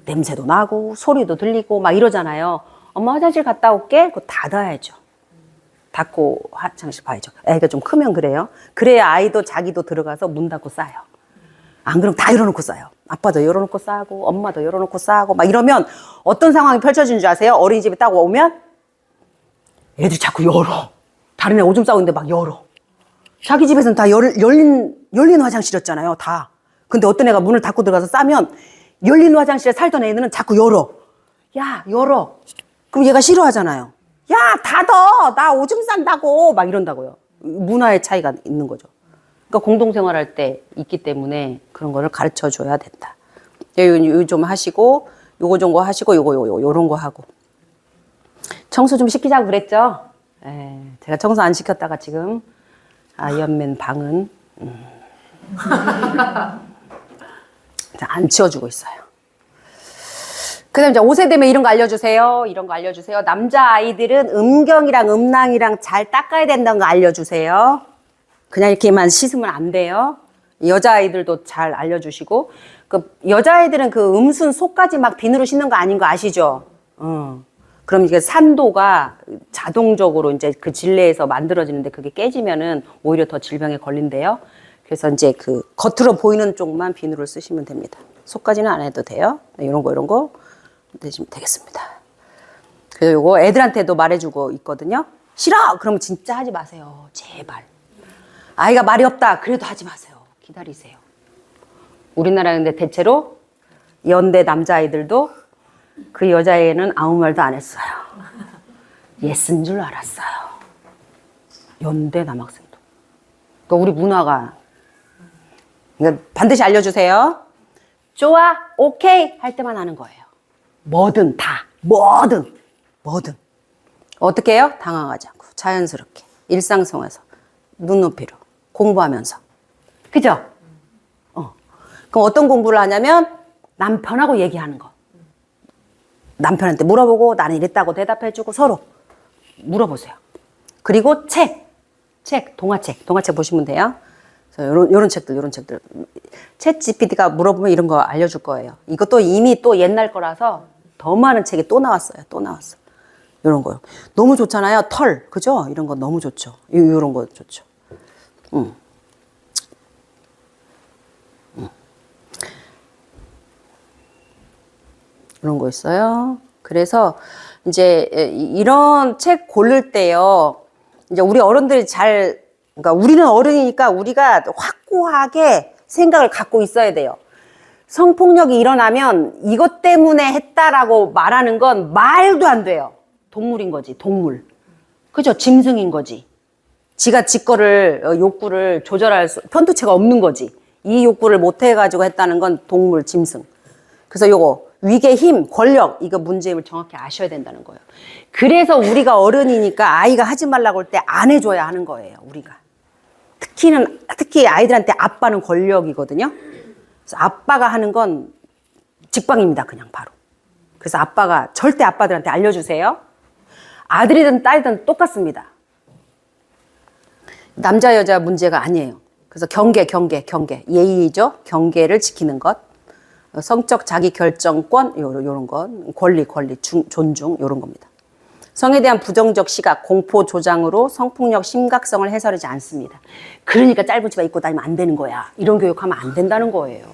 냄새도 나고 소리도 들리고 막 이러잖아요. 엄마 화장실 갔다 올게. 그거 닫아야죠. 닫고 화장실 봐야죠. 애가 좀 크면 그래요. 그래야 아이도 자기도 들어가서 문 닫고 싸요. 안 그러면 다 열어놓고 싸요. 아빠도 열어놓고 싸고 엄마도 열어놓고 싸고 막 이러면 어떤 상황이 펼쳐지는 줄 아세요? 어린이집에 딱 오면 애들이 자꾸 열어. 다른 애 오줌 싸고 있는데 막 열어. 자기 집에서는 다 열린 화장실이었잖아요. 다. 근데 어떤 애가 문을 닫고 들어가서 싸면 열린 화장실에 살던 애들은 자꾸 열어. 야, 열어. 그럼 얘가 싫어하잖아요. 야, 닫어. 나 오줌 싼다고. 막 이런다고요. 문화의 차이가 있는 거죠. 그러니까 공동생활할 때 있기 때문에 그런 거를 가르쳐 줘야 된다. 요 좀 하시고, 요거 좀 하시고, 요런 거 하고. 청소 좀 시키자고 그랬죠? 제가 청소 안 시켰다가 지금 아이언맨 방은 안 치워주고 있어요. 그 다음에 이제 5세 되면 이런 거 알려주세요. 이런 거 알려주세요. 남자아이들은 음경이랑 음낭이랑 잘 닦아야 된다는 거 알려주세요. 그냥 이렇게만 씻으면 안 돼요. 여자아이들도 잘 알려주시고, 그 여자아이들은 그 음순 속까지 막 비누로 씻는 거 아닌 거 아시죠? 그럼 이게 산도가 자동적으로 이제 그 질내에서 만들어지는데 그게 깨지면은 오히려 더 질병에 걸린대요. 그래서 이제 그 겉으로 보이는 쪽만 비누를 쓰시면 됩니다. 속까지는 안 해도 돼요. 이런 거 내시면 되겠습니다. 그래서 요거 애들한테도 말해주고 있거든요. 싫어! 그러면 진짜 하지 마세요. 제발. 아이가 말이 없다. 그래도 하지 마세요. 기다리세요. 우리나라인데 대체로 연대 남자아이들도 그 여자애는 아무 말도 안 했어요. 예스인 줄 알았어요. 연대 남학생도. 그러니까 우리 문화가. 그러니까 반드시 알려주세요. 좋아, 오케이 할 때만 하는 거예요. 뭐든 다, 뭐든. 어떻게 해요? 당황하지 않고 자연스럽게 일상생활에서 눈높이로 공부하면서. 그죠? 그럼 어떤 공부를 하냐면 남편하고 얘기하는 거. 남편한테 물어보고 나는 이랬다고 대답해주고 서로 물어보세요. 그리고 책, 동화책 보시면 돼요. 요런 책들. 챗 GPT가 물어보면 이런 거 알려줄 거예요. 이것도 이미 또 옛날 거라서 더 많은 책이 또 나왔어요. 요런 거요. 너무 좋잖아요. 털, 그죠? 이런 거 너무 좋죠. 요런 거 좋죠. 이런 거 있어요. 그래서 이제 이런 책 고를 때요. 이제 우리 어른들이 그러니까 우리는 어른이니까 우리가 확고하게 생각을 갖고 있어야 돼요. 성폭력이 일어나면 이것 때문에 했다라고 말하는 건 말도 안 돼요. 동물인 거지, 동물. 그죠? 짐승인 거지. 지가 지 거를, 욕구를 조절할 편도체가 없는 거지. 이 욕구를 못 해가지고 했다는 건 동물, 짐승. 그래서 요거, 위계 힘, 권력, 이거 문제임을 정확히 아셔야 된다는 거예요. 그래서 우리가 어른이니까 아이가 하지 말라고 할 때 안 해줘야 하는 거예요, 우리가. 특히 아이들한테 아빠는 권력이거든요. 그래서 아빠가 하는 건 직방입니다, 그냥 바로. 그래서 아빠가 절대 아빠들한테 알려주세요. 아들이든 딸이든 똑같습니다. 남자 여자 문제가 아니에요. 그래서 경계. 예의죠. 경계를 지키는 것. 성적 자기 결정권, 요런 건. 권리, 존중, 요런 겁니다. 성에 대한 부정적 시각, 공포 조장으로 성폭력 심각성을 해설하지 않습니다. 그러니까 짧은 치마 입고 다니면 안 되는 거야. 이런 교육하면 안 된다는 거예요.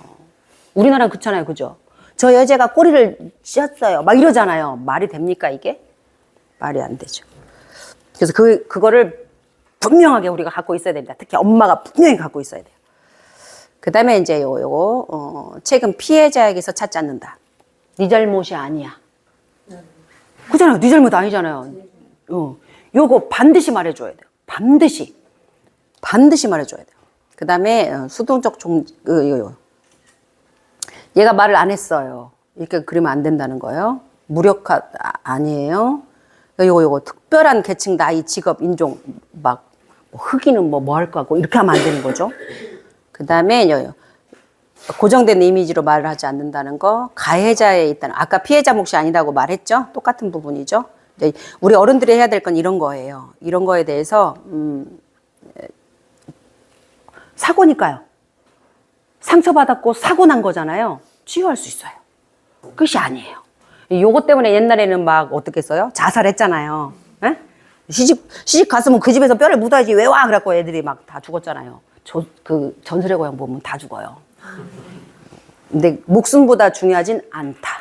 우리나라는 그렇잖아요. 그죠? 저 여자가 꼬리를 씌었어요. 막 이러잖아요. 말이 됩니까, 이게? 말이 안 되죠. 그래서 그거를 분명하게 우리가 갖고 있어야 됩니다. 특히 엄마가 분명히 갖고 있어야 돼요. 그 다음에 이제 책은 피해자에게서 찾지 않는다. 네 잘못이 아니야. 그잖아요. 네 잘못 아니잖아요. 요거 반드시 말해줘야 돼요. 반드시 말해줘야 돼요. 그 다음에 수동적 얘가 말을 안 했어요. 이렇게 그리면 안 된다는 거예요. 무력화 아니에요. 요거 특별한 계층, 나이, 직업, 인종 막 뭐 흑인은 뭐 할 거고 이렇게 하면 안 되는 거죠. 그 다음에 고정된 이미지로 말을 하지 않는다는 거, 가해자에 있다는, 아까 피해자 몫이 아니라고 말했죠. 똑같은 부분이죠. 이제 우리 어른들이 해야 될 건 이런 거예요. 이런 거에 대해서 사고니까요. 상처받았고 사고 난 거잖아요. 치유할 수 있어요. 끝이 아니에요. 요거 때문에 옛날에는 막 어떻게 했어요? 자살했잖아요. 에? 시집 갔으면 그 집에서 뼈를 묻어야지 왜 와? 그래갖고 애들이 막 다 죽었잖아요. 그 전설의 고향 보면 다 죽어요. 근데 목숨보다 중요하진 않다.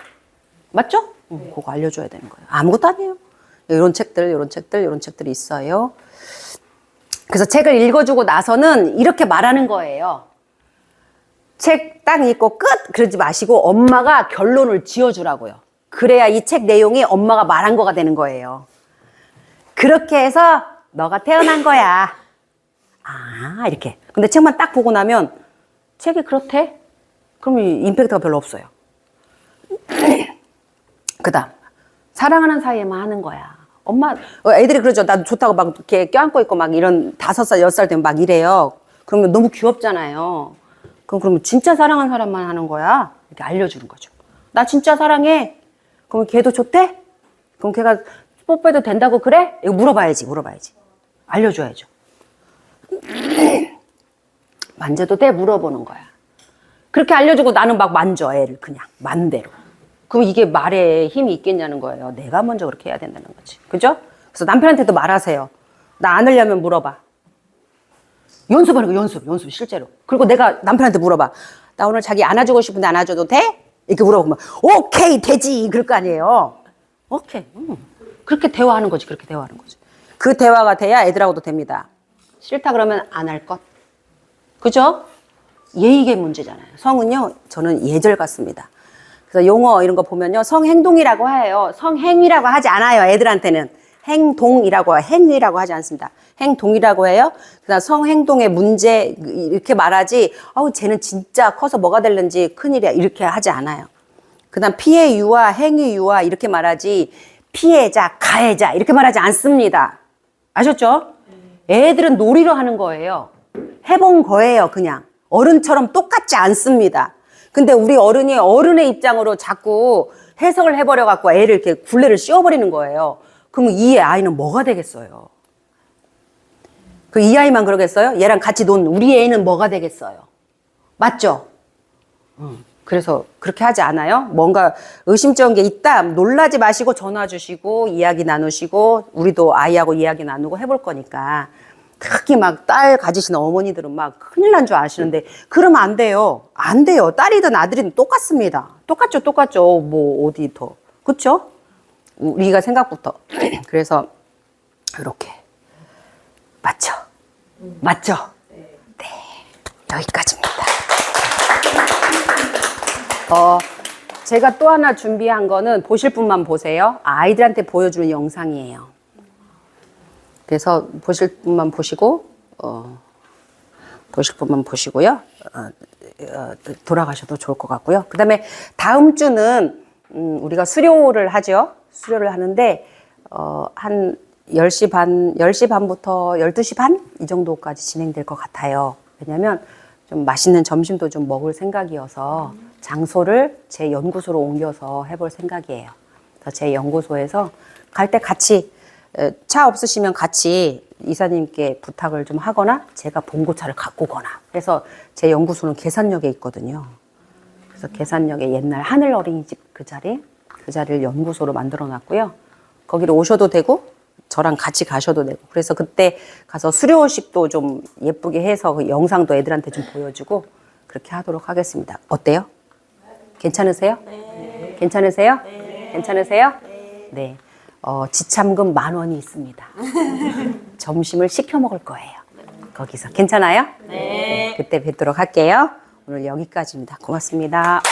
맞죠? 그거 알려줘야 되는 거예요. 아무것도 아니에요. 이런 책들이 있어요. 그래서 책을 읽어주고 나서는 이렇게 말하는 거예요. 책 딱 읽고 끝! 그러지 마시고 엄마가 결론을 지어주라고요. 그래야 이 책 내용이 엄마가 말한 거가 되는 거예요. 그렇게 해서 너가 태어난 거야. 아, 이렇게. 근데 책만 딱 보고 나면 책이 그렇대? 그럼 임팩트가 별로 없어요. 그 다음, 사랑하는 사이에만 하는 거야. 엄마, 애들이 그러죠. 나 좋다고 막 이렇게 껴안고 있고 막 이런 5살, 6살 되면 막 이래요. 그러면 너무 귀엽잖아요. 그러면 진짜 사랑하는 사람만 하는 거야. 이렇게 알려주는 거죠. 나 진짜 사랑해. 그럼 걔도 좋대? 그럼 걔가 뽀뽀해도 된다고 그래? 이거 물어봐야지. 알려줘야죠. 만져도 돼? 물어보는 거야. 그렇게 알려주고 나는 막 만져, 애를 그냥 맘대로. 그럼 이게 말에 힘이 있겠냐는 거예요. 내가 먼저 그렇게 해야 된다는 거지. 그죠? 그래서 남편한테도 말하세요. 나 안으려면 물어봐. 연습하는 거, 연습, 실제로. 그리고 내가 남편한테 물어봐. 나 오늘 자기 안아주고 싶은데 안아줘도 돼? 이렇게 물어보면, 오케이, 되지. 그럴 거 아니에요. 오케이. 그렇게 대화하는 거지, 그 대화가 돼야 애들하고도 됩니다. 싫다 그러면 안 할 것. 그죠? 예의의 문제잖아요. 성은요, 저는 예절 같습니다. 그래서 용어 이런 거 보면요, 성행동이라고 해요. 성행위라고 하지 않아요, 애들한테는. 행동이라고, 행위라고 하지 않습니다. 행동이라고 해요. 그다음 성행동의 문제 이렇게 말하지, 쟤는 진짜 커서 뭐가 될는지 큰일이야 이렇게 하지 않아요. 그다음 피해 유아, 행위 유아 이렇게 말하지, 피해자, 가해자 이렇게 말하지 않습니다. 아셨죠? 애들은 놀이로 하는 거예요. 해본 거예요, 그냥. 어른처럼 똑같지 않습니다. 근데 우리 어른이 어른의 입장으로 자꾸 해석을 해버려갖고 애를 이렇게 굴레를 씌워버리는 거예요. 그럼 이 아이는 뭐가 되겠어요? 그 이 아이만 그러겠어요? 얘랑 같이 논 우리 애는 뭐가 되겠어요? 맞죠? 그래서 그렇게 하지 않아요? 뭔가 의심쩍은 게 있다, 놀라지 마시고 전화 주시고 이야기 나누시고, 우리도 아이하고 이야기 나누고 해볼 거니까. 특히 막 딸 가지신 어머니들은 막 큰일 난 줄 아시는데 그러면 안 돼요. 안 돼요. 딸이든 아들이든 똑같습니다. 똑같죠. 뭐 어디 더. 그쵸? 우리가 생각부터. 그래서 이렇게 맞죠? 네, 여기까지입니다. 제가 또 하나 준비한 거는 보실 분만 보세요. 아이들한테 보여주는 영상이에요. 그래서 보실 분만 보시고, 보시고요. 돌아가셔도 좋을 것 같고요. 그 다음에 다음 주는 우리가 수료를 하죠. 수료를 하는데 한 10시 반부터 12시 반? 이 정도까지 진행될 것 같아요. 왜냐면 좀 맛있는 점심도 좀 먹을 생각이어서 장소를 제 연구소로 옮겨서 해볼 생각이에요. 그래서 제 연구소에서 갈 때 같이, 차 없으시면 같이 이사님께 부탁을 좀 하거나 제가 봉고차를 갖고 오거나. 그래서 제 연구소는 계산역에 있거든요. 그래서 계산역에 옛날 하늘 어린이집 그 자리를 연구소로 만들어 놨고요. 거기로 오셔도 되고 저랑 같이 가셔도 되고. 그래서 그때 가서 수료식도 좀 예쁘게 해서 그 영상도 애들한테 좀 보여주고 그렇게 하도록 하겠습니다. 어때요? 괜찮으세요? 네. 괜찮으세요? 네. 괜찮으세요? 네. 네. 지참금 10,000원이 있습니다. 점심을 시켜 먹을 거예요. 거기서. 괜찮아요? 네. 그때 뵙도록 할게요. 오늘 여기까지입니다. 고맙습니다.